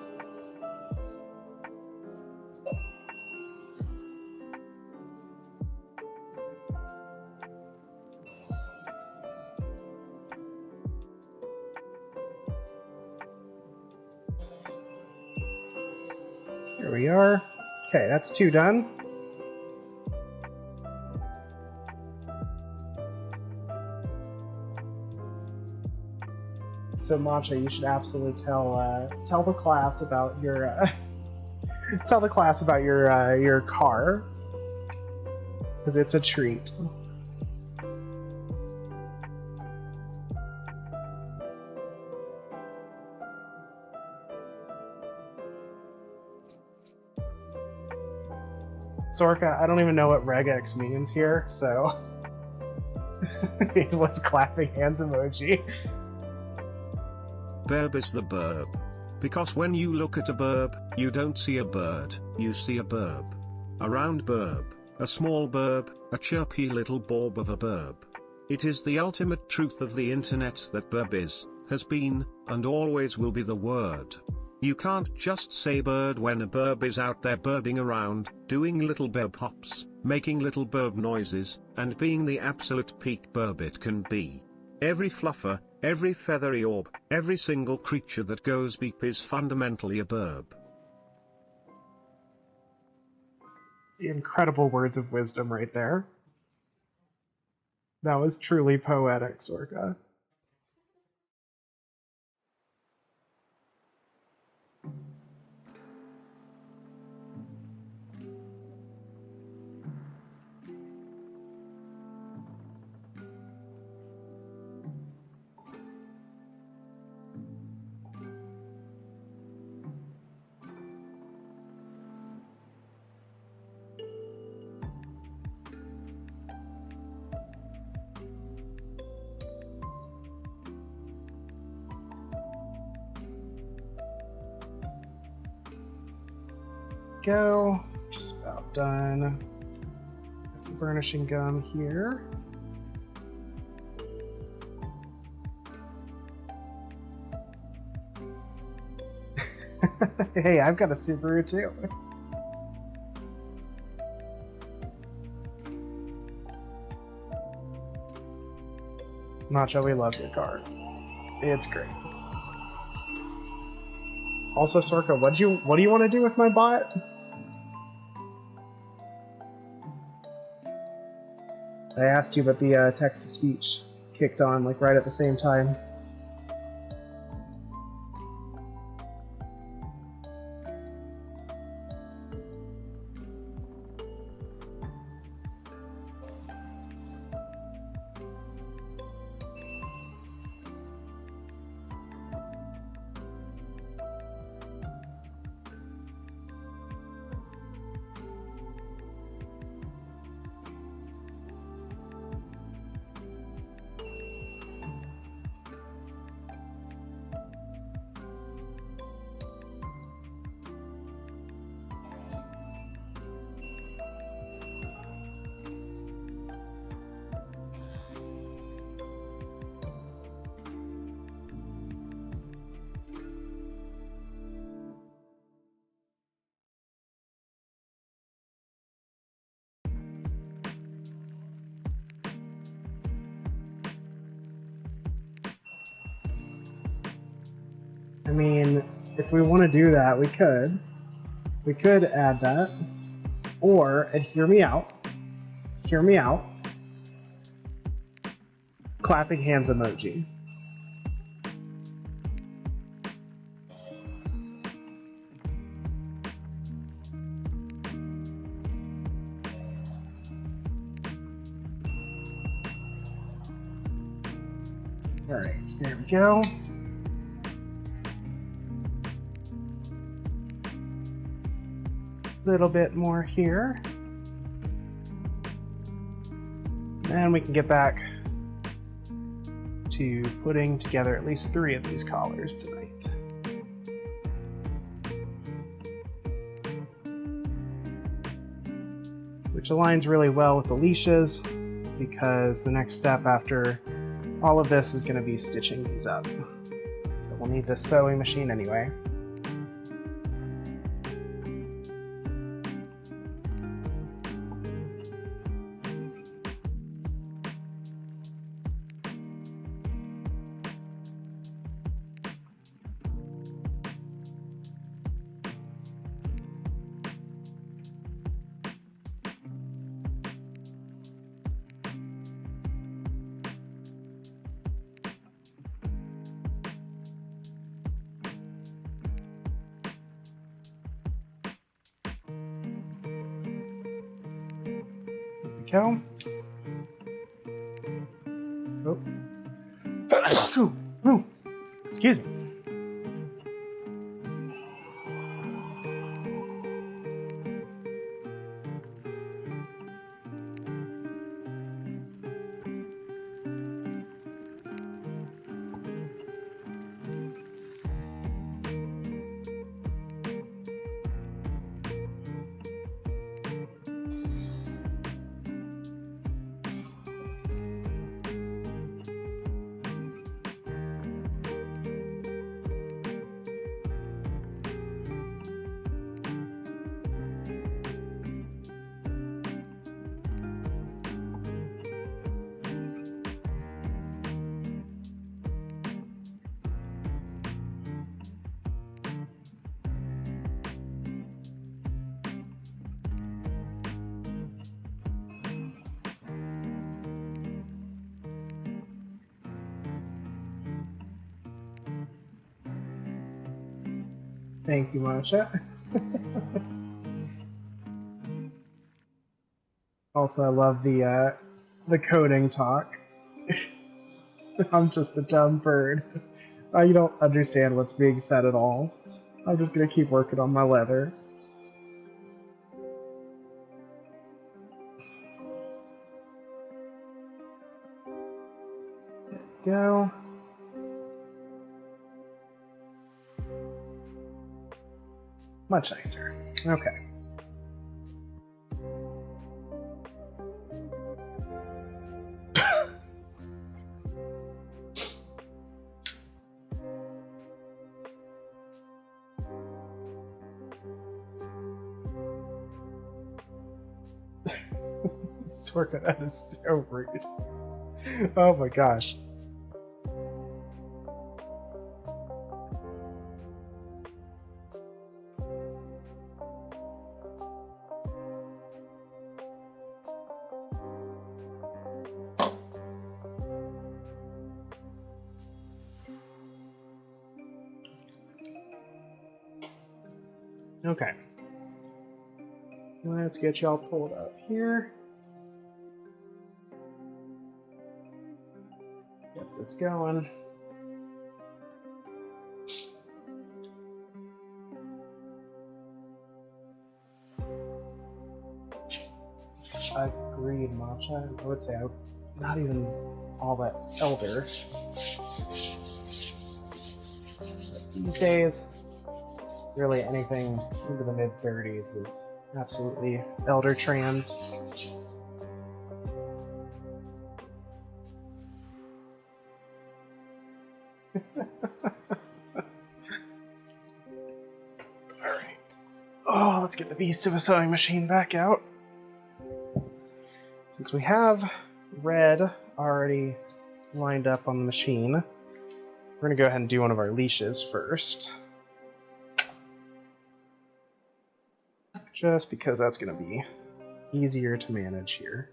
Here we are. Okay, that's 2 done. So Matcha, you should absolutely tell the class about your tell the class about your car, because it's a treat. Sorka, I don't even know what regex means here, so it was clapping hands emoji. Burb is the burb. Because when you look at a burb, you don't see a bird, you see a burb. A round burb, a small burb, a chirpy little borb of a burb. It is the ultimate truth of the internet that burb is, has been, and always will be the word. You can't just say bird when a burb is out there burbing around, doing little burb hops, making little burb noises, and being the absolute peak burb it can be. Every fluffer, every feathery orb, every single creature that goes beep is fundamentally a burb. Incredible words of wisdom right there. That was truly poetic, Sorka. Go. Just about done. The burnishing gum here. Hey, I've got a Subaru too. Nacho, we love your car. It's great. Also, Sorka, what do you want to do with my bot? I asked you, but the text-to-speech kicked on like right at the same time. I mean, if we want to do that, we could. We could add that. Or, and hear me out. Hear me out. Clapping hands emoji. Alright, so there we go. Little bit more here. And we can get back to putting together at least 3 of these collars tonight. Which aligns really well with the leashes, because the next step after all of this is going to be stitching these up. So we'll need this sewing machine anyway. Go. Oh. Excuse me. Thank you, Masha. Also, I love the coding talk. I'm just a dumb bird. I don't understand what's being said at all. I'm just gonna keep working on my leather. There we go. Much nicer. Okay. Sorka, that is so rude. Oh my gosh. Okay. Let's get y'all pulled up here. Get this going. Agreed, Matcha. I would say I'm not even all that elder. But these days, really anything into the mid-30s is absolutely elder trans. Alright. Oh, let's get the beast of a sewing machine back out. Since we have red already lined up on the machine, We're going to go ahead and do one of our leashes first. Just because that's going to be easier to manage here.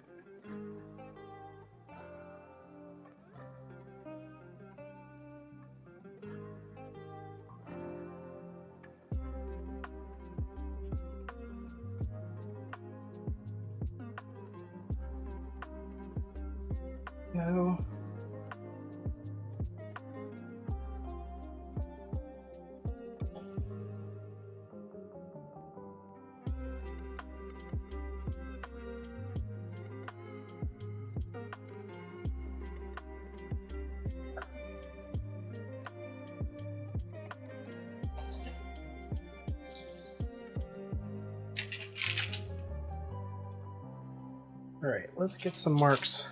Go. All right, let's get some marks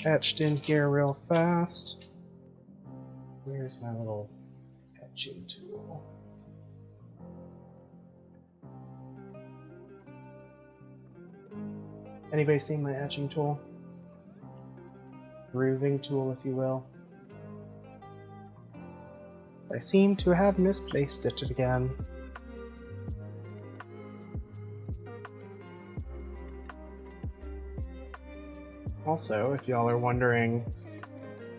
etched in here real fast. Where's my little etching tool? Anybody seen my etching tool? Grooving tool, if you will. I seem to have misplaced it again. Also, if y'all are wondering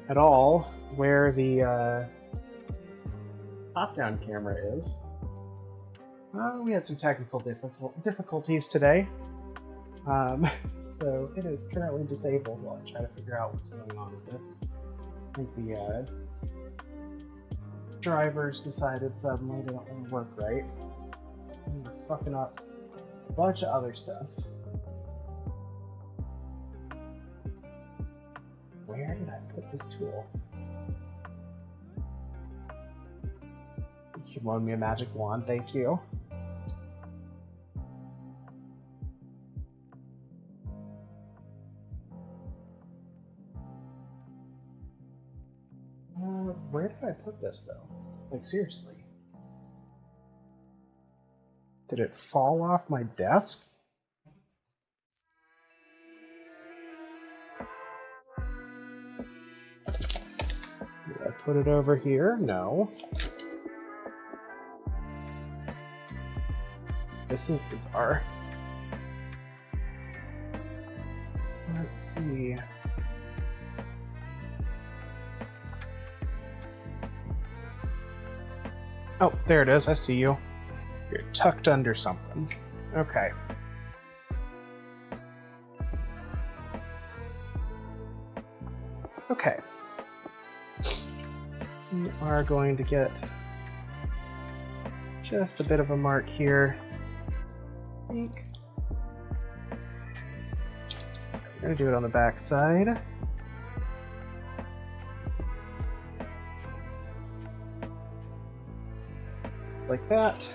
at all where the top-down camera is, we had some technical difficulties today. So it is currently disabled while I try to figure out what's going on with it. I think the drivers decided suddenly they don't want to work right. And they're fucking up a bunch of other stuff. Where did I put this tool? You can loan me a magic wand, thank you. Where did I put this though? Like seriously. Did it fall off my desk? Did I put it over here? No. This is bizarre. Let's see. Oh, there it is. I see you. You're tucked under something. Okay. Okay. We are going to get just a bit of a mark here. I think. We're going to do it on the back side. Like that.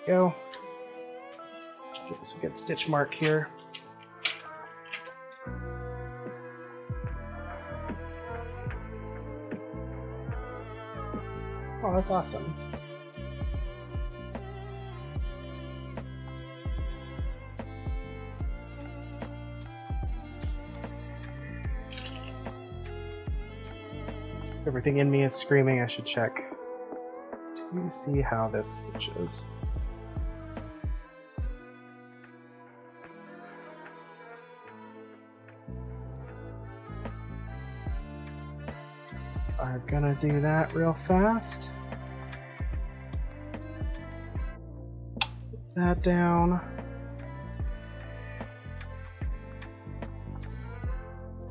Go. Give us a good stitch mark here. Oh, that's awesome. Everything in me is screaming I should check to see how this stitches. Are gonna do that real fast. Put that down.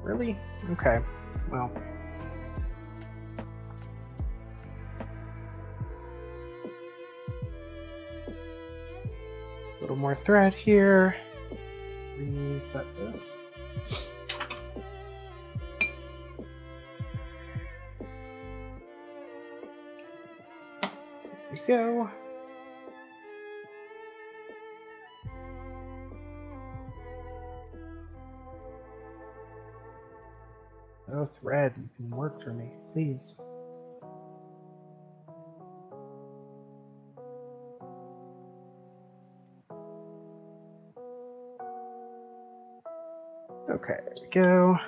Really? Okay. Well. A little more thread here. Reset this. There we go. a thread. You can work for me, please. Okay, there we go.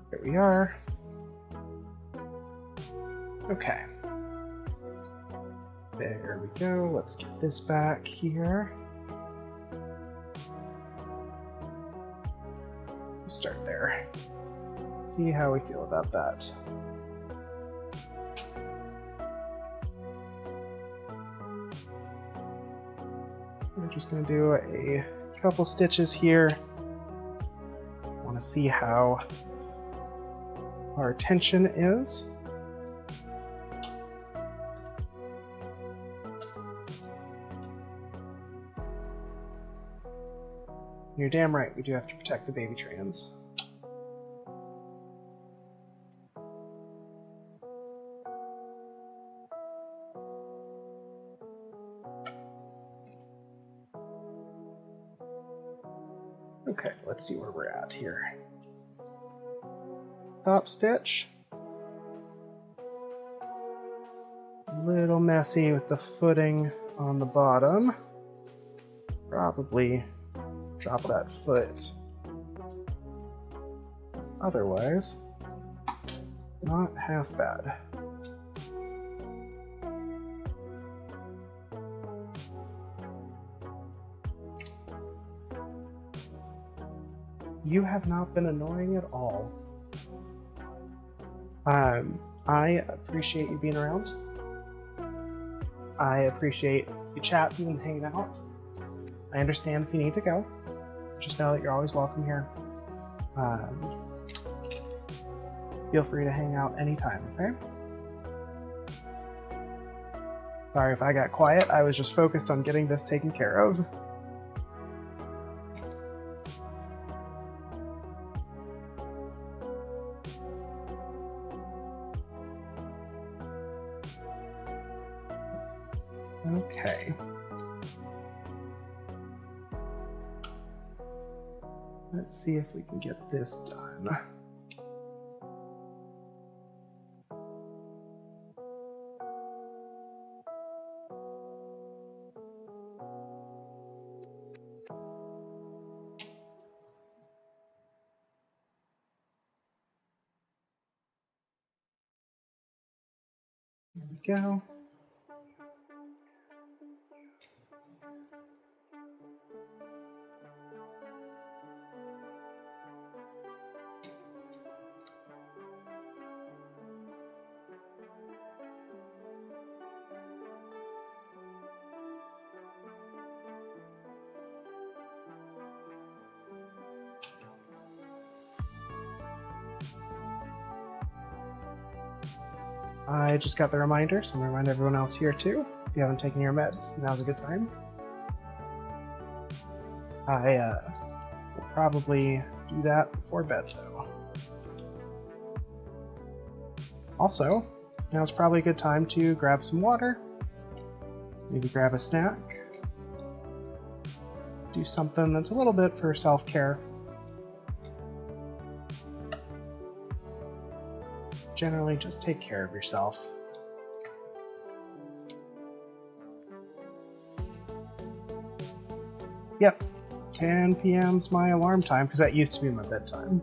There we are. Okay. There we go. Let's get this back here. Start there. See how we feel about that. We're just going to do a couple stitches here. Want to see how our tension is. You're damn right, we do have to protect the baby trans. Okay, let's see where we're at here. Top stitch. A little messy with the footing on the bottom. Probably drop that foot. Otherwise, not half bad. You have not been annoying at all. I appreciate you being around. I appreciate you chatting and hanging out. I understand if you need to go. Just know that you're always welcome here. Feel free to hang out anytime, okay? Sorry if I got quiet. I was just focused on getting this taken care of. Okay. Let's see if we can get this done. There we go. I just got the reminder, so I'm going to remind everyone else here too. If you haven't taken your meds, now's a good time. I will probably do that before bed though. Also, now's probably a good time to grab some water, maybe grab a snack, do something that's a little bit for self-care. Generally, just take care of yourself. Yep, 10 p.m.'s my alarm time, because that used to be my bedtime.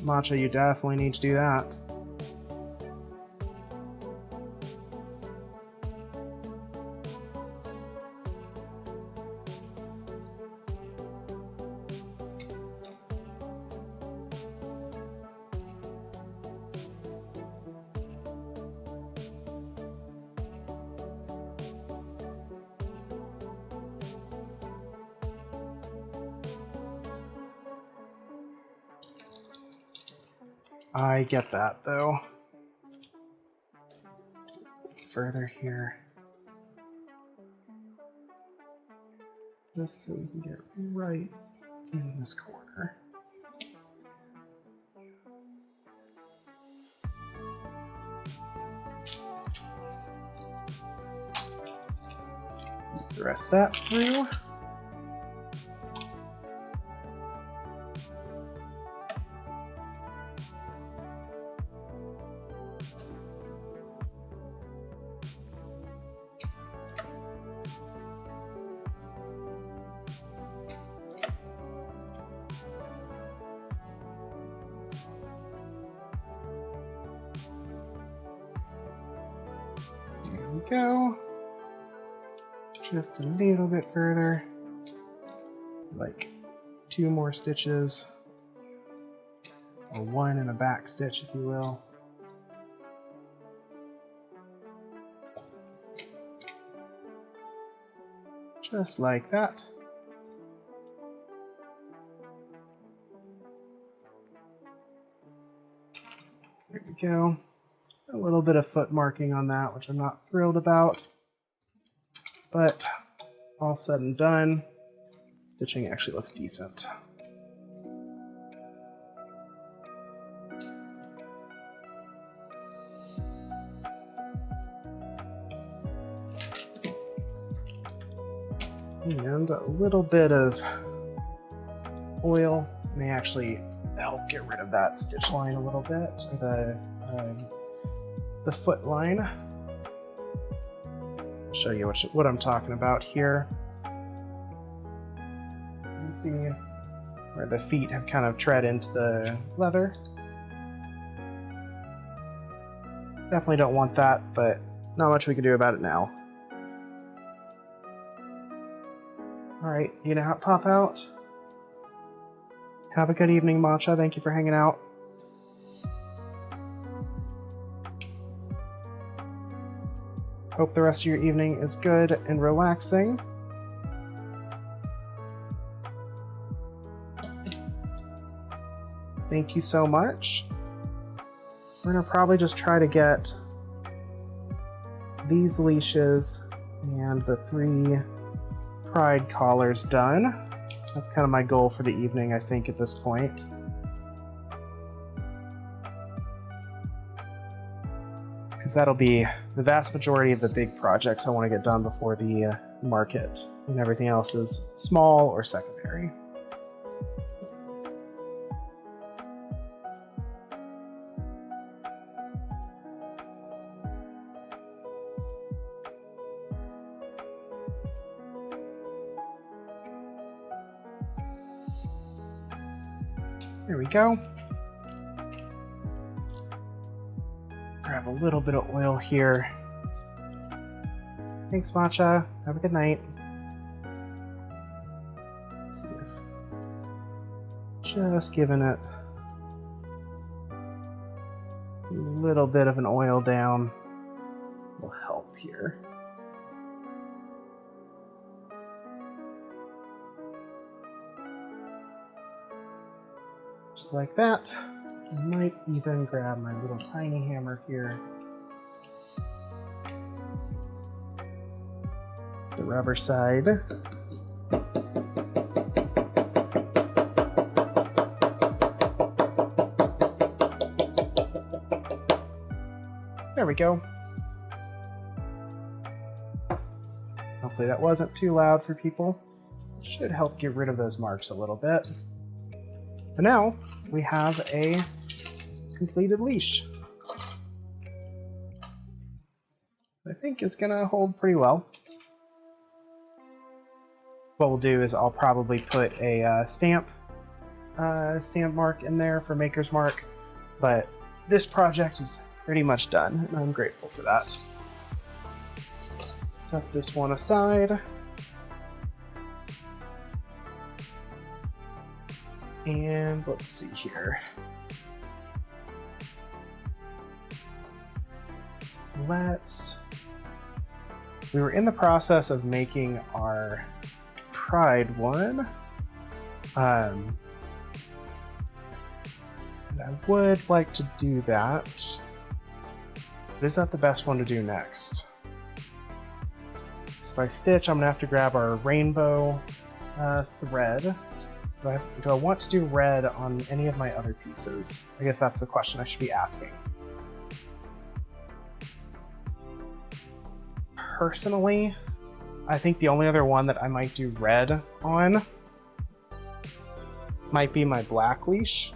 Matcha, you definitely need to do that. I get that, though. further here. Just so we can get right in this corner. The rest of that through. There we go. Just a little bit further, like 2 more stitches, or 1 and a back stitch, if you will. Just like that. There we go. A little bit of foot marking on that, which I'm not thrilled about. But all said and done, stitching actually looks decent. And a little bit of oil may actually help get rid of that stitch line a little bit, or the foot line. I'll show you what I'm talking about here. You can see where the feet have kind of tread into the leather. Definitely don't want that, but not much we can do about it now. Alright, you gonna pop out? Have a good evening, Matcha. Thank you for hanging out. Hope the rest of your evening is good and relaxing. Thank you so much. We're gonna probably just try to get these leashes and the 3 pride collars done. That's kind of my goal for the evening, I think, at this point. Because that'll be the vast majority of the big projects I want to get done before the market, and everything else is small or secondary. There we go. Grab a little bit of oil here. Thanks, Matcha. Have a good night. Let's see if just giving it a little bit of an oil down will help here. Just like that. I might even grab my little tiny hammer here. The rubber side. There we go. Hopefully that wasn't too loud for people. It should help get rid of those marks a little bit. But now we have a completed leash. I think it's gonna hold pretty well. What we'll do is I'll probably put a stamp mark in there for Maker's Mark, but this project is pretty much done, and I'm grateful for that. Set this one aside. And let's see here. We were in the process of making our Pride one. And I would like to do that. Is that the best one to do next? So if I stitch, I'm gonna have to grab our rainbow thread. Do I want to do red on any of my other pieces? I guess that's the question I should be asking. Personally, I think the only other one that I might do red on might be my black leash.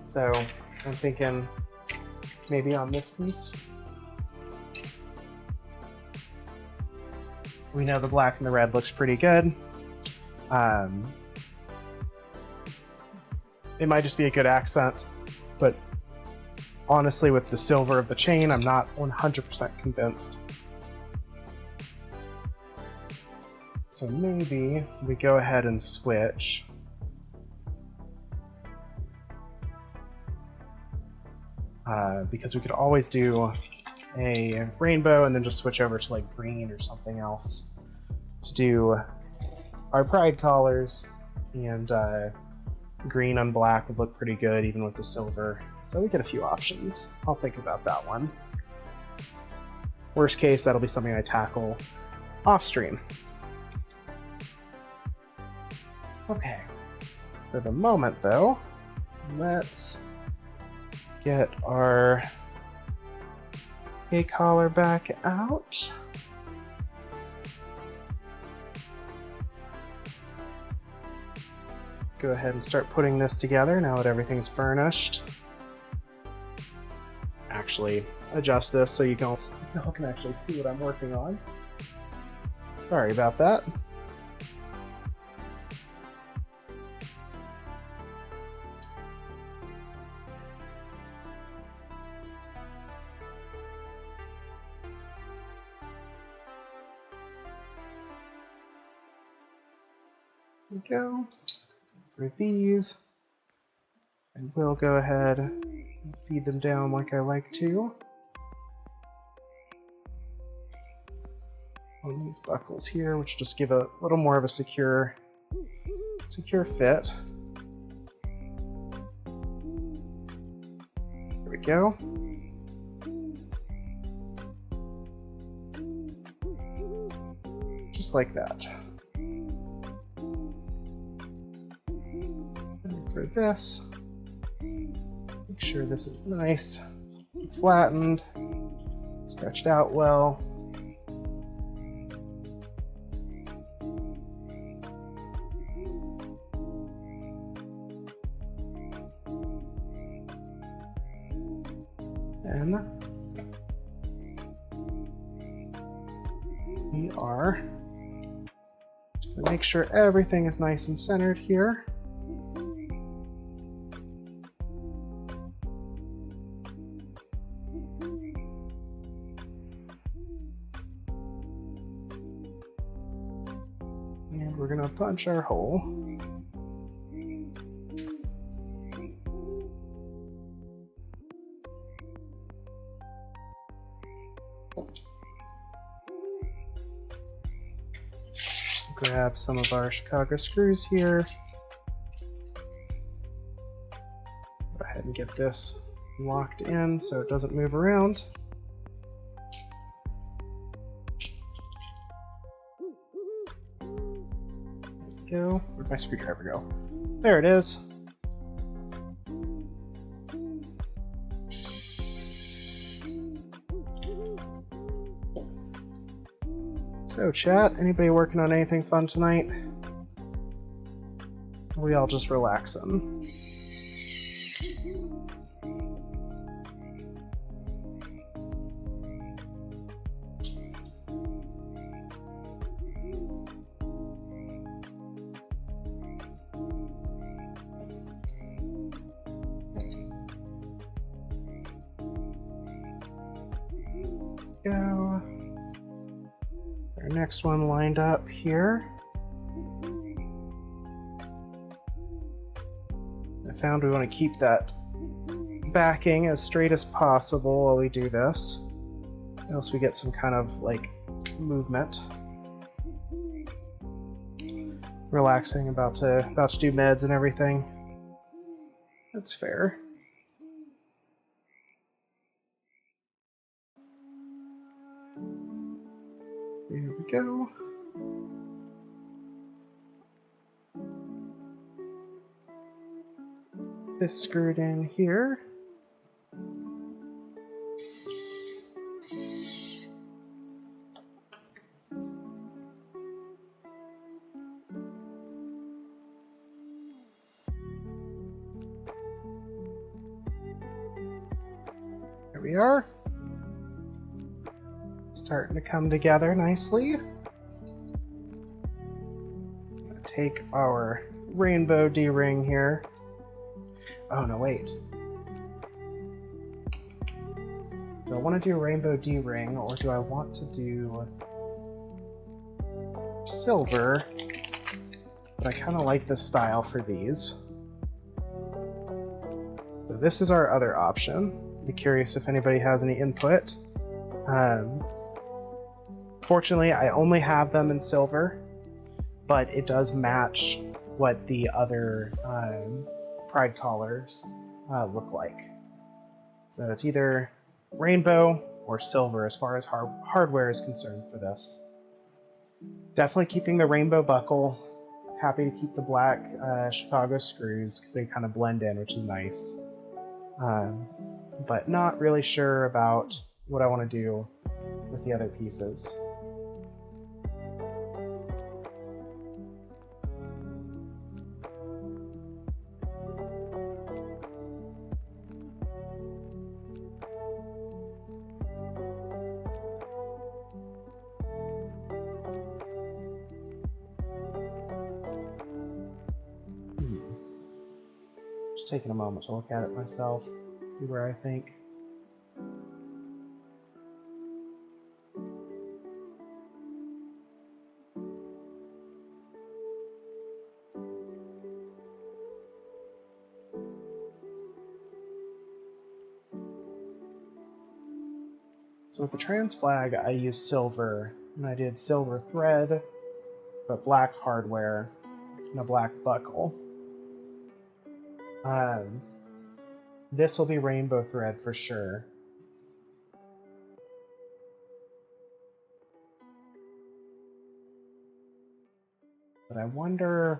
So I'm thinking maybe on this piece. We know the black and the red looks pretty good. It might just be a good accent, but honestly, with the silver of the chain, I'm not 100% convinced. So maybe we go ahead and switch. Because we could always do a rainbow and then just switch over to like green or something else to do our pride collars, and green on black would look pretty good even with the silver. So we get a few options. I'll think about that one. Worst case, that'll be something I tackle off stream. Okay, for the moment though, let's get our collar back out. Go ahead and start putting this together now that everything's burnished. Actually, adjust this so you all can actually see what I'm working on. Sorry about that. There we go. For these, I will go ahead and feed them down like I like to. On these buckles here, which just give a little more of a secure fit. There we go. Just like that. And for this, make sure this is nice, flattened, stretched out well. And we are just going to make sure everything is nice and centered here. And we're going to punch our hole. Grab some of our Chicago screws here. Go ahead and get this locked in so it doesn't move around. There we go. Where'd my screwdriver go? There it is. So chat, anybody working on anything fun tonight? Or are we all just relaxing? Go. Our next one lined up here. I found we want to keep that backing as straight as possible while we do this, else we get some kind of like movement. Relaxing, about to do meds and everything. That's fair. go. This screwed in here. There we are. Starting to come together nicely. I'm gonna take our rainbow D-ring here. Oh no, wait. Do I want to do a rainbow D-ring, or do I want to do silver? But I kind of like this style for these. So this is our other option. Be curious if anybody has any input. Fortunately, I only have them in silver, but it does match what the other pride collars look like. So it's either rainbow or silver as far as hardware is concerned for this. Definitely keeping the rainbow buckle. Happy to keep the black Chicago screws because they kind of blend in, which is nice. But not really sure about what I want to do with the other pieces. Just taking a moment to look at it myself, see where I think. So with the trans flag, I used silver, and I did silver thread, but black hardware, and a black buckle. This will be rainbow thread for sure. But I wonder...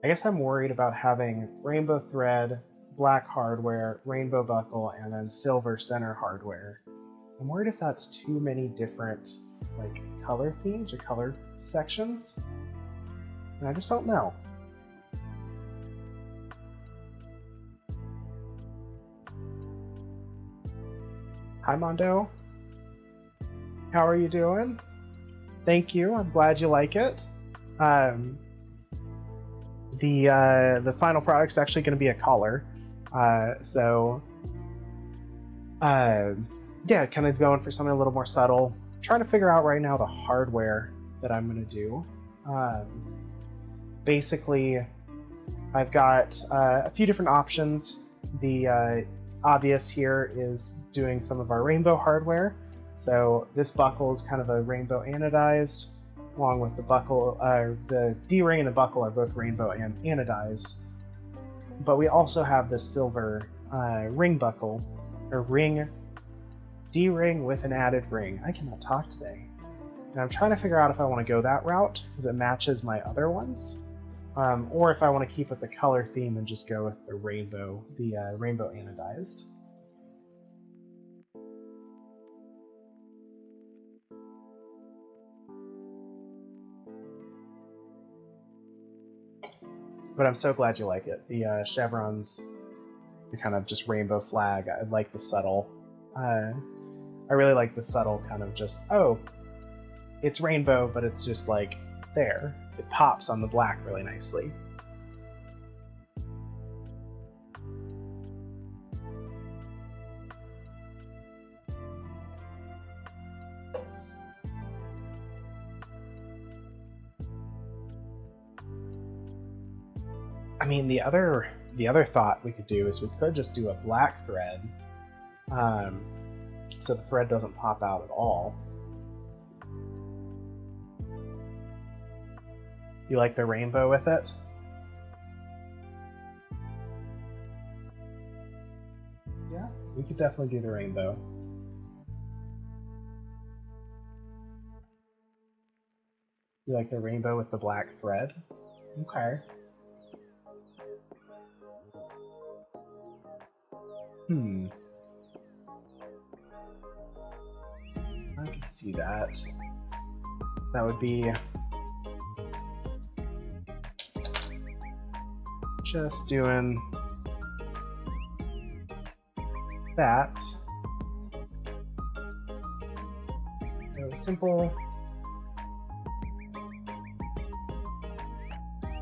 I guess I'm worried about having rainbow thread, black hardware, rainbow buckle, and then silver center hardware. I'm worried if that's too many different like color themes or color sections. And I just don't know. Hi Mondo. How are you doing? Thank you. I'm glad you like it. The final product's actually going to be a collar. Yeah, kind of going for something a little more subtle. Trying to figure out right now the hardware that I'm going to do. Basically, I've got a few different options. The obvious here is doing some of our rainbow hardware. So this buckle is kind of a rainbow anodized, along with the buckle, the D-ring and the buckle are both rainbow and anodized. But we also have this silver ring buckle, or ring, D-ring with an added ring. I cannot talk today. And I'm trying to figure out if I want to go that route, because it matches my other ones, or if I want to keep with the color theme and just go with the rainbow anodized. But I'm so glad you like it. The chevrons, the kind of just rainbow flag. I like the subtle. I really like the subtle kind of just, oh, it's rainbow, but it's just like there. It pops on the black really nicely. I mean, the other thought we could do is we could just do a black thread, so the thread doesn't pop out at all. You like the rainbow with it? Yeah, we could definitely do the rainbow. You like the rainbow with the black thread? Okay. I can see that. That would be just doing that. So simple.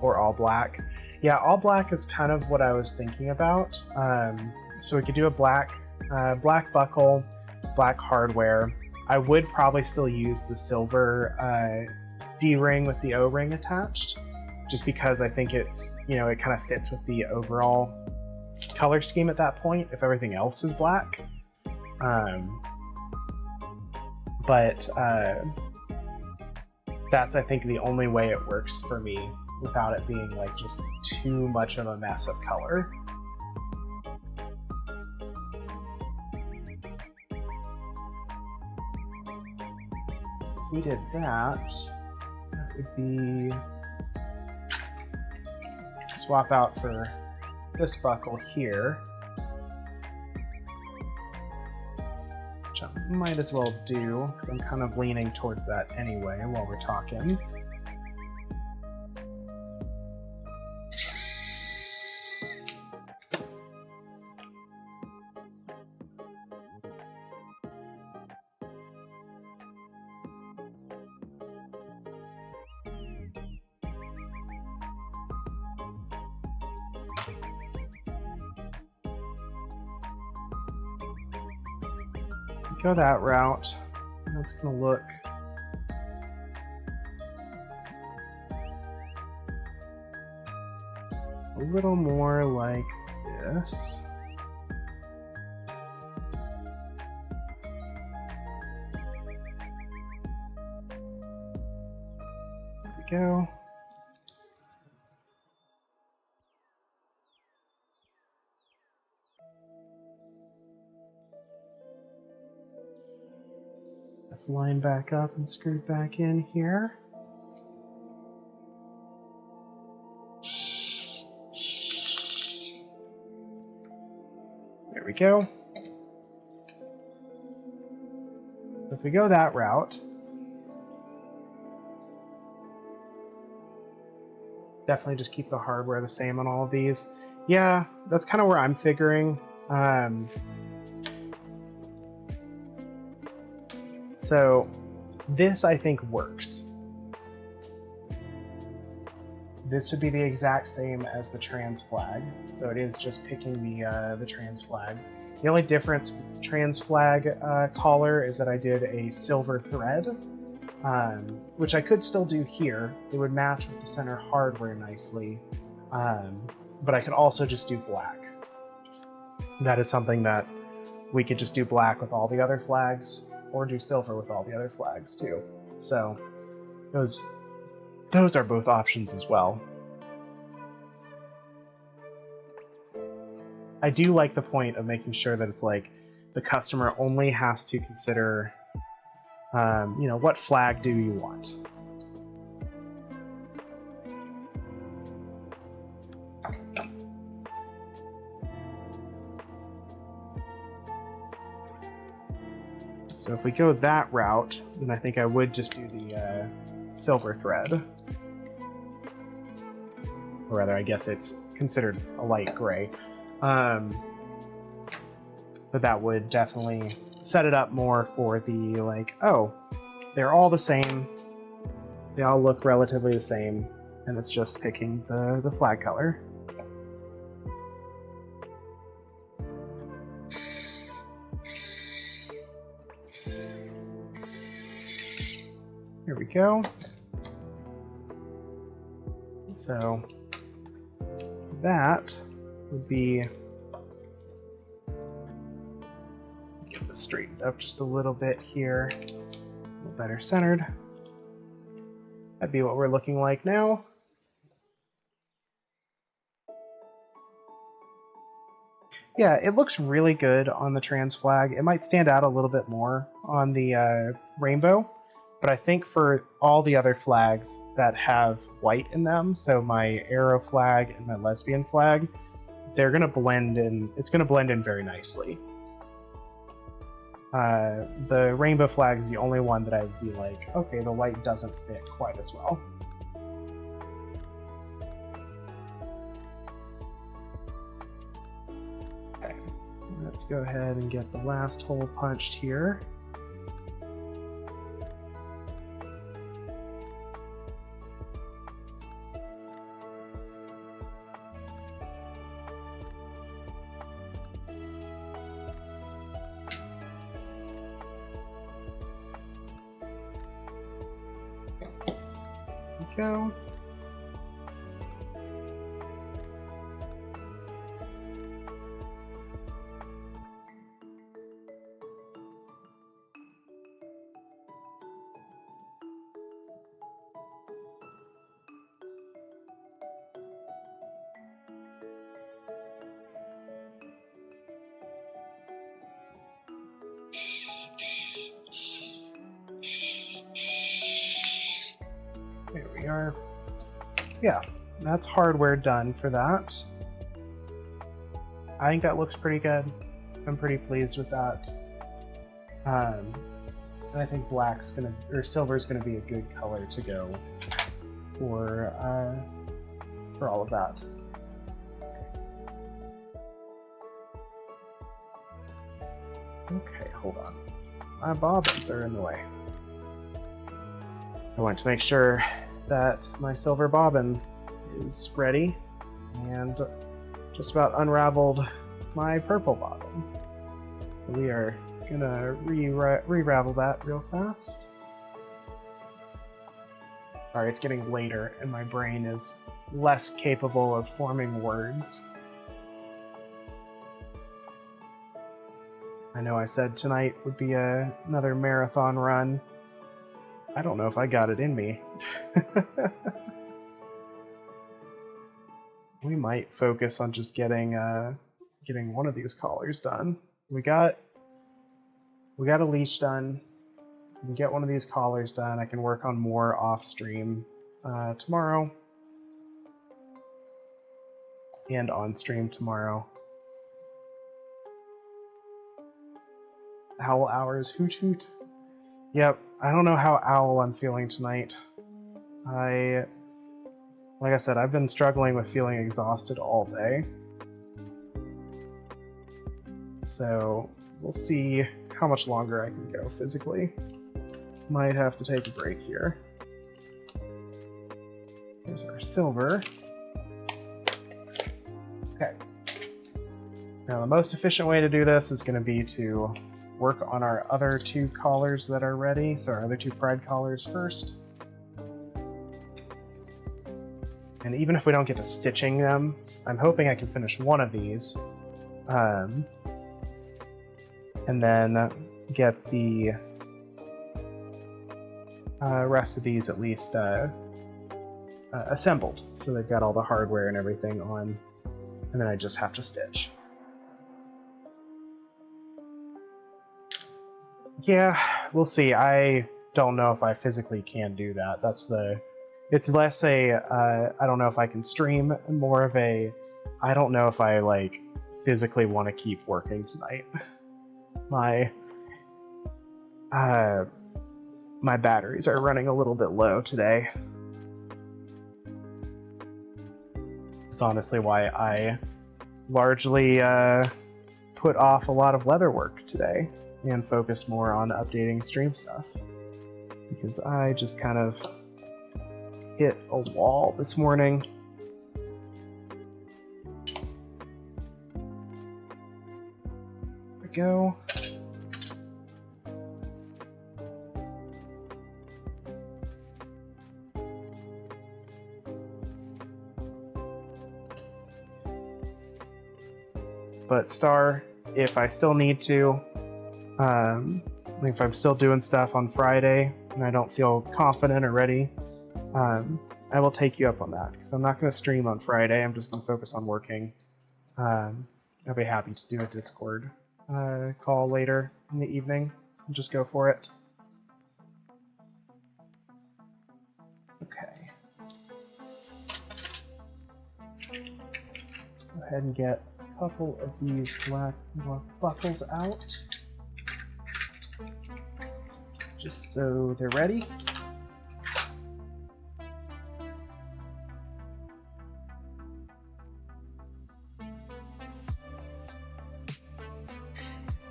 Or all black. Yeah, all black is kind of what I was thinking about. So we could do a black buckle, black hardware. I would probably still use the silver D-ring with the O-ring attached, just because I think it's, it kind of fits with the overall color scheme at that point if everything else is black. But that's, I think, the only way it works for me without it being like just too much of a mess of color. If we did that, that would be swap out for this buckle here, which I might as well do because I'm kind of leaning towards that anyway while we're talking. Go that route. That's going to look a little more like this. There we go. This line back up and screwed back in here. There we go. If we go that route, definitely just keep the hardware the same on all of these. Yeah, that's kind of where I'm figuring. So this, I think, works. This would be the exact same as the trans flag. So it is just picking the trans flag. The only difference with the trans flag collar is that I did a silver thread, which I could still do here. It would match with the center hardware nicely, but I could also just do black. That is something that we could just do black with all the other flags, or do silver with all the other flags too. So those are both options as well. I do like the point of making sure that it's like the customer only has to consider, what flag do you want? So if we go that route, then I think I would just do the silver thread. Or rather, I guess it's considered a light gray. But that would definitely set it up more for the, like, oh, they're all the same. They all look relatively the same. And it's just picking the flag color. Here we go. So that would be, get this straightened up just a little bit here, a little better centered. That'd be what we're looking like now. Yeah, it looks really good on the trans flag. It might stand out a little bit more on the rainbow, But I think for all the other flags that have white in them, so my arrow flag and my lesbian flag, they're going to blend in. It's going to blend in very nicely. The rainbow flag is the only one that I'd be like, okay, the white doesn't fit quite as well. Okay, let's go ahead and get the last hole punched here. Go. There we are. Yeah, that's hardware done for that. I think that looks pretty good. I'm pretty pleased with that. And I think black's gonna, or silver's gonna be a good color to go for all of that. Okay, hold on. My bobbins are in the way. I want to make sure that my silver bobbin is ready, and just about unraveled my purple bobbin. So we are gonna re-ravel that real fast. Sorry, it's getting later and my brain is less capable of forming words. I know I said tonight would be another marathon run. I don't know if I got it in me. We might focus on just getting one of these collars done. We got a leash done. We can get one of these collars done. I can work on more off stream tomorrow and on stream tomorrow. Owl hours, hoot hoot. Yep, I don't know how owl I'm feeling tonight. Like I said, I've been struggling with feeling exhausted all day. So we'll see how much longer I can go physically. Might have to take a break here. Here's our silver. Okay. Now the most efficient way to do this is going to be to work on our other two collars that are ready. So our other two pride collars first. And even if we don't get to stitching them, I'm hoping I can finish one of these. And then get the rest of these at least assembled. So they've got all the hardware and everything on. And then I just have to stitch. Yeah, we'll see. I don't know if I physically can do that. It's less a, I don't know if I can stream, and more of a, I don't know if I, like, physically want to keep working tonight. My batteries are running a little bit low today. It's honestly why I largely put off a lot of leather work today and focus more on updating stream stuff. Because I just kind of hit a wall this morning. There we go. But Star, if I still need to, if I'm still doing stuff on Friday and I don't feel confident or ready, I will take you up on that, because I'm not going to stream on Friday. I'm just going to focus on working. I'll be happy to do a Discord call later in the evening and just go for it. ahead and get a couple of these black buckles out, just so they're ready.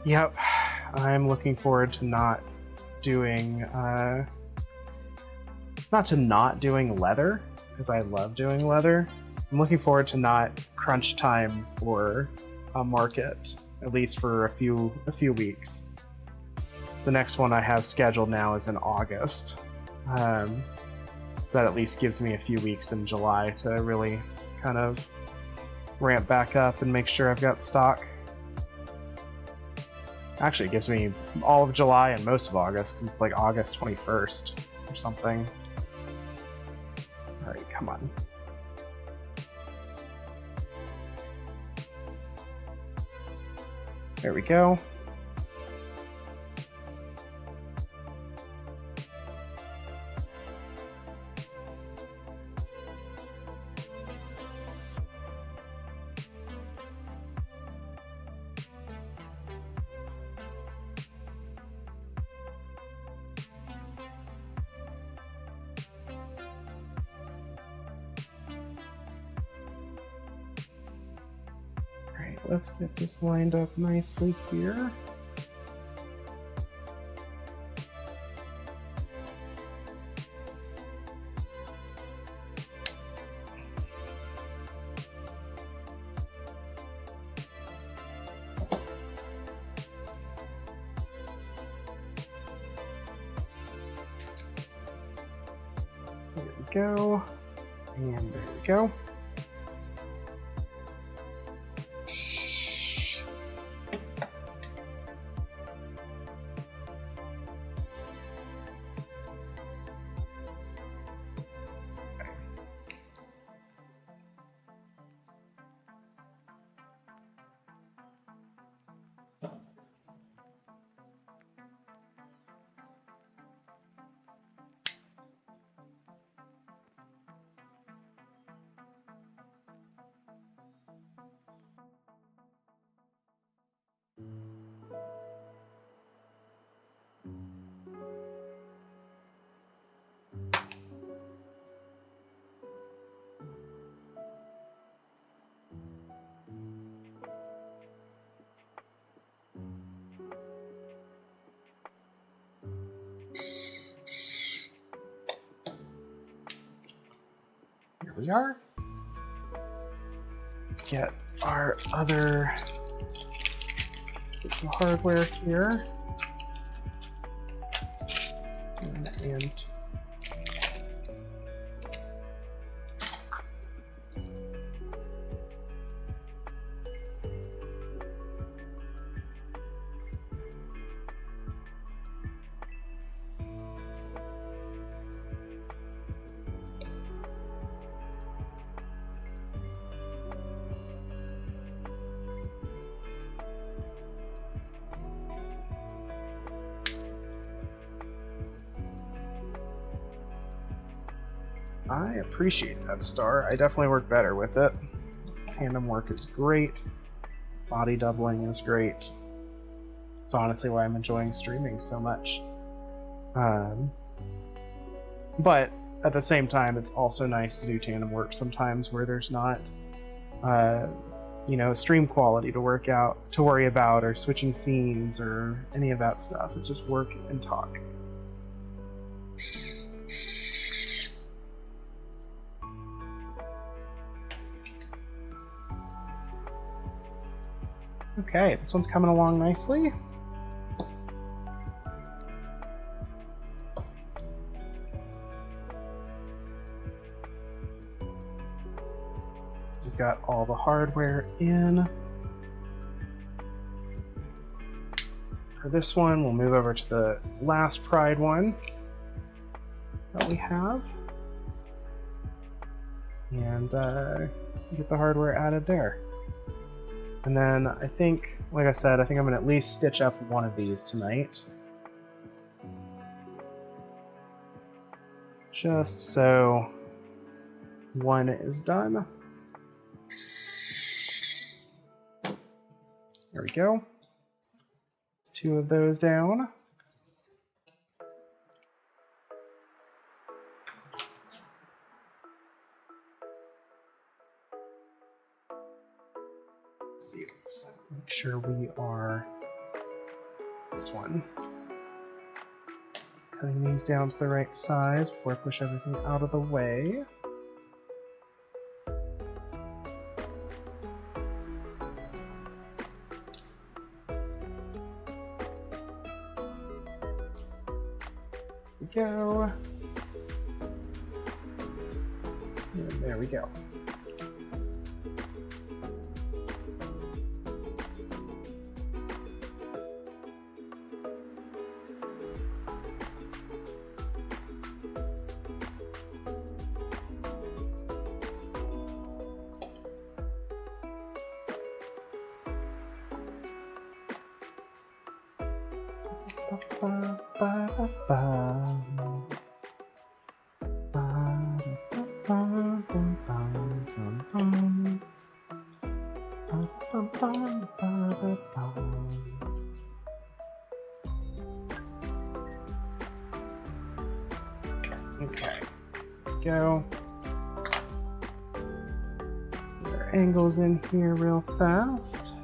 Yep, I'm looking forward to not doing leather, because I love doing leather. I'm looking forward to not crunch time for a market, at least for a few weeks. The next one I have scheduled now is in August, so that at least gives me a few weeks in July to really kind of ramp back up and make sure I've got stock. Actually, it gives me all of July and most of August, because it's like August 21st or something. Alright, come on. There we go. Let's get this lined up nicely here. There we go. And there we go. Here we are. Let's get our other bits of hardware here. And I appreciate that, Star. I definitely work better with it. Tandem work is great. Body doubling is great. It's honestly why I'm enjoying streaming so much. But at the same time, it's also nice to do tandem work sometimes where there's not, stream quality to worry about, or switching scenes, or any of that stuff. It's just work and talk. Okay, this one's coming along nicely. We've got all the hardware in. For this one, we'll move over to the last Pride one that we have. And get the hardware added there. And then I think, like I said, I think I'm going to at least stitch up one of these tonight. Just so one is done. There we go. There's 2 of those down. Let's see, let's make sure we are this one. Cutting these down to the right size before I push everything out of the way. Go. And there we go. Okay, go. Get our angles in here real fast.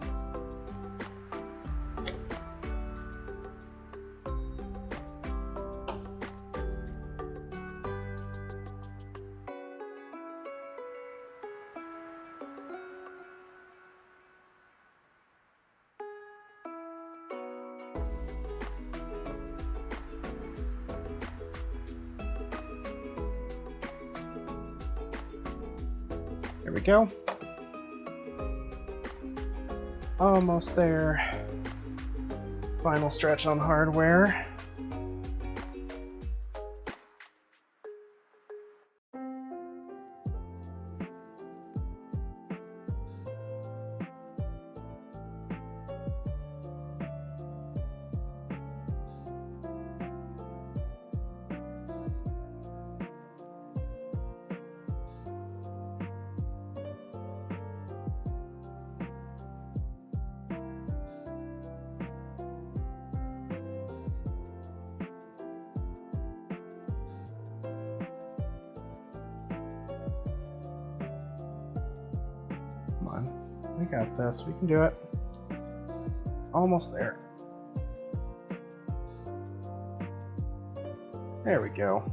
There we go. Almost there. Final stretch on hardware. Come on, we got this. We can do it. Almost there. There we go.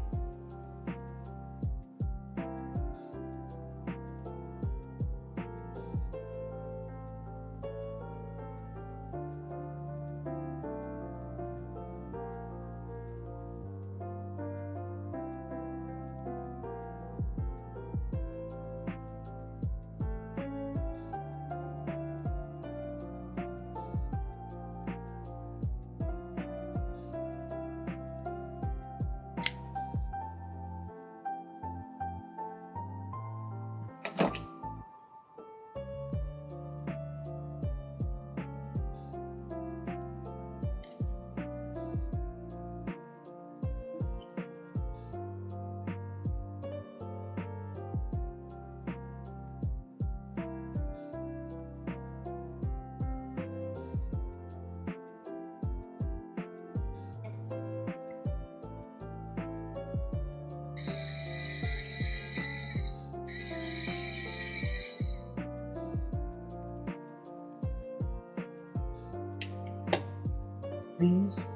Please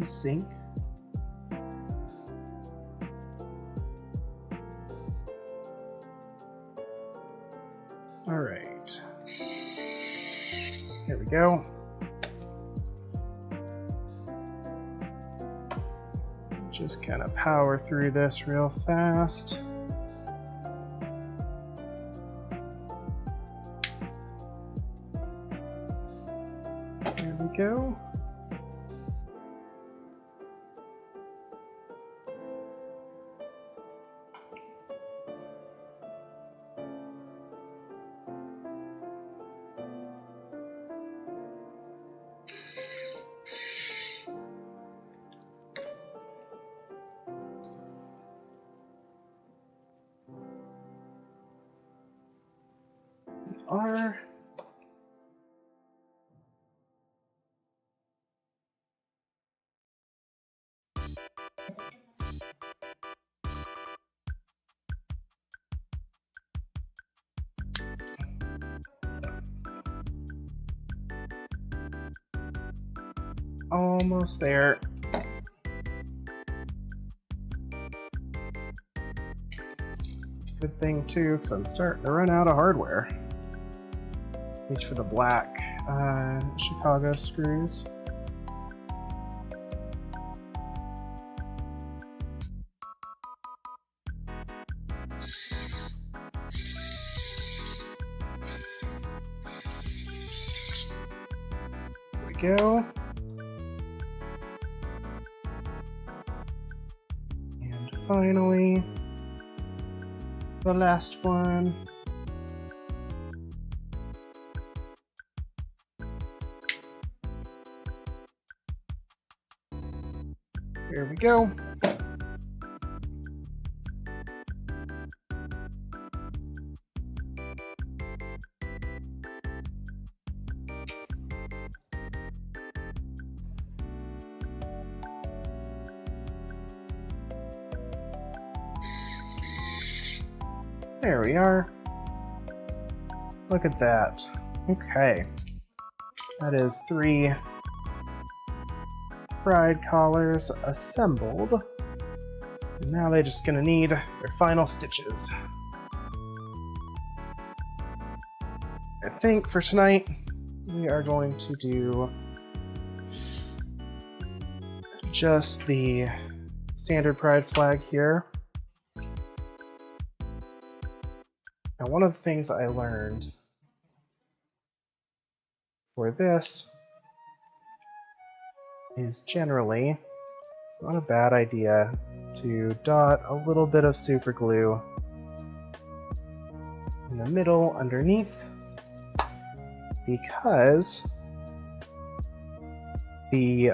sync. All right. Here we go. Just kind of power through this real fast. There we go. We are almost there. Good thing too, because I'm starting to run out of hardware. At least for the black Chicago screws. There we go. And finally, the last one. There we go. There we are. Look at that. Okay. That is 3 pride collars assembled. And now they're just gonna need their final stitches. I think for tonight, we are going to do just the standard pride flag here. Now, one of the things I learned for this is generally it's not a bad idea to dot a little bit of super glue in the middle underneath, because the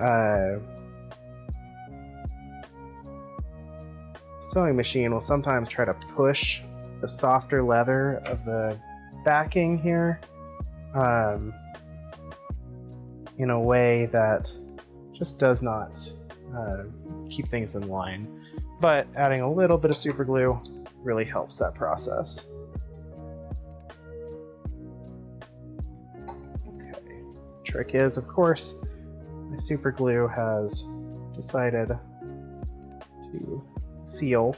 sewing machine will sometimes try to push the softer leather of the backing here in a way that just does not keep things in line. But adding a little bit of super glue really helps that process. Okay. Trick is, of course, my super glue has decided to seal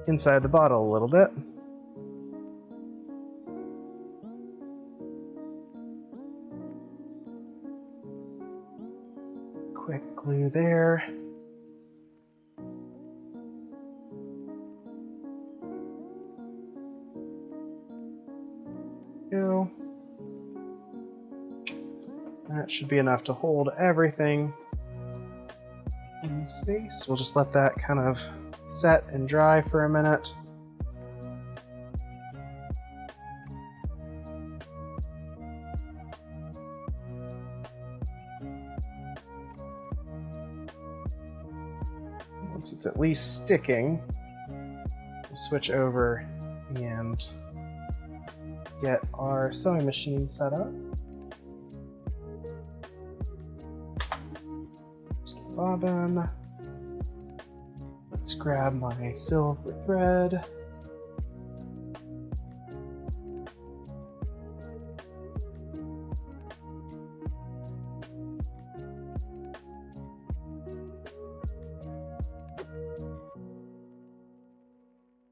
inside the bottle a little bit. Quick glue there. Go. That should be enough to hold everything in space. We'll just let that kind of set and dry for a minute. Once it's at least sticking, we'll switch over and get our sewing machine set up. Just a bobbin. Let's grab my silver thread.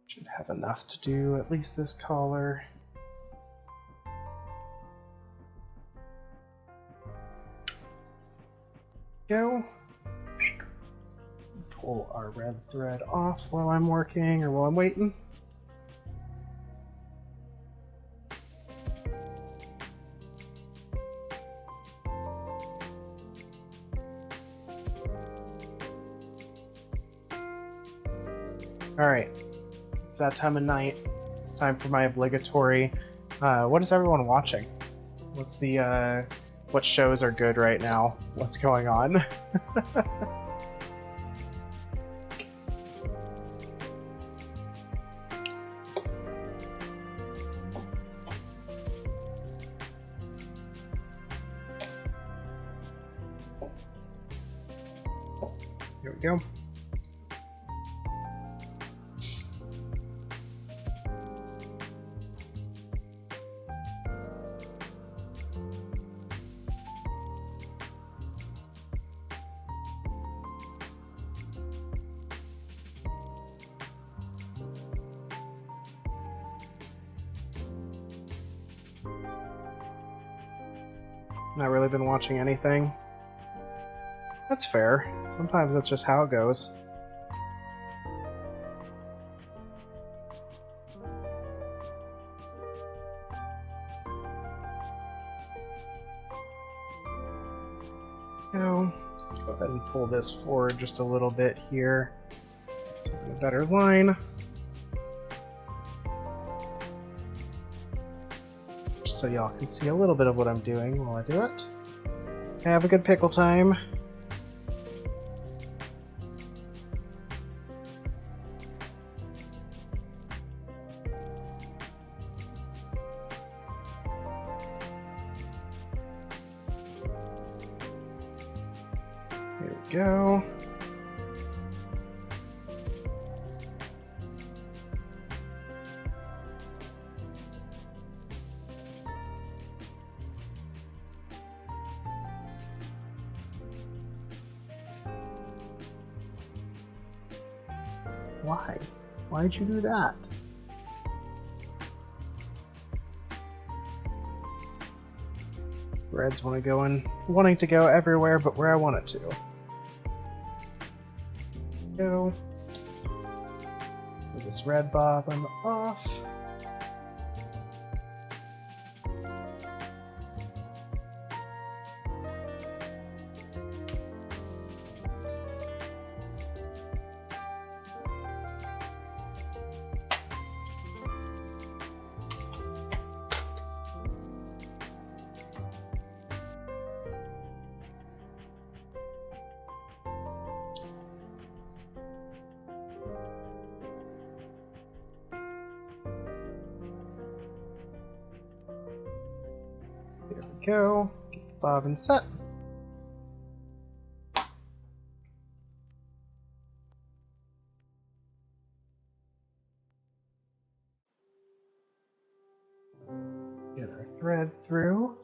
Should have enough to do at least this collar. Go. Pull our red thread off while I'm working or while I'm waiting. All right, it's that time of night. It's time for my obligatory. What is everyone watching? What's the what shows are good right now? What's going on? Here we go. Not really been watching anything. That's fair. Sometimes that's just how it goes. Now, go ahead and pull this forward just a little bit here. So we get a better line. Just so y'all can see a little bit of what I'm doing while I do it. Have a good pickle time. There we go. Why? Why'd you do that? Threads wanting to go everywhere but where I want it to. Go. Put this red bobbin off. There we go. Get the bobbin set. Get our thread through.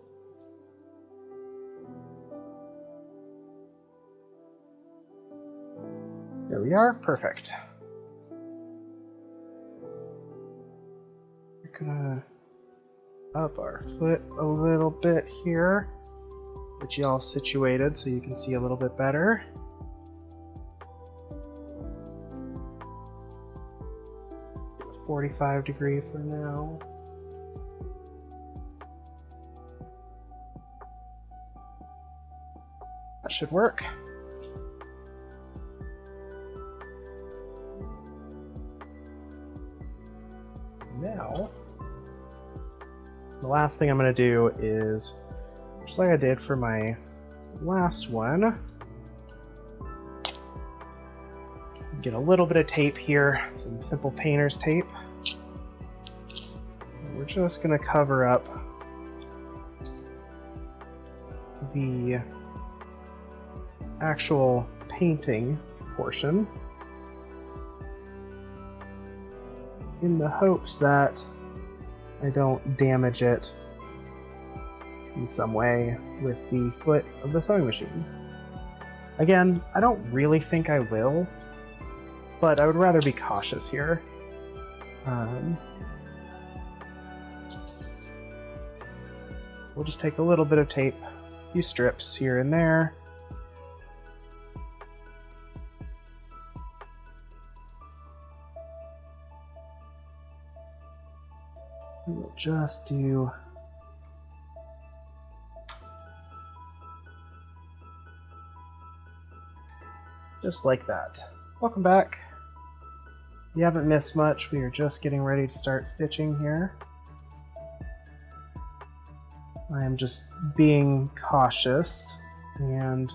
There we are. Perfect. We're gonna up our foot a little bit here, which y'all situated so you can see a little bit better. Get a 45 degree for now. That should work. Now, the last thing I'm going to do is, just like I did for my last one, get a little bit of tape here, some simple painter's tape. And we're just going to cover up the actual painting portion in the hopes that I don't damage it in some way with the foot of the sewing machine. Again, I don't really think I will, but I would rather be cautious here. We'll just take a little bit of tape, a few strips here and there. We'll just do just like that. Welcome back. You haven't missed much. We are just getting ready to start stitching here. I am just being cautious and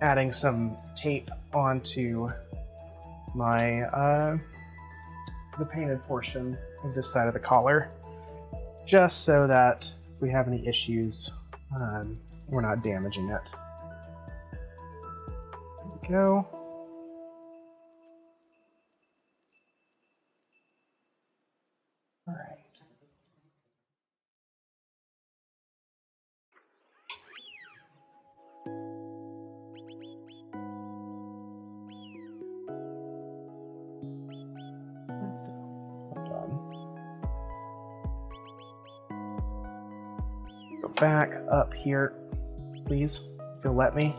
adding some tape onto my the painted portion of this side of the collar, just so that if we have any issues, we're not damaging it. There we go. All right. back up here, please, if you'll let me.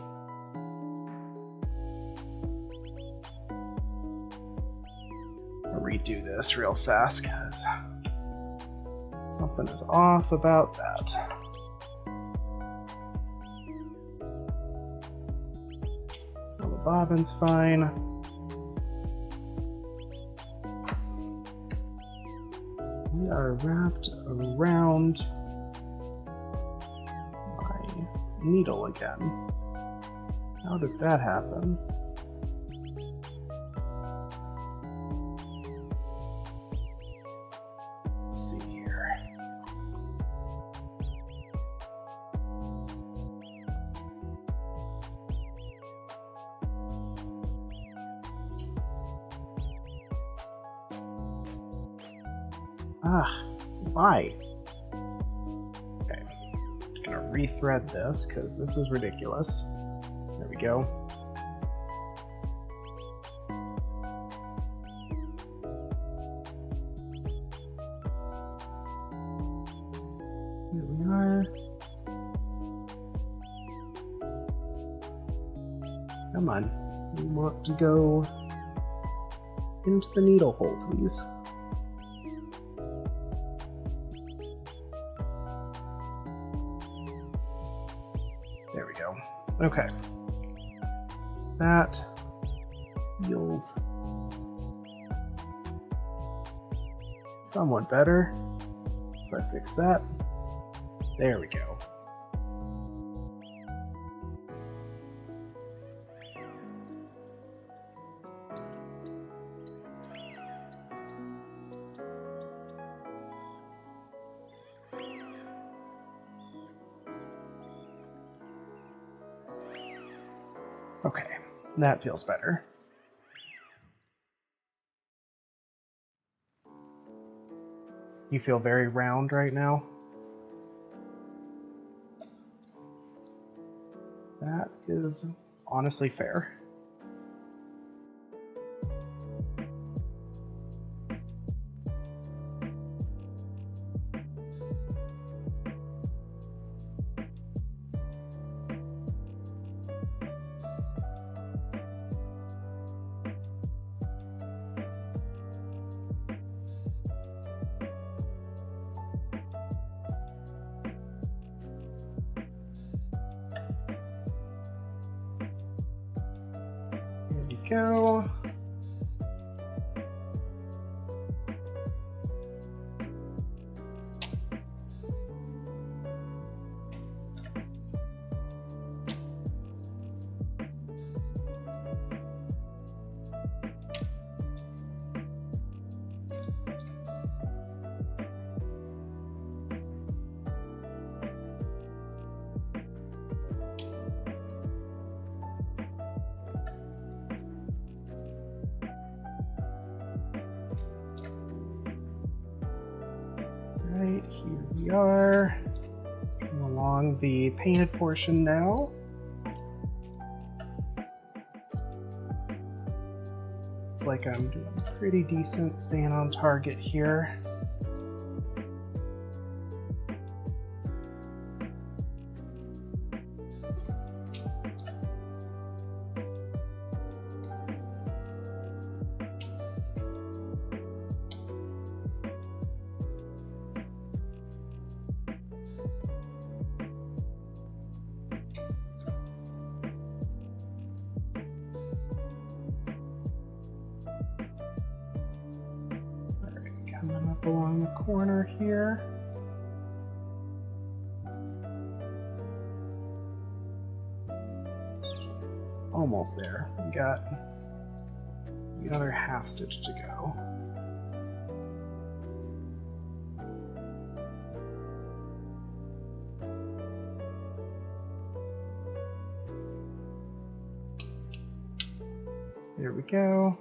I'll redo this real fast because something is off about that. Well, the bobbin's fine. We are wrapped around my needle again. How did that happen? Let's see here. Why? Okay, I'm gonna rethread this because this is ridiculous. There we go. Here we are. Come on, we want to go into the needle hole, please. There we go. Okay. That feels somewhat better. So I fix that. There we go. Okay, that feels better. You feel very round right now? That is honestly fair. There we go. Right, here we are. Coming along the painted portion now. Looks like I'm doing pretty decent, staying on target here. Coming up along the corner here. Almost there. We got another half stitch to go. There we go.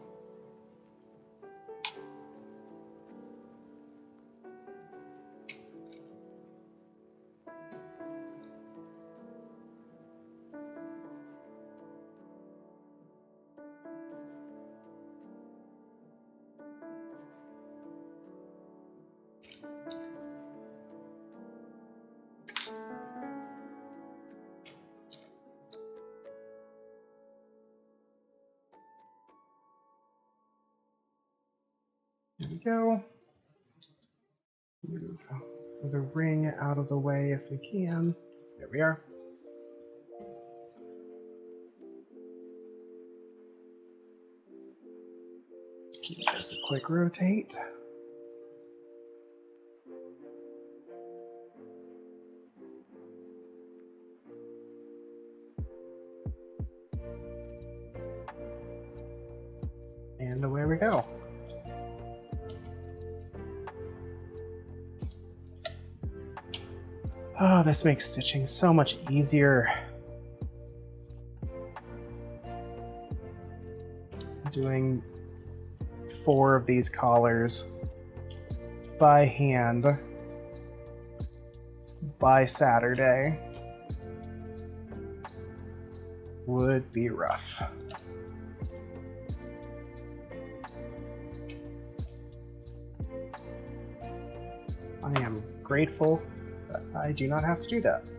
go. Move the ring out of the way if we can. There we are. Just a quick rotate. And away we go. Oh, this makes stitching so much easier. Doing 4 of these collars by hand by Saturday would be rough. I am grateful that I do not have to do that.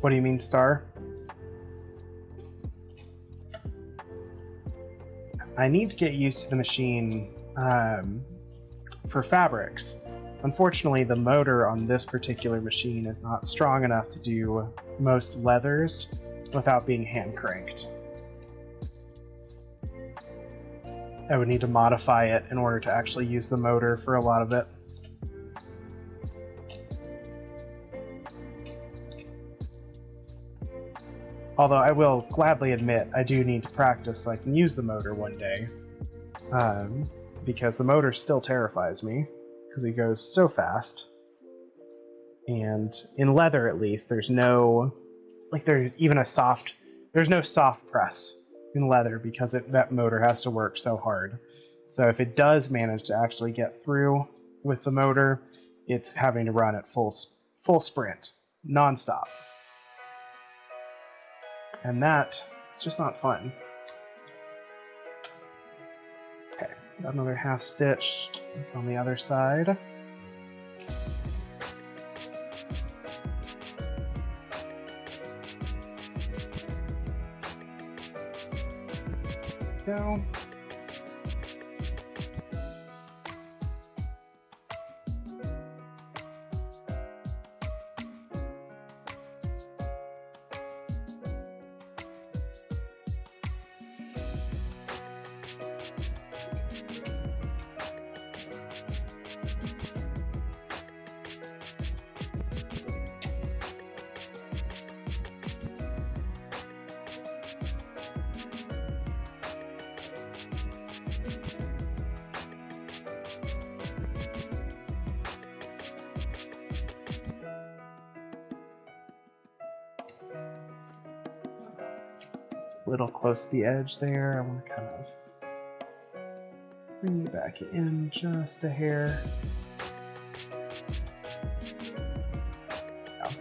What do you mean, Star? I need to get used to the machine for fabrics. Unfortunately, the motor on this particular machine is not strong enough to do most leathers without being hand cranked. I would need to modify it in order to actually use the motor for a lot of it. Although I will gladly admit, I do need to practice so I can use the motor one day. Because the motor still terrifies me, because it goes so fast. And in leather, at least, there's no... there's no soft press in leather, because that motor has to work so hard. So if it does manage to actually get through with the motor, it's having to run at full sprint, non-stop. And it's just not fun. Okay, got another half stitch on the other side. Go. Little close to the edge there. I want to kind of bring you back in just a hair. Oh.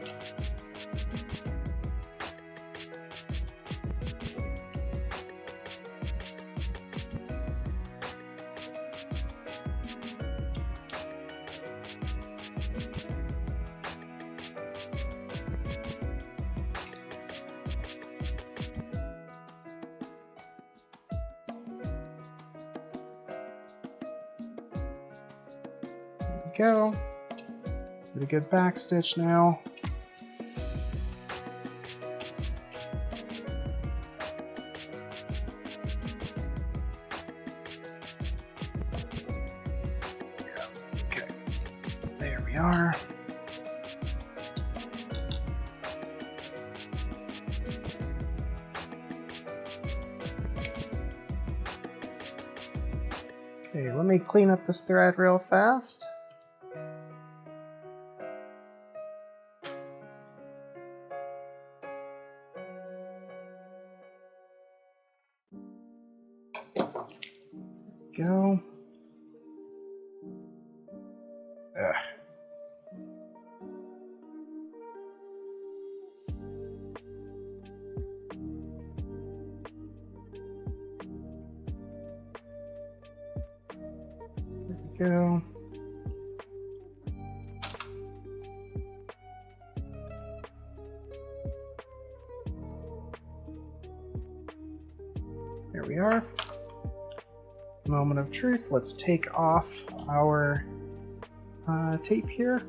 Go. Get a good back stitch now. Okay, there we are. Okay, let me clean up this thread real fast. Go. Ugh. go. There we are. Moment of truth. Let's take off our tape here.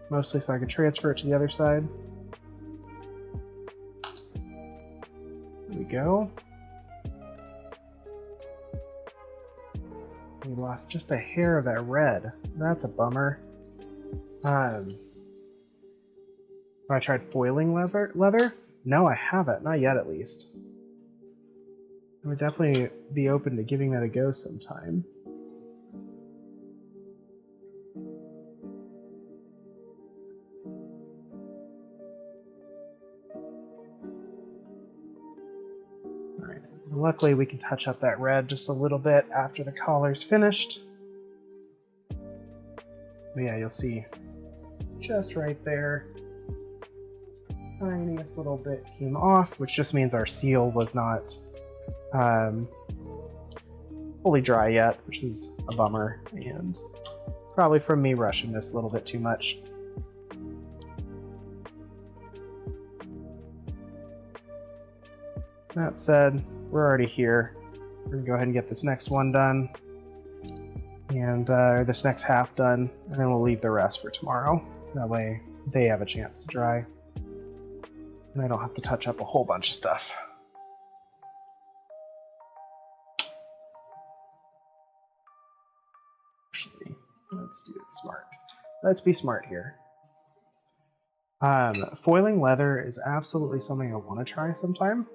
Mostly so I can transfer it to the other side. There we go. We lost just a hair of that red. That's a bummer. Have I tried foiling leather? No, I haven't. Not yet, at least. I would definitely be open to giving that a go sometime. Alright, luckily we can touch up that red just a little bit after the collar's finished. But yeah, you'll see just right there, tiniest little bit came off, which just means our seal was not fully dry yet, which is a bummer, and probably from me rushing this a little bit too much. That said, we're already here. We're gonna go ahead and get this next one done, and this next half done, and then we'll leave the rest for tomorrow. That way they have a chance to dry, and I don't have to touch up a whole bunch of stuff. Actually, let's do it smart. Let's be smart here. Foiling leather is absolutely something I want to try sometime.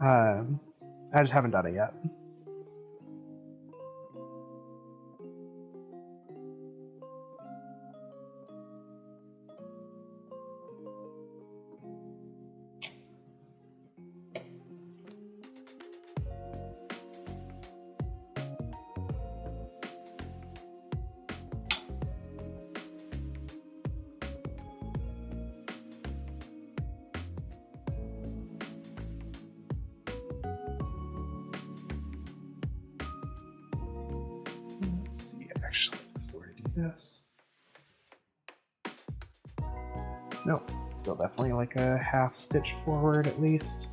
I just haven't done it yet. Let's see, actually, before I do this. No, still definitely like a half stitch forward at least.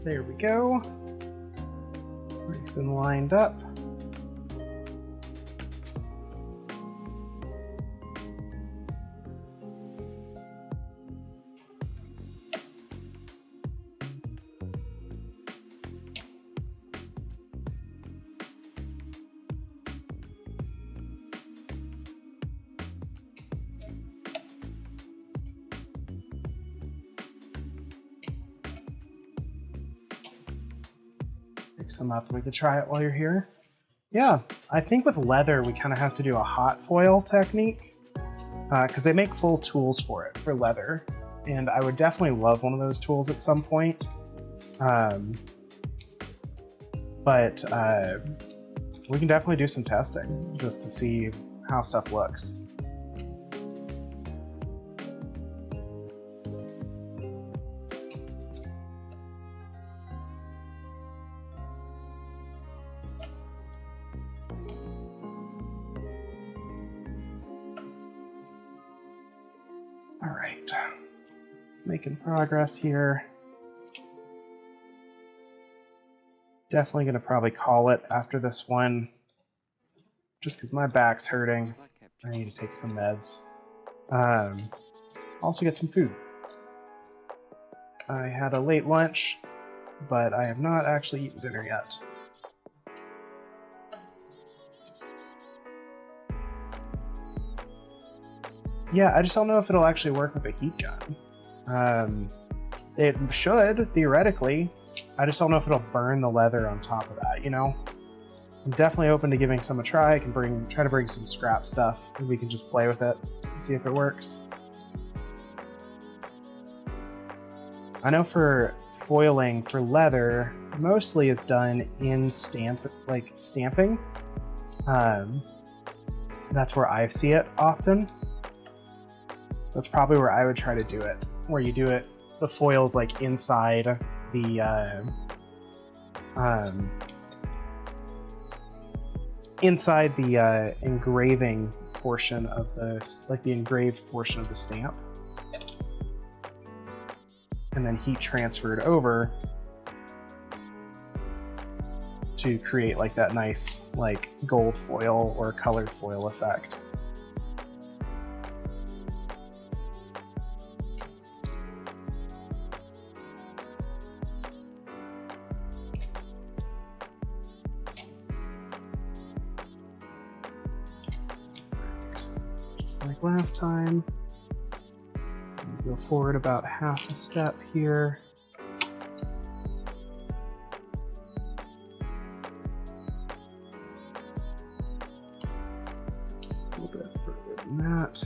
There we go. Nice and lined up. Some up. We could try it while you're here. Yeah, I think with leather we kind of have to do a hot foil technique because they make full tools for it for leather, and I would definitely love one of those tools at some point. But we can definitely do some testing just to see how stuff looks. Alright, making progress here. Definitely going to probably call it after this one, just because my back's hurting. I need to take some meds. Also get some food. I had a late lunch, but I have not actually eaten dinner yet. Yeah, I just don't know if it'll actually work with a heat gun. It should, theoretically. I just don't know if it'll burn the leather on top of that, you know? I'm definitely open to giving some a try. I can try to bring some scrap stuff, and we can just play with it and see if it works. I know for foiling for leather, mostly is done in stamping. That's where I see it often. That's probably where I would try to do it, where you do it, the foil's like inside the engraving portion of the engraved portion of the stamp, and then heat transferred over to create like that nice like gold foil or colored foil effect. Just like last time, go forward about half a step here. A little bit further than that.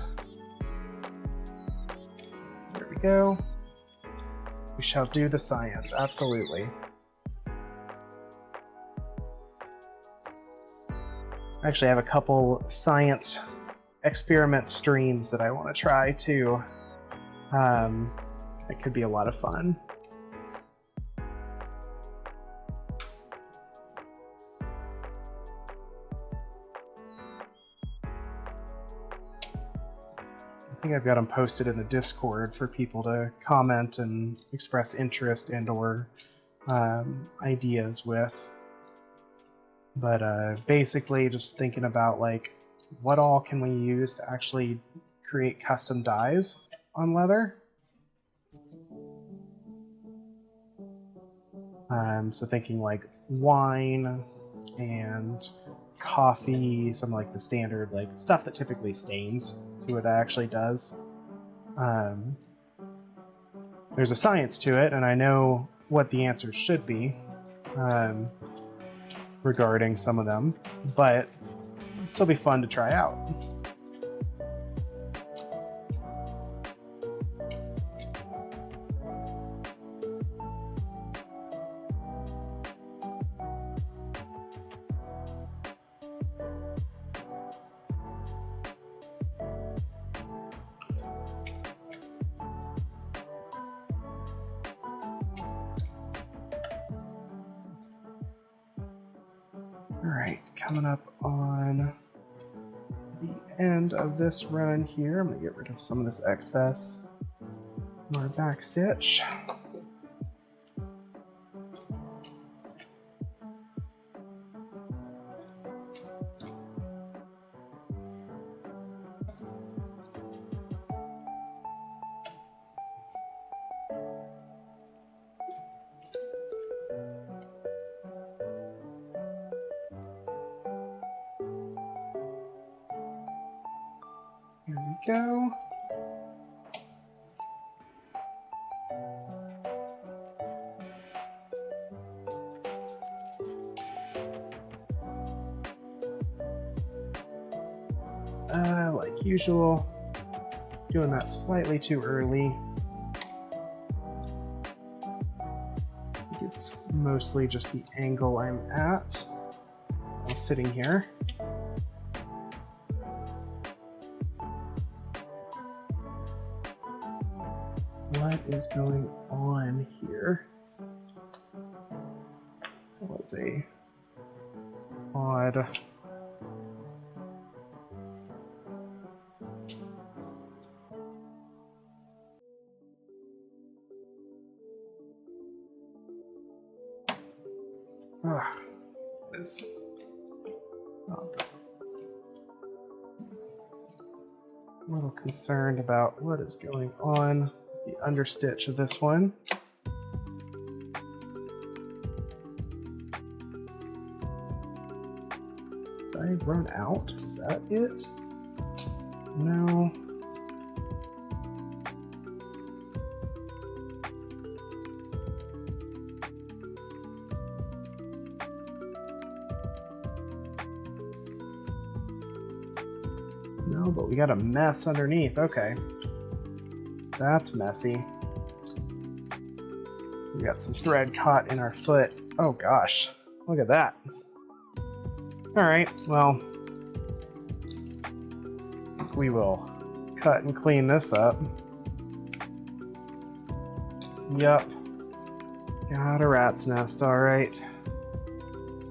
There we go. We shall do the science, absolutely. Actually, I have a couple science experiment streams that I want to try too. It could be a lot of fun. I think I've got them posted in the Discord for people to comment and express interest and or ideas with. But basically just thinking about like what all can we use to actually create custom dyes on leather. So thinking like wine and coffee, some like the standard like stuff that typically stains. See what that actually does. There's a science to it, and I know what the answers should be regarding some of them, but it'll still be fun to try out. Alright, coming up on the end of this run here, I'm going to get rid of some of this excess more back stitch. Here we go. Like usual, doing that slightly too early. I think it's mostly just the angle I'm at while sitting here. What is going on here? That was a odd. Is a little concerned about what is going on with the understitch of this one. Did I run out? Is that it? No. No, but we got a mess underneath. Okay. That's messy. We got some thread caught in our foot. Oh gosh, look at that. Alright, well, we will cut and clean this up. Yup. Got a rat's nest, alright.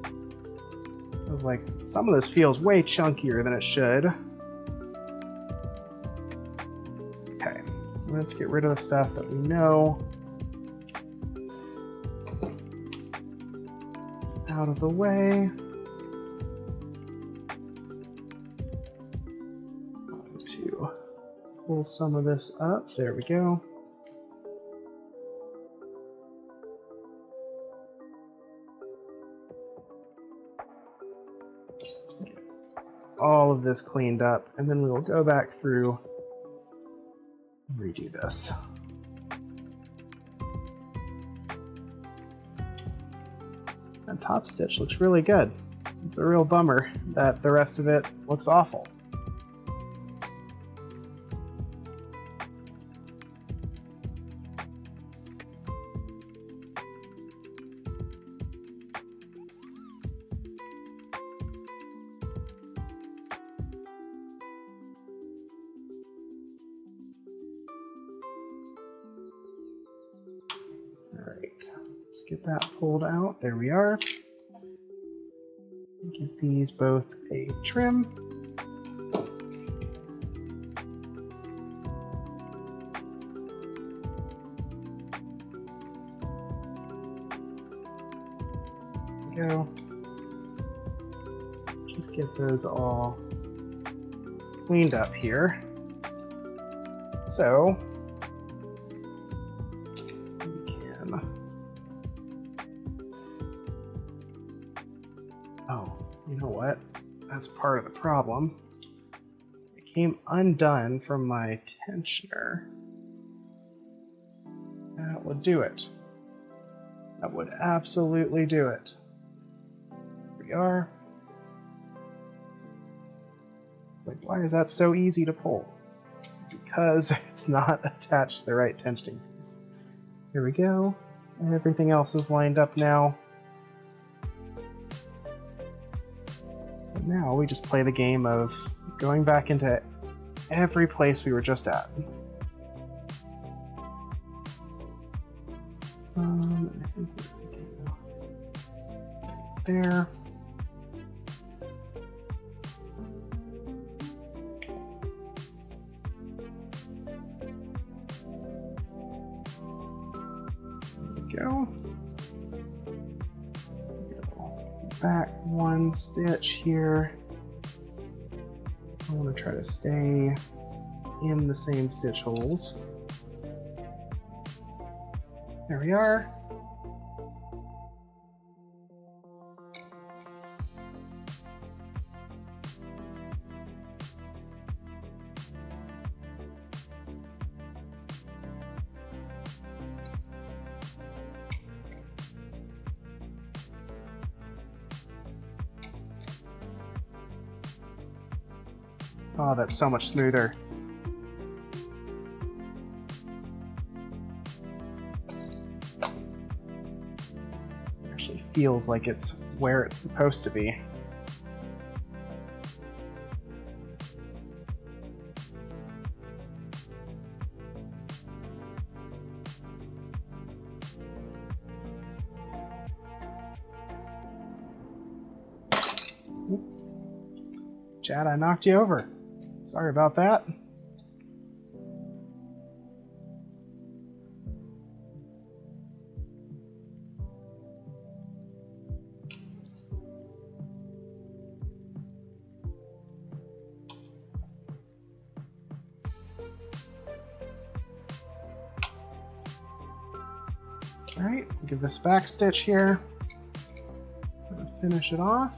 I was like, some of this feels way chunkier than it should. Okay, let's get rid of the stuff that we know. It's out of the way. Going to pull some of this up. There we go. All of this cleaned up, and then we will go back through and redo this. That top stitch looks really good. It's a real bummer that the rest of it looks awful. Alright, let's get that pulled out. There we are. Give these both a trim. There we go. Just get those all cleaned up here. So we can. Oh, you know what? That's part of the problem. It came undone from my tensioner. That would do it. That would absolutely do it. Here we are. Like, why is that so easy to pull? Because it's not attached to the right tensioning piece. Here we go. Everything else is lined up now. So now we just play the game of going back into every place we were just at. I think we're there. Go. Back one stitch here. I want to try to stay in the same stitch holes. There we are. Oh, that's so much smoother. It actually feels like it's where it's supposed to be. Chad, I knocked you over. Sorry about that. All right, give this back stitch here. Finish it off.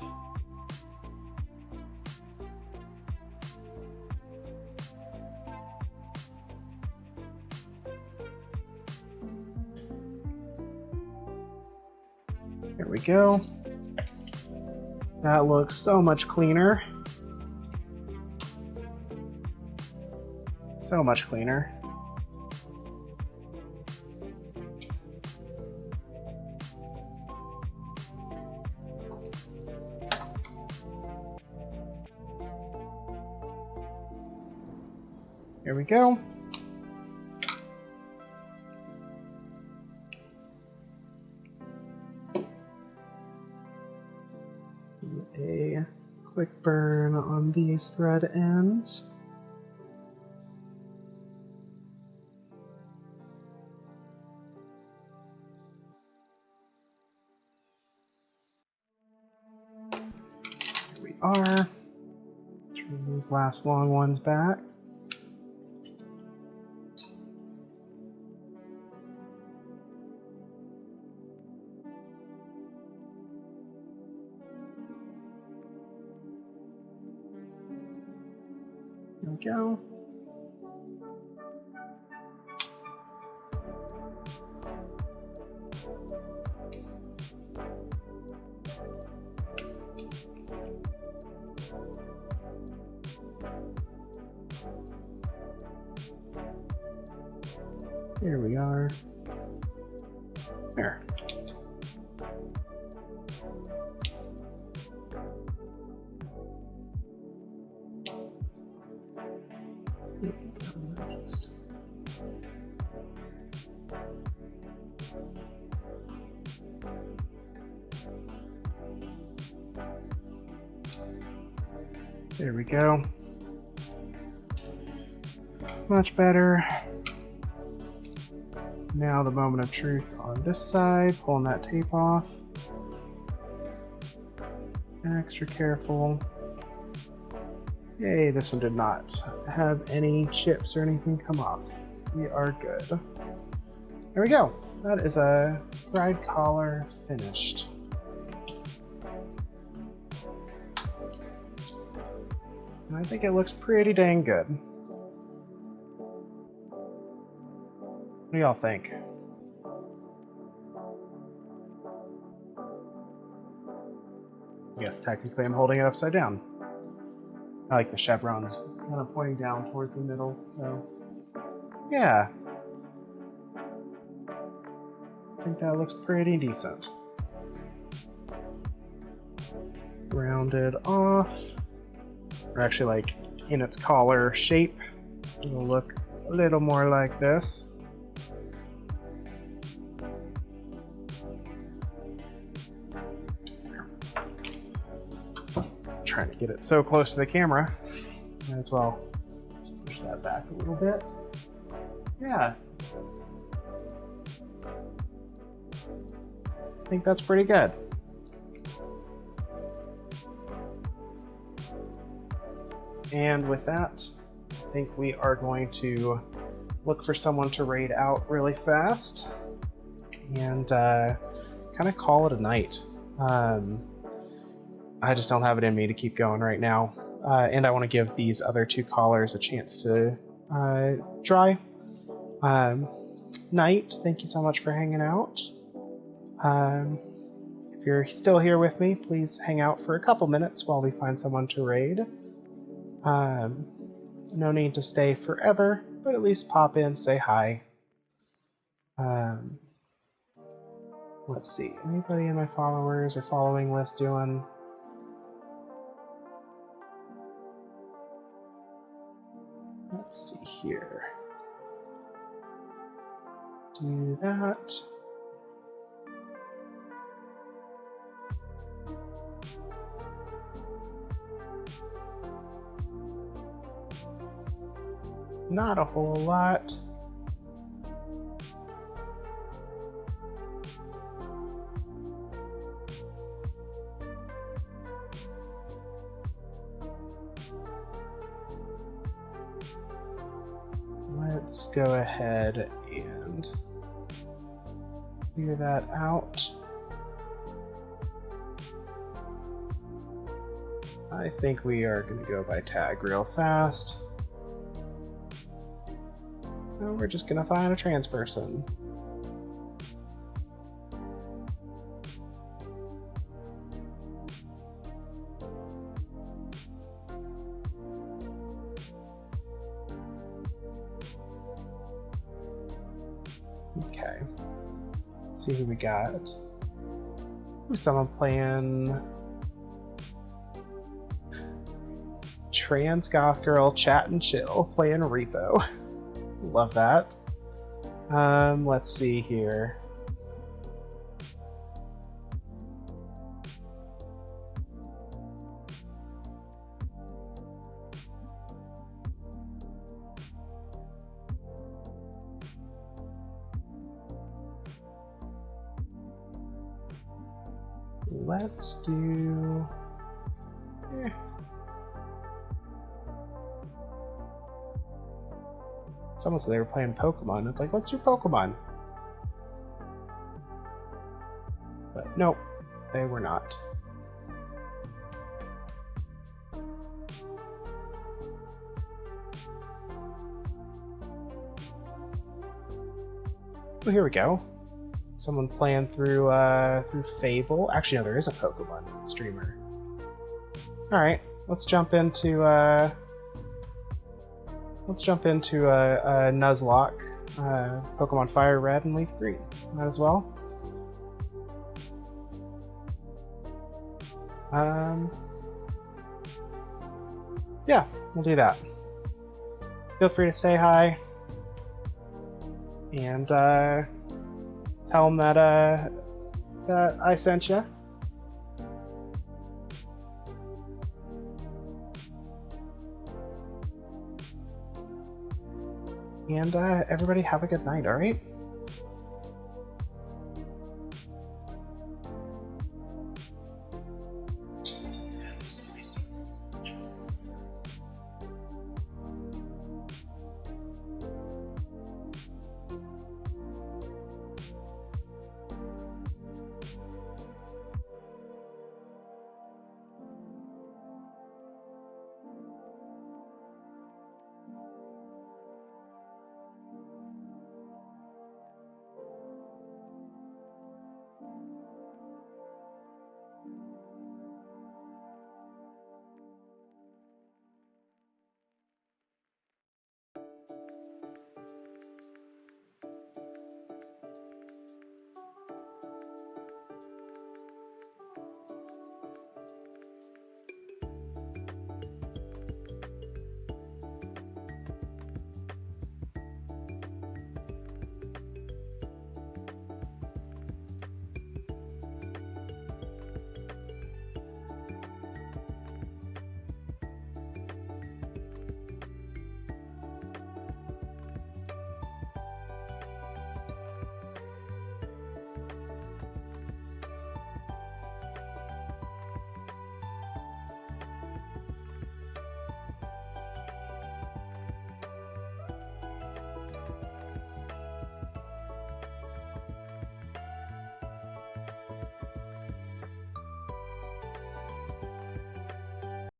There we go. That looks so much cleaner. So much cleaner. Here we go. Do a quick burn on these thread ends. Here we are. Turn these last long ones back. There we go. Here we are. There. There we go. Much better. Now the moment of truth on this side, pulling that tape off. Extra careful. Yay, this one did not have any chips or anything come off. So we are good. There we go. That is a bride collar finished. And I think it looks pretty dang good. What do y'all think? Yes, technically I'm holding it upside down. I like the chevrons kind of pointing down towards the middle, so yeah. I think that looks pretty decent. Rounded off. Or actually like in its collar shape. It'll look a little more like this. Trying to get it so close to the camera. Might as well just push that back a little bit. Yeah. I think that's pretty good. And with that, I think we are going to look for someone to raid out really fast and kind of call it a night. I just don't have it in me to keep going right now. And I want to give these other two collars a chance to dry. Night, thank you so much for hanging out. If you're still here with me, please hang out for a couple minutes while we find someone to raid. No need to stay forever, but at least pop in, say hi. Let's see, anybody in my followers or following list doing? Let's see here. Do that. Not a whole lot. Let's go ahead and clear that out. I think we are going to go by tag real fast. No, we're just going to find a trans person. Okay. Let's see who we got. Ooh, someone playing trans goth girl, chat and chill, playing repo. Love that. Let's see here. Let's do... Someone said they were playing Pokemon. It's like, let's do Pokemon. But nope, they were not. Oh, here we go. Someone playing through Fable. Actually, no, there is a Pokemon streamer. All right, let's jump into Nuzlocke, Pokemon Fire Red and Leaf Green. Might as well. Yeah, we'll do that. Feel free to say hi and tell them that I sent you. And everybody have a good night, all right?